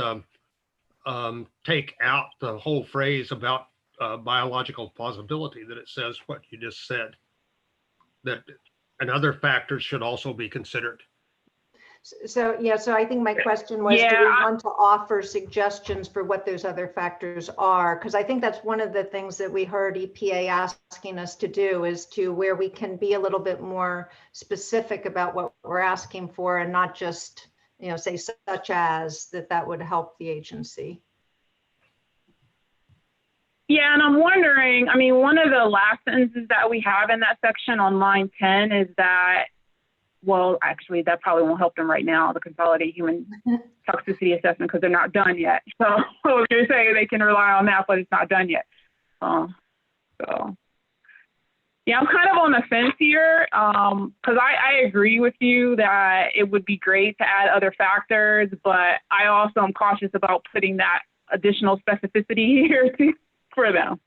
Speaker 7: take out the whole phrase about biological plausibility, that it says what you just said, that and other factors should also be considered.
Speaker 10: So I think my question was, do we want to offer suggestions for what those other factors are? Because I think that's one of the things that we heard EPA asking us to do, is to where we can be a little bit more specific about what we're asking for and not just, say such as, that would help the agency.
Speaker 3: Yeah, and I'm wondering, one of the last sentences that we have in that section on line 10 is that, well, actually, that probably won't help them right now, the consolidated human toxicity assessment, because they're not done yet. So you're saying they can rely on that, but it's not done yet. Yeah, I'm kind of on the fence here, because I agree with you that it would be great to add other factors, but I also am cautious about putting that additional specificity here for them.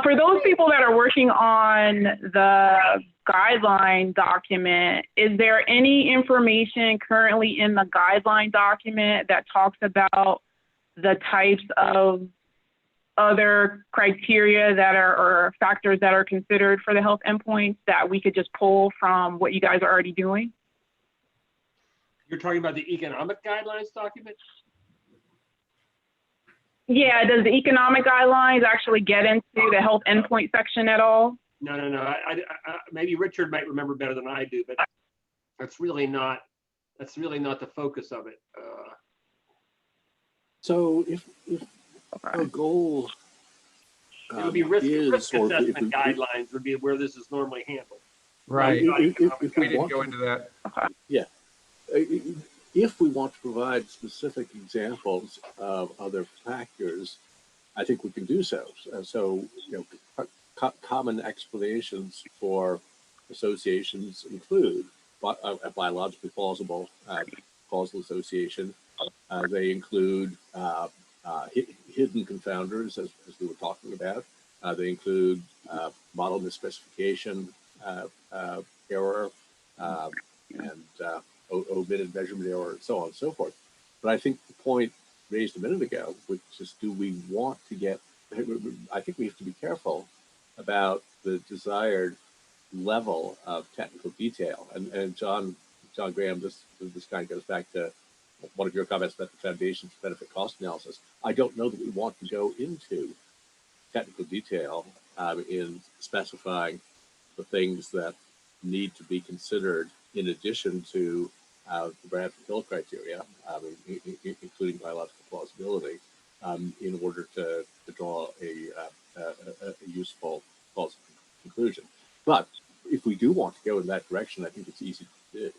Speaker 3: For those people that are working on the guideline document, is there any information currently in the guideline document that talks about the types of other criteria that are, or factors that are considered for the health endpoints that we could just pull from what you guys are already doing?
Speaker 19: You're talking about the economic guidelines document?
Speaker 3: Yeah, does the economic guidelines actually get into the health endpoint section at all?
Speaker 19: No. I maybe Richard might remember better than I do, but that's really not the focus of it.
Speaker 18: So if our goal
Speaker 19: it would be risk assessment guidelines would be where this is normally handled.
Speaker 16: Right.
Speaker 18: If
Speaker 16: we didn't go into that.
Speaker 18: Yeah. If we want to provide specific examples of other factors, I think we can do so. So, common explanations for associations include a biologically plausible causal association. They include hidden confounders, as we were talking about. They include model misspecification error, and omitted measurement error, and so on and so forth. But I think the point raised a minute ago, which is, do we want to get, I think we have to be careful about the desired level of technical detail. And John Graham, this kind of goes back to one of your comments about the foundation's benefit cost analysis. I don't know that we want to go into technical detail in specifying the things that need to be considered in addition to the Bradford-Hill criteria, including biological plausibility, in order to draw a useful plausible conclusion. But if we do want to go in that direction, I think it's easy to do.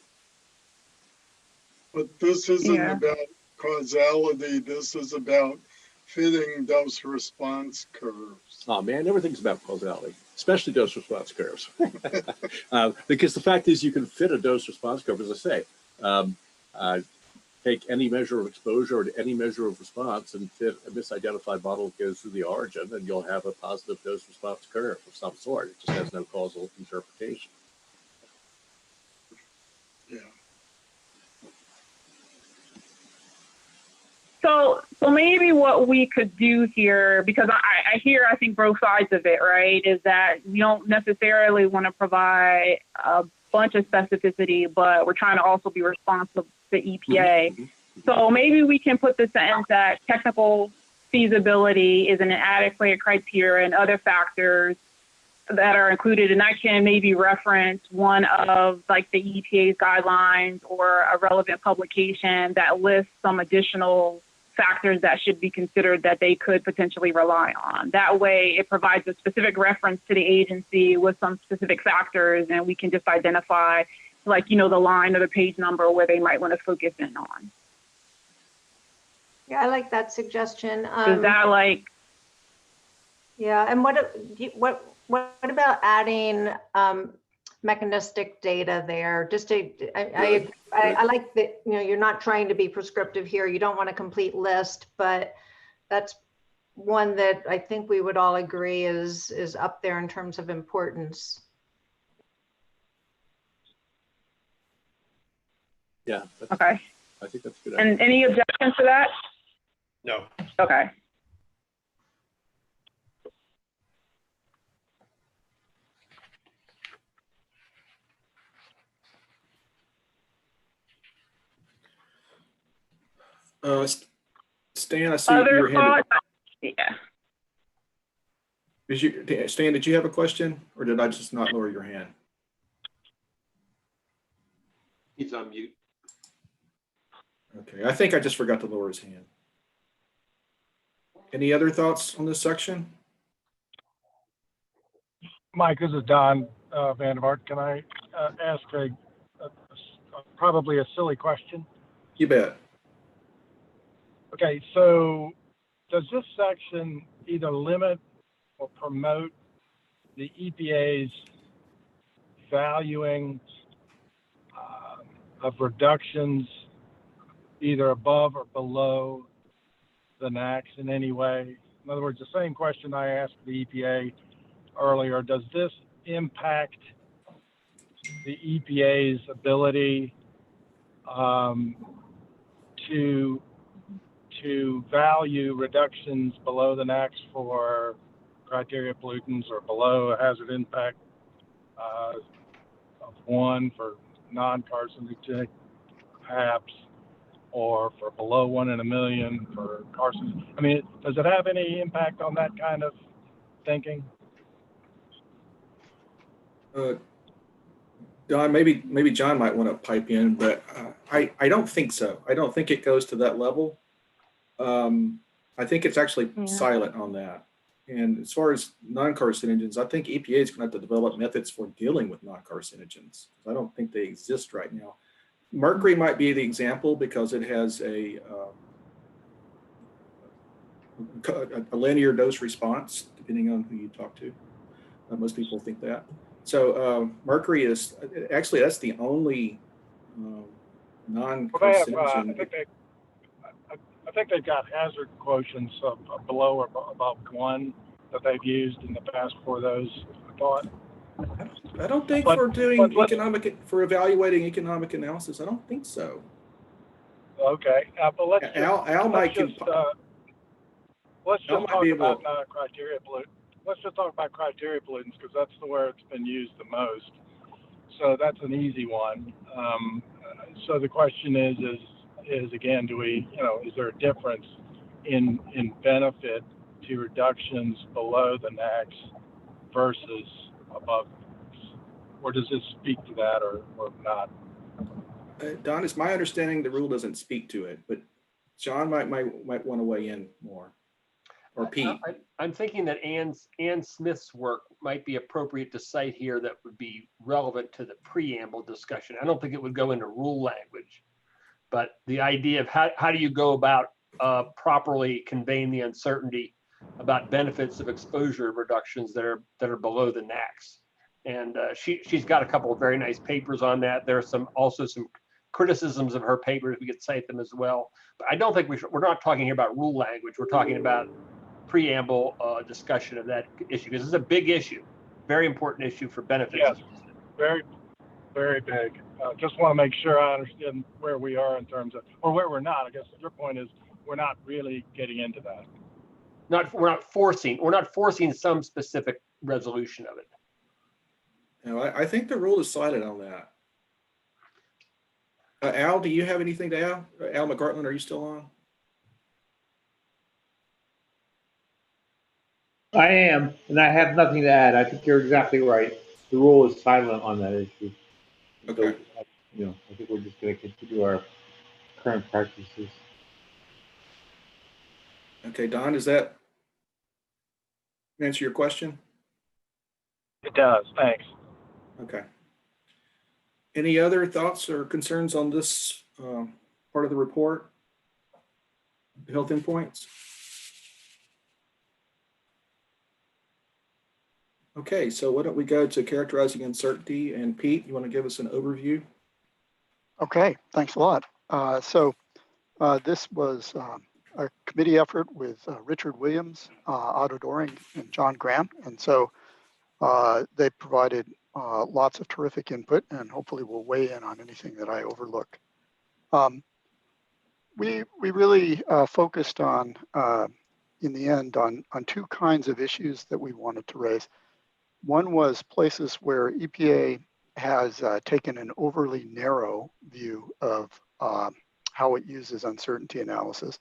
Speaker 21: But this isn't about causality. This is about fitting dose response curves.
Speaker 18: Oh man, everything's about causality, especially dose response curves. Because the fact is, you can fit a dose response curve, as I say. Take any measure of exposure or any measure of response and fit a misidentified model that goes through the origin, and you'll have a positive dose response curve of some sort. It just has no causal interpretation.
Speaker 21: Yeah.
Speaker 3: So maybe what we could do here, because I think both sides of it, right, is that we don't necessarily want to provide a bunch of specificity, but we're trying to also be responsive to EPA. So maybe we can put the sentence that technical feasibility is an inadequate criteria and other factors that are included, and I can maybe reference one of like the EPA's guidelines or a relevant publication that lists some additional factors that should be considered that they could potentially rely on. That way it provides a specific reference to the agency with some specific factors, and we can just identify, like, the line or the page number where they might want to focus in on.
Speaker 10: Yeah, I like that suggestion.
Speaker 3: Is that like?
Speaker 10: Yeah, and what about adding mechanistic data there? Just to, I like that, you're not trying to be prescriptive here. You don't want a complete list, but that's one that I think we would all agree is up there in terms of importance.
Speaker 18: Yeah.
Speaker 3: Okay.
Speaker 18: I think that's a good.
Speaker 3: And any objections to that?
Speaker 7: No.
Speaker 3: Okay.
Speaker 2: Stan, I see
Speaker 3: Other
Speaker 2: your hand.
Speaker 3: thoughts? Yeah.
Speaker 2: Stan, did you have a question, or did I just not lower your hand?
Speaker 19: He's on mute.
Speaker 2: Okay, I think I just forgot to lower his hand. Any other thoughts on this section?
Speaker 12: Mike, this is Don Vandervaart. Can I ask probably a silly question?
Speaker 2: You bet.
Speaker 12: Okay, so does this section either limit or promote the EPA's valuing of reductions either above or below the NACs in any way? In other words, the same question I asked the EPA earlier, does this impact the EPA's ability to value reductions below the NACs for criteria pollutants or below a hazard impact of 1 for non-carcinogenic HAPs, or for below 1 in a million for carcinogen? I mean, does it have any impact on that kind of thinking?
Speaker 2: Don, maybe John might want to pipe in, but I don't think so. I don't think it goes to that level. I think it's actually silent on that. And as far as non-carcinogens, I think EPA is going to have to develop methods for dealing with non-carcinogens. I don't think they exist right now. Mercury might be the example because it has a linear dose response, depending on who you talk to. Most people think that. So mercury is actually, that's the only non-carcinogen.
Speaker 12: I think they've got hazard quotients of below or above 1 that they've used in the past for those, I thought.
Speaker 2: I don't think
Speaker 12: But-
Speaker 2: for doing
Speaker 12: but-
Speaker 2: for evaluating economic analysis, I don't think so.
Speaker 12: Okay, but let's just,
Speaker 2: Al might
Speaker 12: let's just, let's
Speaker 2: Al
Speaker 12: just
Speaker 2: might
Speaker 12: talk
Speaker 2: be able-
Speaker 12: about criteria pollutants. Let's just talk about criteria pollutants because that's the where it's been used the most. So that's an easy one. So the question is again, do we, is there a difference in benefit to reductions below the NACS versus above the NACS? Or does this speak to that or not?
Speaker 2: Don, it's my understanding the rule doesn't speak to it, but John might want to weigh in more, or Pete.
Speaker 1: I'm thinking that Ann Smith's work might be appropriate to cite here that would be relevant to the preamble discussion. I don't think it would go into rule language, but the idea of how do you go about properly conveying the uncertainty about benefits of exposure reductions that are below the NACS. And she's got a couple of very nice papers on that. There are also some criticisms of her papers. We could cite them as well. But I don't think we're not talking here about rule language. We're talking about preamble discussion of that issue because it's a big issue, very important issue for benefits.
Speaker 12: Yes, very, very big. Just want to make sure I understand where we are in terms of, or where we're not. I guess your point is we're not really getting into that.
Speaker 1: We're not forcing some specific resolution of it.
Speaker 2: I think the rule is silent on that. Al, do you have anything to add? Al McGartland, are you still on?
Speaker 15: I am, and I have nothing to add. I think you're exactly right. The rule is silent on that issue.
Speaker 2: Okay.
Speaker 15: So, I think we're just going to continue our current practices.
Speaker 2: Okay, Don, does that answer your question?
Speaker 12: It does. Thanks.
Speaker 2: Okay. Any other thoughts or concerns on this part of the report? The health endpoints? Okay, so why don't we go to characterizing uncertainty, and Pete, you want to give us an overview?
Speaker 17: Okay, thanks a lot. This was a committee effort with Richard Williams, Otto Doering, and John Graham. And so they provided lots of terrific input and hopefully will weigh in on anything that I overlook. We really focused on, in the end, on two kinds of issues that we wanted to raise. One was places where EPA has taken an overly narrow view of how it uses uncertainty analysis.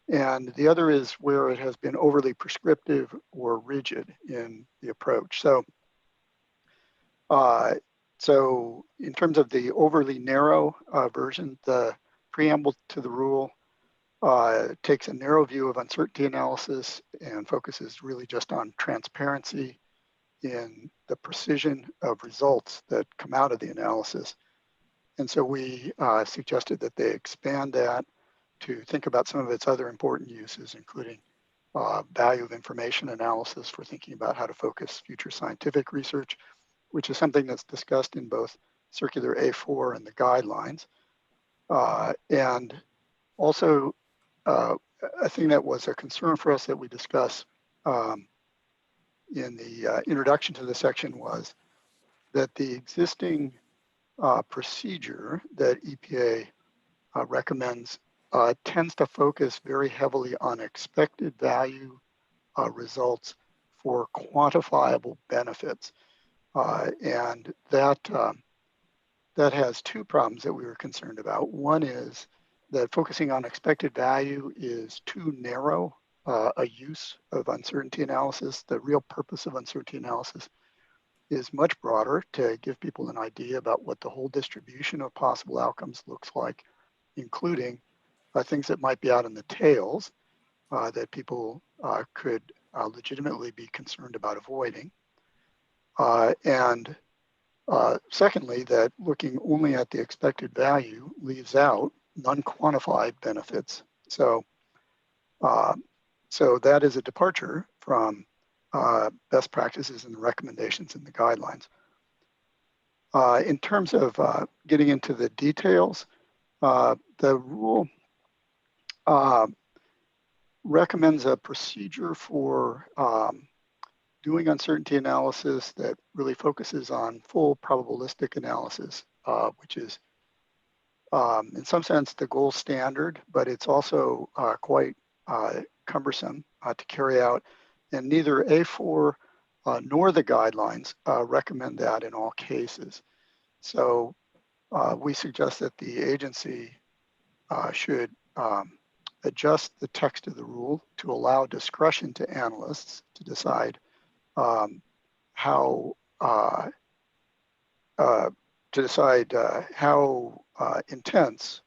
Speaker 17: And the other is where it has been overly prescriptive or rigid in the approach. So in terms of the overly narrow version, the preamble to the rule takes a narrow view of uncertainty analysis and focuses really just on transparency in the precision of results that come out of the analysis. And so we suggested that they expand that to think about some of its other important uses, including value of information analysis for thinking about how to focus future scientific research, which is something that's discussed in both Circular A4 and the guidelines. And also, a thing that was a concern for us that we discussed in the introduction to the section was that the existing procedure that EPA recommends tends to focus very heavily on expected value results for quantifiable benefits. And that has two problems that we were concerned about. One is that focusing on expected value is too narrow a use of uncertainty analysis. The real purpose of uncertainty analysis is much broader, to give people an idea about what the whole distribution of possible outcomes looks like, including things that might be out in the tails that people could legitimately be concerned about avoiding. And secondly, that looking only at the expected value leaves out non-quantified benefits. So that is a departure from best practices and the recommendations in the guidelines. In terms of getting into the details, the rule recommends a procedure for doing uncertainty analysis that really focuses on full probabilistic analysis, which is in some sense the gold standard, but it's also quite cumbersome to carry out. And neither A4 nor the guidelines recommend that in all cases. So we suggest that the agency should adjust the text of the rule to allow discretion to analysts to decide how intense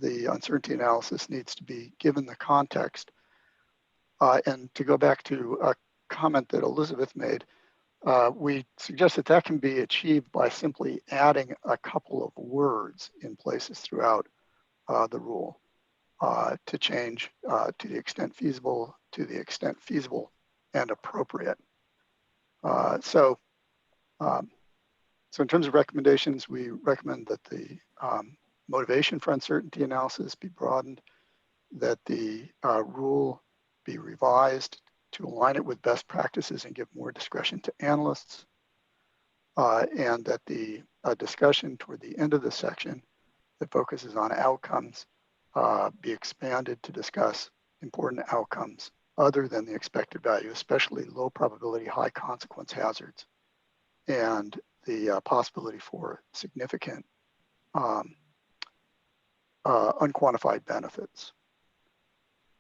Speaker 17: the uncertainty analysis needs to be given the context. And to go back to a comment that Elizabeth made, we suggest that that can be achieved by simply adding a couple of words in places throughout the rule to change to the extent feasible, and appropriate. So in terms of recommendations, we recommend that the motivation for uncertainty analysis be broadened, that the rule be revised to align it with best practices and give more discretion to analysts, and that the discussion toward the end of the section that focuses on outcomes be expanded to discuss important outcomes other than the expected value, especially low probability, high consequence hazards, and the possibility for significant unquantified benefits.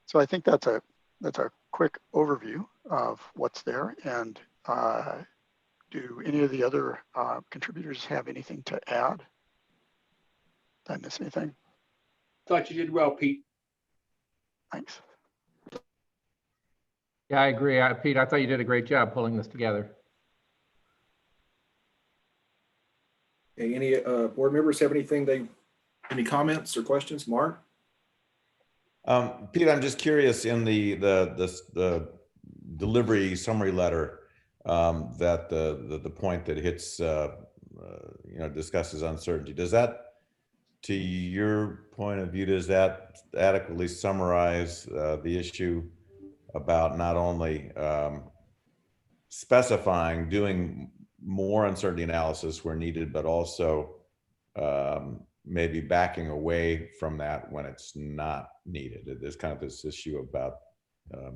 Speaker 17: So I think that's a quick overview of what's there. And do any of the other contributors have anything to add? Did I miss anything?
Speaker 1: Thought you did well, Pete.
Speaker 17: Thanks.
Speaker 16: Yeah, I agree. Pete, I thought you did a great job pulling this together.
Speaker 2: Okay, any board members have any comments or questions? Mark?
Speaker 5: Pete, I'm just curious, in the delivery summary letter, that the point that hits discusses uncertainty, does that, to your point of view, does that adequately summarize the issue about not only specifying doing more uncertainty analysis where needed, but also maybe backing away from that when it's not needed? There's kind of this issue about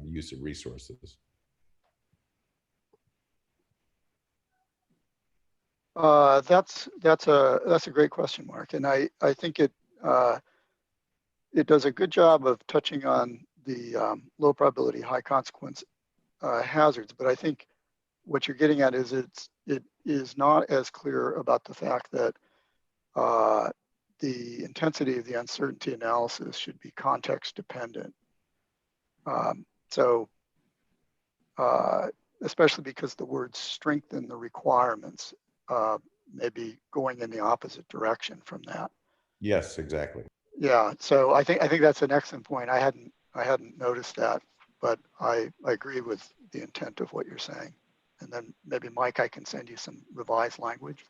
Speaker 5: use of resources.
Speaker 17: That's a great question, Mark, and I think it does a good job of touching on the low probability, high consequence hazards. But I think what you're getting at is it is not as clear about the fact that the intensity of the uncertainty analysis should be context dependent. Especially because the words strengthen the requirements may be going in the opposite direction from that.
Speaker 5: Yes, exactly.
Speaker 17: Yeah, so I think that's an excellent point. I hadn't noticed that, but I agree with the intent of what you're saying. And then maybe Mike, I can send you some revised language.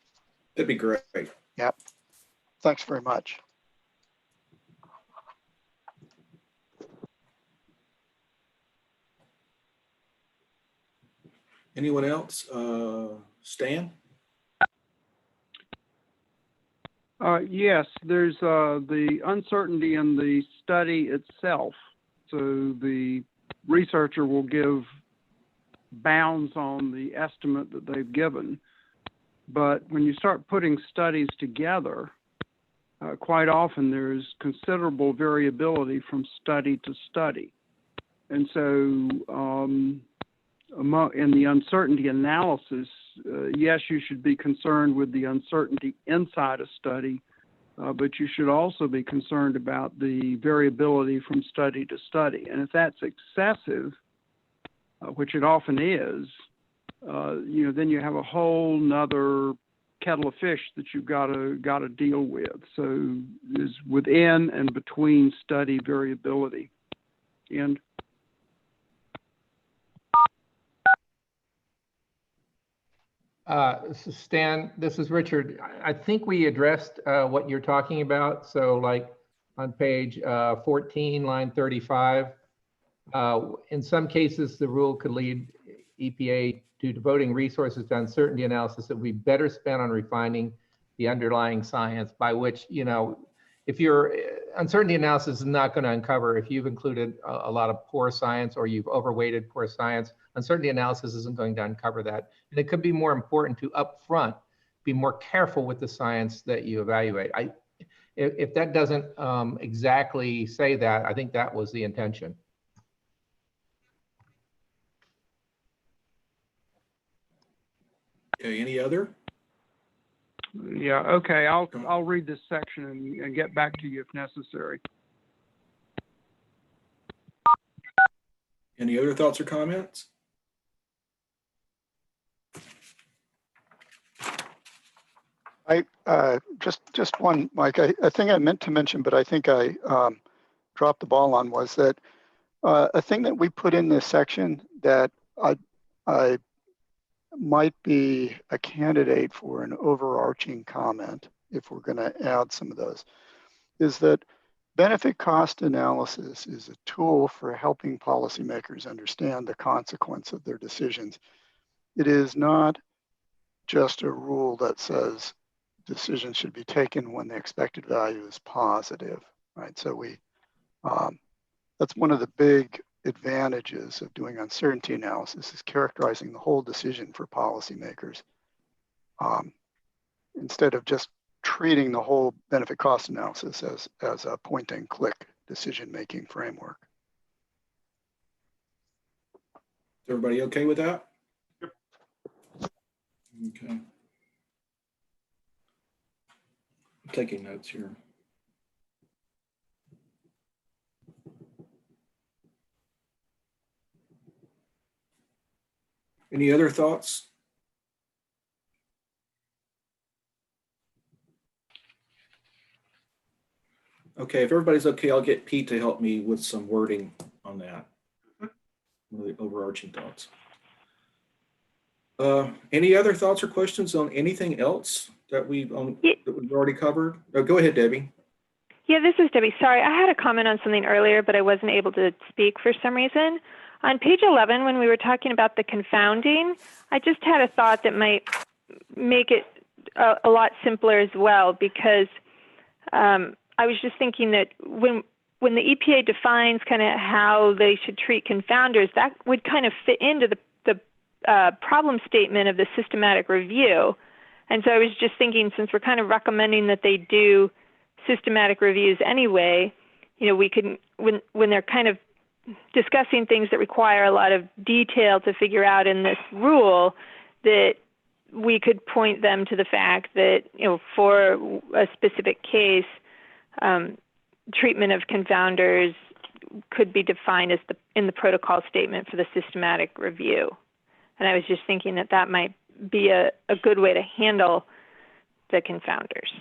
Speaker 2: That'd be great.
Speaker 17: Yep. Thanks very much.
Speaker 2: Anyone else? Stan?
Speaker 8: Yes, there's the uncertainty in the study itself. So the researcher will give bounds on the estimate that they've given. But when you start putting studies together, quite often there's considerable variability from study to study. And so in the uncertainty analysis, yes, you should be concerned with the uncertainty inside a study, but you should also be concerned about the variability from study to study. And if that's excessive, which it often is, then you have a whole nother kettle of fish that you've got to deal with. So there's within and between study variability. And
Speaker 16: Stan, this is Richard. I think we addressed what you're talking about. So like on page 14, line 35, in some cases, the rule could lead EPA to devoting resources to uncertainty analysis that we better spent on refining the underlying science, by which, you know, if your uncertainty analysis is not going to uncover if you've included a lot of poor science or you've overweighted poor science, uncertainty analysis isn't going to uncover that. And it could be more important to upfront be more careful with the science that you evaluate. If that doesn't exactly say that, I think that was the intention.
Speaker 2: Okay, any other?
Speaker 8: Yeah, okay, I'll read this section and get back to you if necessary.
Speaker 2: Any other thoughts or comments?
Speaker 17: Just one, Mike. I think I meant to mention, but I think I dropped the ball on, was that a thing that we put in this section that I might be a candidate for an overarching comment, if we're going to add some of those, is that benefit cost analysis is a tool for helping policymakers understand the consequence of their decisions. It is not just a rule that says decisions should be taken when the expected value is positive, right? So that's one of the big advantages of doing uncertainty analysis, is characterizing the whole decision for policymakers instead of just treating the whole benefit cost analysis as a point and click decision-making framework.
Speaker 2: Is everybody okay with that? Yep. Okay. I'm taking notes here. Any other thoughts? Okay, if everybody's okay, I'll get Pete to help me with some wording on that. The overarching thoughts. Any other thoughts or questions on anything else that we've already covered? Oh, go ahead, Debbie.
Speaker 14: Yeah, this is Debbie. Sorry, I had a comment on something earlier, but I wasn't able to speak for some reason. On page 11, when we were talking about the confounding, I just had a thought that might make it a lot simpler as well, because I was just thinking that when the EPA defines kind of how they should treat confounders, that would kind of fit into the problem statement of the systematic review. And so I was just thinking, since we're kind of recommending that they do systematic reviews anyway, you know, we can, when they're kind of discussing things that require a lot of detail to figure out in this rule, that we could point them to the fact that, you know, for a specific case, treatment of confounders could be defined as in the protocol statement for the systematic review. And I was just thinking that that might be a good way to handle the confounders.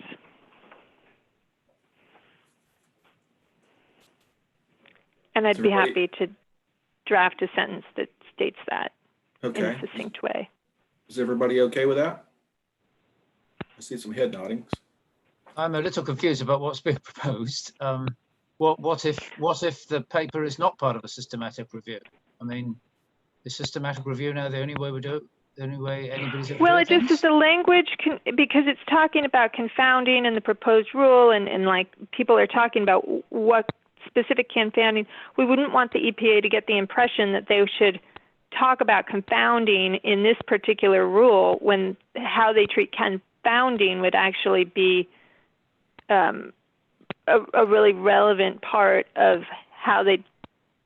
Speaker 14: And I'd be happy to draft a sentence that states that in a succinct way.
Speaker 2: Is everybody okay with that? I see some head noddings.
Speaker 4: I'm a little confused about what's being proposed. What if the paper is not part of a systematic review? I mean, is systematic review now the only way we do it? The only way anybody's ever
Speaker 14: Well,
Speaker 4: done
Speaker 14: it just is the language, because it's talking about confounding and the proposed rule, and like people are talking about what specific confounding. We wouldn't want the EPA to get the impression that they should talk about confounding in this particular rule, when how they treat confounding would actually be a really relevant part of how they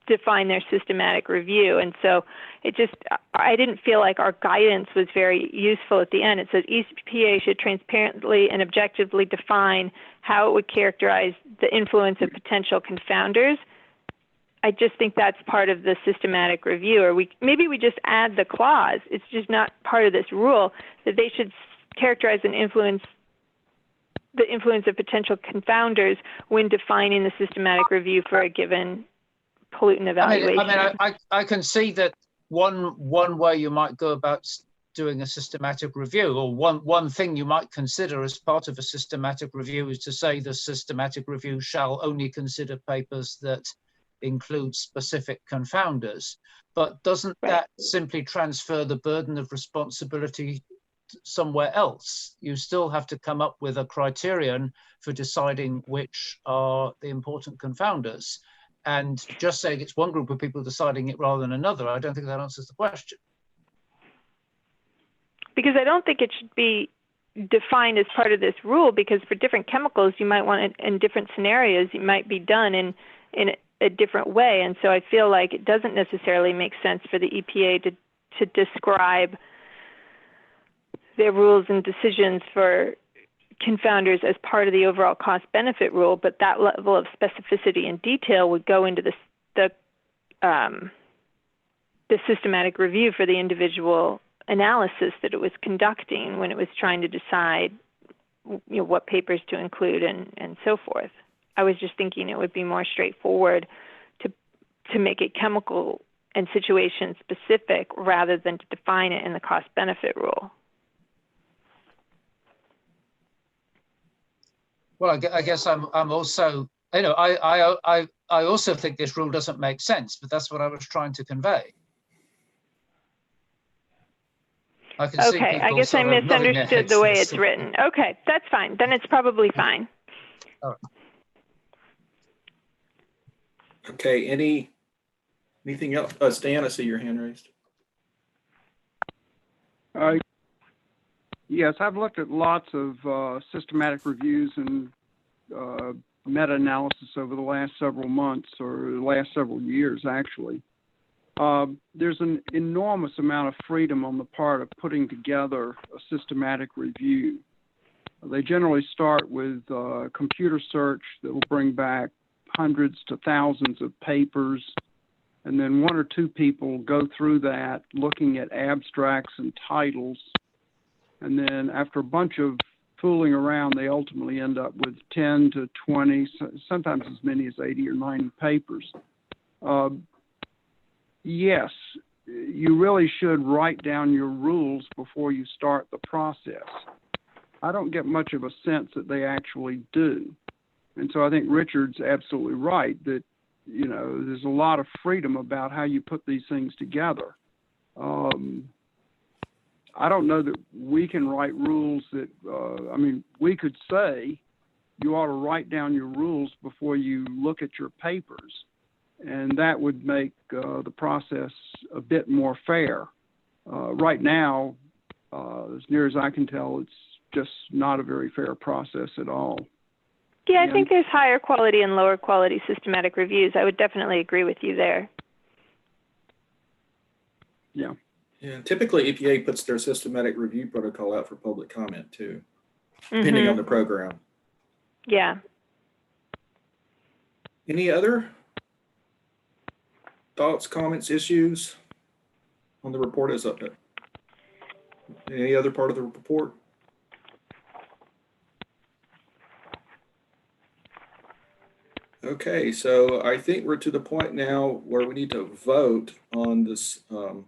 Speaker 14: define their systematic review. And so it just, I didn't feel like our guidance was very useful at the end. It says EPA should transparently and objectively define how it would characterize the influence of potential confounders. I just think that's part of the systematic review, or maybe we just add the clause. It's just not part of this rule that they should characterize and influence the influence of potential confounders when defining the systematic review for a given pollutant evaluation.
Speaker 4: I can see that one way you might go about doing a systematic review, or one thing you might consider as part of a systematic review, is to say the systematic review shall only consider papers that includes specific confounders. But doesn't that simply transfer the burden of responsibility somewhere else? You still have to come up with a criterion for deciding which are the important confounders. And just saying it's one group of people deciding it rather than another, I don't think that answers the question.
Speaker 14: Because I don't think it should be defined as part of this rule, because for different chemicals, you might want it in different scenarios, it might be done in a different way. And so I feel like it doesn't necessarily make sense for the EPA to describe their rules and decisions for confounders as part of the overall cost benefit rule, but that level of specificity and detail would go into the systematic review for the individual analysis that it was conducting when it was trying to decide, what papers to include and so forth. I was just thinking it would be more straightforward to make it chemical and situation specific rather than to define it in the cost benefit rule.
Speaker 4: Well, I guess I'm also, I also think this rule doesn't make sense, but that's what I was trying to convey.
Speaker 14: Okay, I guess I misunderstood the way it's written. Okay, that's fine. Then it's probably fine.
Speaker 4: All right.
Speaker 2: Okay, anything else? Stan, I see your hand raised.
Speaker 8: Yes, I've looked at lots of systematic reviews and meta-analysis over the last several months, or the last several years, actually. There's an enormous amount of freedom on the part of putting together a systematic review. They generally start with computer search that will bring back hundreds to thousands of papers, and then one or two people go through that looking at abstracts and titles, and then after a bunch of fooling around, they ultimately end up with 10 to 20, sometimes as many as 80 or 90 papers. Yes, you really should write down your rules before you start the process. I don't get much of a sense that they actually do. And so I think Richard's absolutely right that, there's a lot of freedom about how you put these things together. I don't know that we can write rules that, we could say you ought to write down your rules before you look at your papers. And that would make the process a bit more fair. Right now, as near as I can tell, it's just not a very fair process at all.
Speaker 14: Yeah, I think there's higher quality and lower quality systematic reviews. I would definitely agree with you there.
Speaker 8: Yeah.
Speaker 2: Yeah, typically EPA puts their systematic review protocol out for public comment too, depending on the program.
Speaker 14: Yeah.
Speaker 2: Any other thoughts, comments, issues on the report as updated? Any other part of the report? Okay, so I think we're to the point now where we need to vote on this, on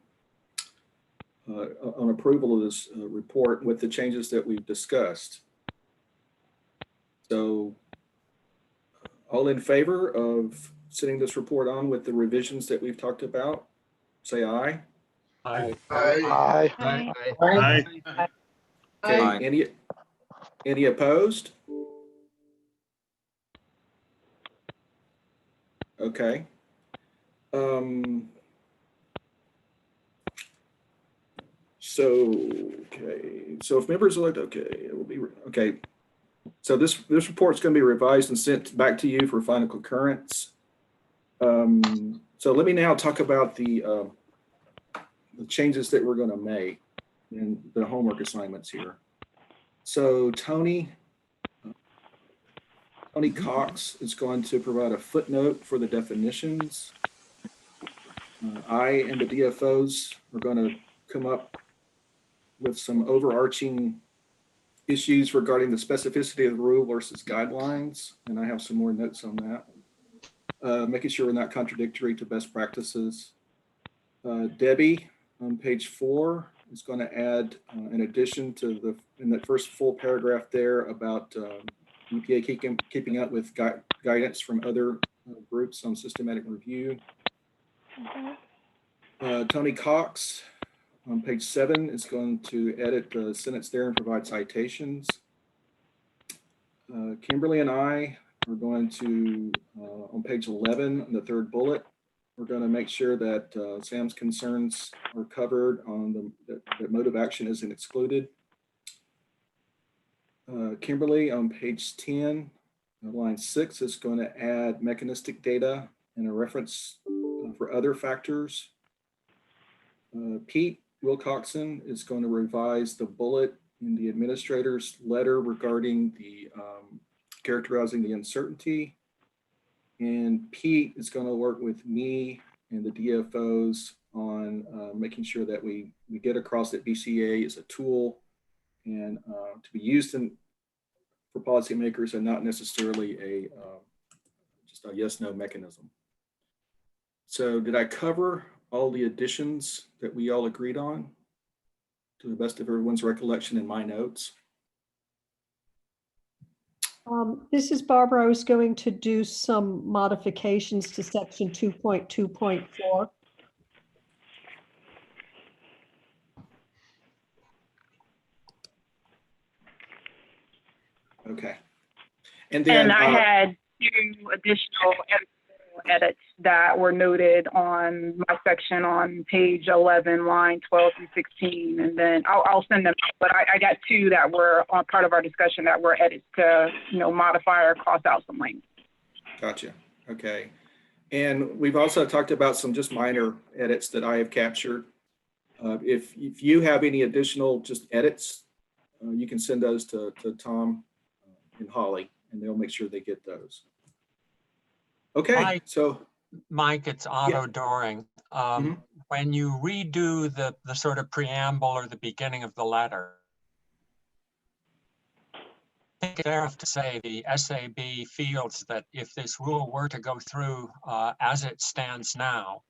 Speaker 2: approval of this report with the changes that we've discussed. So all in favor of sending this report on with the revisions that we've talked about, say aye.
Speaker 12: Aye.
Speaker 17: Aye.
Speaker 12: Aye.
Speaker 21: Aye.
Speaker 2: Okay,
Speaker 13: Aye.
Speaker 2: any opposed? Okay. So if members elect, okay, it will be, okay. So this report's going to be revised and sent back to you for final concurrence. So let me now talk about the changes that we're going to make in the homework assignments here. So Tony Cox is going to provide a footnote for the definitions. I and the DFOs are going to come up with some overarching issues regarding the specificity of the rule versus guidelines, and I have some more notes on that. Making sure we're not contradictory to best practices. Debbie on page 4 is going to add an addition to in that first full paragraph there about EPA keeping up with guidance from other groups on systematic review. Tony Cox on page 7 is going to edit the sentence there and provide citations. Kimberly and I are going to, on page 11, on the 3rd bullet, we're going to make sure that Sam's concerns are covered on that mode of action isn't excluded. Kimberly on page 10, line 6 is going to add mechanistic data and a reference for other factors. Pete Wilcoxon is going to revise the bullet in the administrator's letter regarding the characterizing the uncertainty. And Pete is going to work with me and the DFOs on making sure that we get across that BCA is a tool and to be used for policymakers and not necessarily just a yes/no mechanism. So did I cover all the additions that we all agreed on to the best of everyone's recollection in my notes?
Speaker 22: This is Barbara. I was going to do some modifications to section 2.2.4.
Speaker 2: Okay. And then
Speaker 3: I had 2 additional edits that were noted on my section on page 11, line 12 through 16. And then I'll send them, but I got 2 that were on part of our discussion that were edits to, modify or cross out some links.
Speaker 2: Gotcha. Okay. And we've also talked about some just minor edits that I have captured. If you have any additional just edits, you can send those to Tom and Holly, and they'll make sure they get those. Okay,
Speaker 6: Mike, it's Otto Doering. When you redo the sort of preamble or the beginning of the letter, I think it's fair to say the SAB feels that if this rule were to go through as it stands now,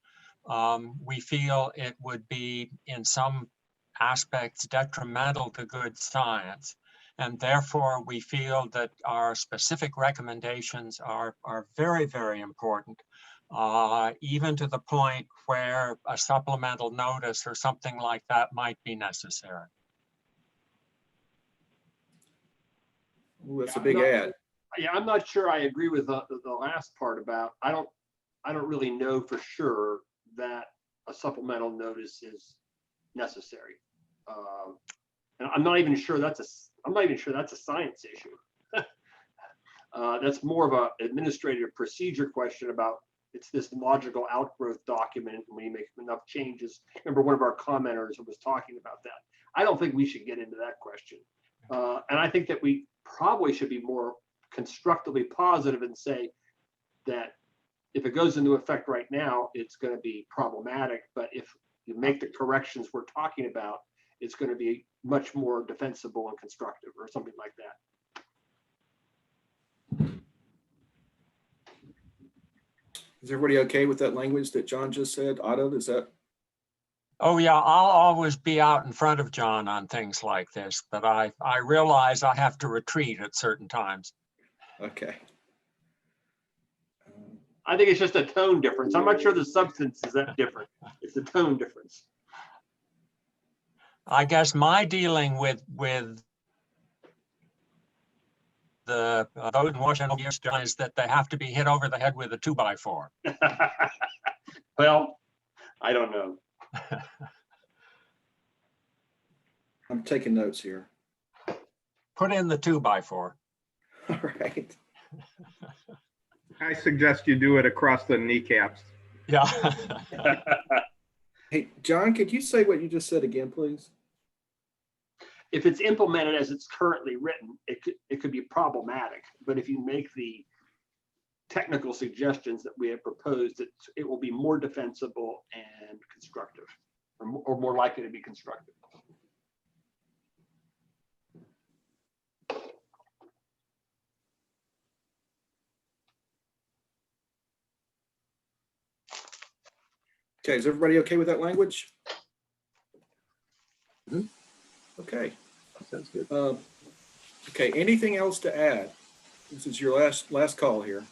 Speaker 6: we feel it would be in some aspects detrimental to good science. And therefore, we feel that our specific recommendations are very, very important, even to the point where a supplemental notice or something like that might be necessary.
Speaker 2: Ooh, that's a big ad.
Speaker 1: Yeah, I'm not sure I agree with the last part about, I don't really know for sure that a supplemental notice is necessary. And I'm not even sure that's a science issue. That's more of an administrative procedure question about it's this logical outgrowth document when you make enough changes. Remember, one of our commenters was talking about that. I don't think we should get into that question. And I think that we probably should be more constructively positive and say that if it goes into effect right now, it's going to be problematic. But if you make the corrections we're talking about, it's going to be much more defensible and constructive or something like that.
Speaker 2: Is everybody okay with that language that John just said? Otto, is that?
Speaker 6: Oh yeah, I'll always be out in front of John on things like this, but I realize I have to retreat at certain times.
Speaker 2: Okay.
Speaker 1: I think it's just a tone difference. I'm not sure the substance is that different. It's a tone difference.
Speaker 6: I guess my dealing with the vote in Washington is that they have to be hit over the head with a 2x4.
Speaker 1: Well, I don't know.
Speaker 2: I'm taking notes here.
Speaker 6: Put in the 2x4.
Speaker 2: All right.
Speaker 20: I suggest you do it across the kneecaps.
Speaker 6: Yeah.
Speaker 2: Hey, John, could you say what you just said again, please?
Speaker 1: If it's implemented as it's currently written, it could be problematic. But if you make the technical suggestions that we have proposed, it will be more defensible and constructive, or more likely to be constructive.
Speaker 2: Okay, is everybody okay with that language?
Speaker 18: Mm-hmm.
Speaker 2: Okay.
Speaker 18: Sounds good.
Speaker 2: Okay, anything else to add? This is your last call here.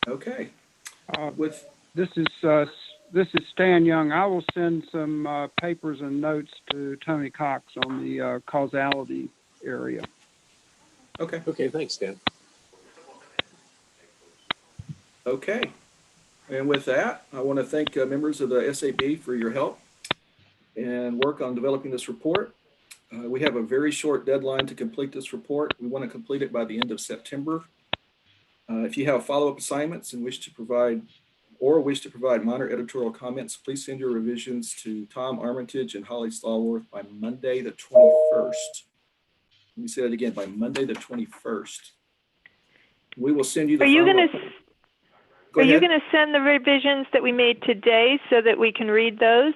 Speaker 2: Okay.
Speaker 8: With this is Stan Young. I will send some papers and notes to Tony Cox on the causality area.
Speaker 2: Okay.
Speaker 18: Okay, thanks, Dan.
Speaker 2: Okay. And with that, I want to thank members of the SAB for your help and work on developing this report. We have a very short deadline to complete this report. We want to complete it by the end of September. If you have follow-up assignments and wish to provide minor editorial comments, please send your revisions to Tom Armitage and Holly Stallworth by Monday the 21st. Let me say that again, by Monday the 21st. We will send you the
Speaker 14: Are you going
Speaker 2: to
Speaker 14: send the revisions that we made today so that we can read those?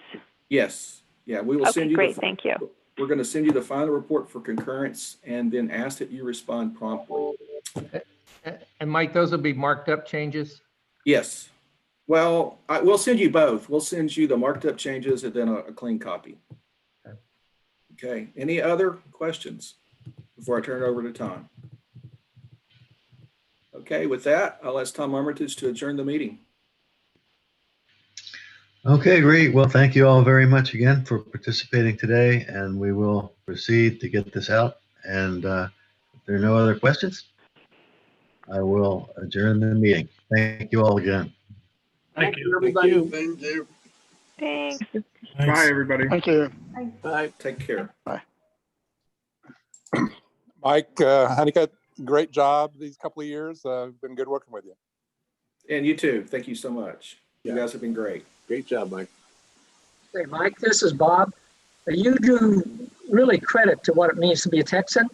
Speaker 2: Yes. Yeah, we will send you.
Speaker 14: Great, thank you.
Speaker 2: We're going to send you the final report for concurrence and then ask that you respond promptly.
Speaker 16: And Mike, those will be marked up changes?
Speaker 2: Yes. Well, we'll send you both. We'll send you the marked up changes and then a clean copy. Okay. Any other questions before I turn it over to Tom? Okay. With that, I'll ask Tom Armitage to adjourn the meeting.
Speaker 9: Okay, great. Well, thank you all very much again for participating today, and we will proceed to get this out. And if there are no other questions, I will adjourn the meeting. Thank you all again.
Speaker 12: Thank you, everybody. Thank you.
Speaker 14: Thanks.
Speaker 20: Bye, everybody.
Speaker 17: Thank you.
Speaker 18: Bye.
Speaker 2: Take care.
Speaker 17: Bye.
Speaker 11: Mike, Honeycutt, great job these couple of years. Been good working with you.
Speaker 2: And you too. Thank you so much. You guys have been great.
Speaker 18: Great job, Mike.
Speaker 23: Hey, Mike, this is Bob. You do really credit to what it means to be a Texan.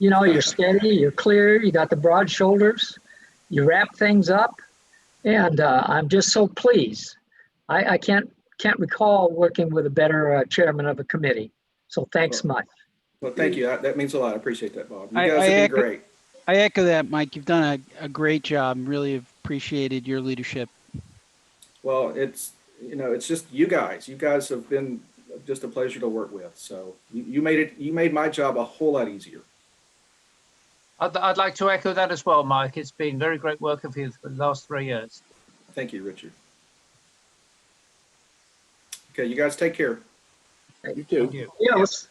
Speaker 23: You know, you're steady, you're clear, you got the broad shoulders, you wrap things up, and I'm just so pleased. I can't recall working with a better chairman of a committee. So thanks much.
Speaker 2: Well, thank you. That means a lot. I appreciate that, Bob. You guys have been great.
Speaker 24: I echo that, Mike. You've done a great job. Really appreciated your leadership.
Speaker 2: Well, it's just you guys. You guys have been just a pleasure to work with. So you made my job a whole lot easier.
Speaker 4: I'd like to echo that as well, Mike. It's been very great working for you for the last 3 years.
Speaker 2: Thank you, Richard. Okay, you guys take care.
Speaker 18: You too.
Speaker 23: Yes.